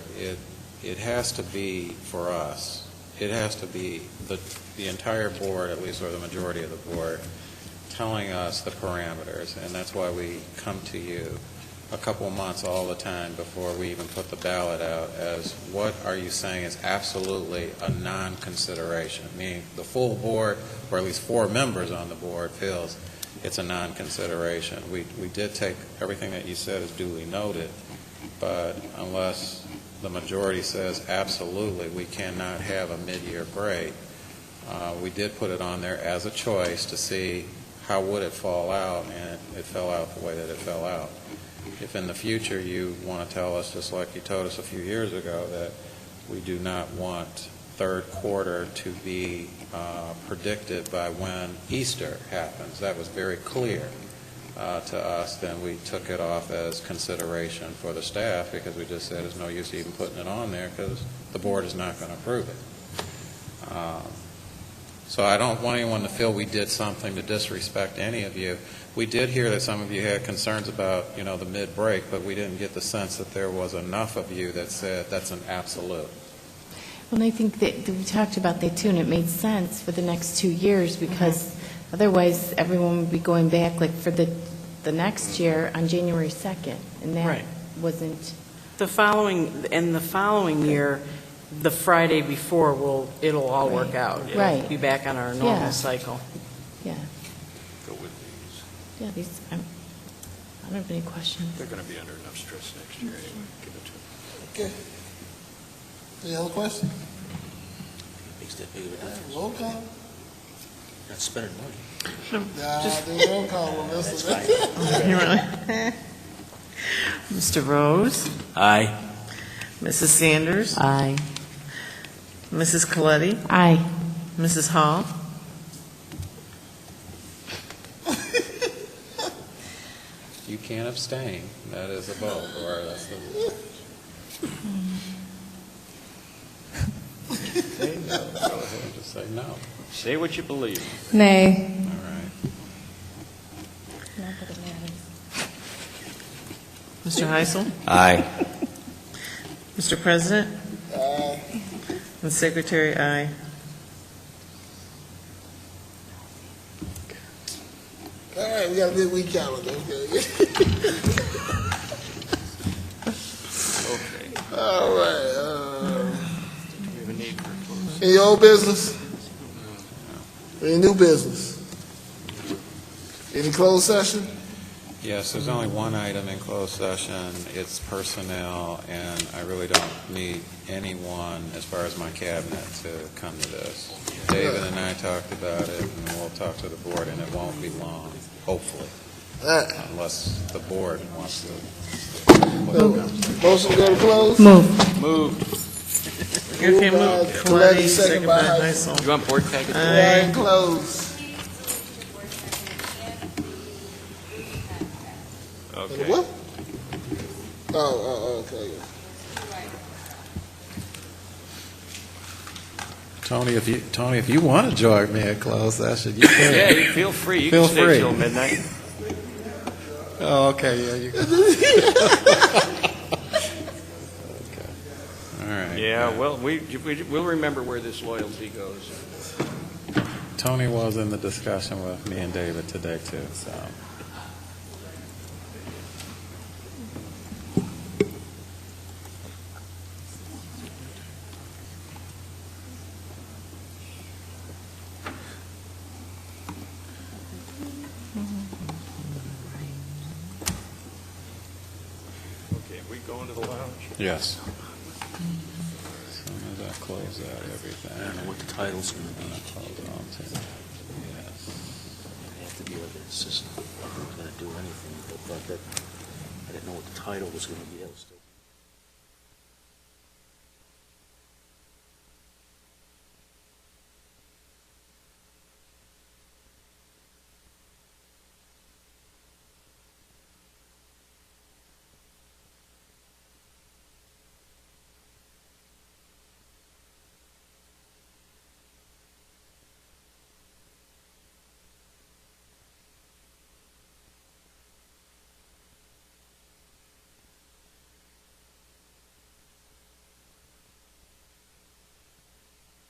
S2: it has to be for us. It has to be the entire board, at least, or the majority of the board, telling us the parameters, and that's why we come to you a couple months all the time before we even put the ballot out as what are you saying is absolutely a non-consideration, meaning the full board, or at least 4 members on the board, feels it's a non-consideration. We did take everything that you said as duly noted, but unless the majority says absolutely we cannot have a mid-year break, we did put it on there as a choice to see how would it fall out, and it fell out the way that it fell out. If in the future you want to tell us, just like you told us a few years ago, that we do not want third quarter to be predicted by when Easter happens, that was very clear to us, then we took it off as consideration for the staff, because we just said there's no use even putting it on there because the board is not going to approve it. So I don't want anyone to feel we did something to disrespect any of you. We did hear that some of you had concerns about, the mid-break, but we didn't get the sense that there was enough of you that said that's an absolute.
S7: Well, I think that we talked about that too, and it made sense for the next 2 years, because otherwise everyone would be going back like for the next year on January 2nd, and that wasn't.
S20: The following year, the Friday before it'll all work out. It'll be back on our normal cycle.
S7: Yeah.
S3: Go with these.
S7: Yeah, I don't have any questions.
S3: They're going to be under enough stress next year anyway. Give it to them.
S1: Okay. Any other questions?
S14: Makes that big of a difference.
S1: Roll call.
S14: Not spending money.
S1: The roll call will listen.
S9: Mr. Rose?
S14: Aye.
S9: Mrs. Sanders?
S22: Aye.
S9: Mrs. Coletti?
S22: Aye.
S9: Mrs. Hall?
S2: You can't abstain. That is a vote, or that's the say no. Go ahead, just say no.
S17: Say what you believe.
S6: Nay.
S2: All right.
S9: Mr. Heisel?
S17: Aye.
S9: Mr. President?
S8: Aye.
S9: And Secretary, aye.
S8: All right, we got a midweek calendar. Okay.
S17: Okay.
S8: All right. Any old business? Any new business? Any closed session?
S2: Yes, there's only one item in closed session. It's personnel, and I really don't need anyone as far as my cabinet to come to this. David and I talked about it, and we'll talk to the board, and it won't be long, hopefully, unless the board wants to.
S8: Motion to go to close?
S17: Moved.
S9: Okay, move. Colletti,
S8: second by
S9: Heisel.
S17: You want board package?
S8: Aye. Close.
S17: Okay.
S8: What? Oh, okay.
S2: Tony, if you want to join me at closed session, you can.
S17: Yeah, you feel free. You
S2: Feel
S17: can stay
S2: free.
S17: till midnight.
S2: Oh, okay, yeah, you can. Okay. All right.
S17: Yeah, well, we'll remember where this loyalty goes.
S2: Tony was in the discussion with me and David today, too, so.
S17: Okay, we going to the lounge?
S2: Yes. As soon as I close out everything.
S14: I don't know what the title's going to be.
S2: I'm gonna hold on to it. Yes.
S14: I have to be like an assistant. I'm not going to do anything, but I didn't know what the title was going to be. That was still.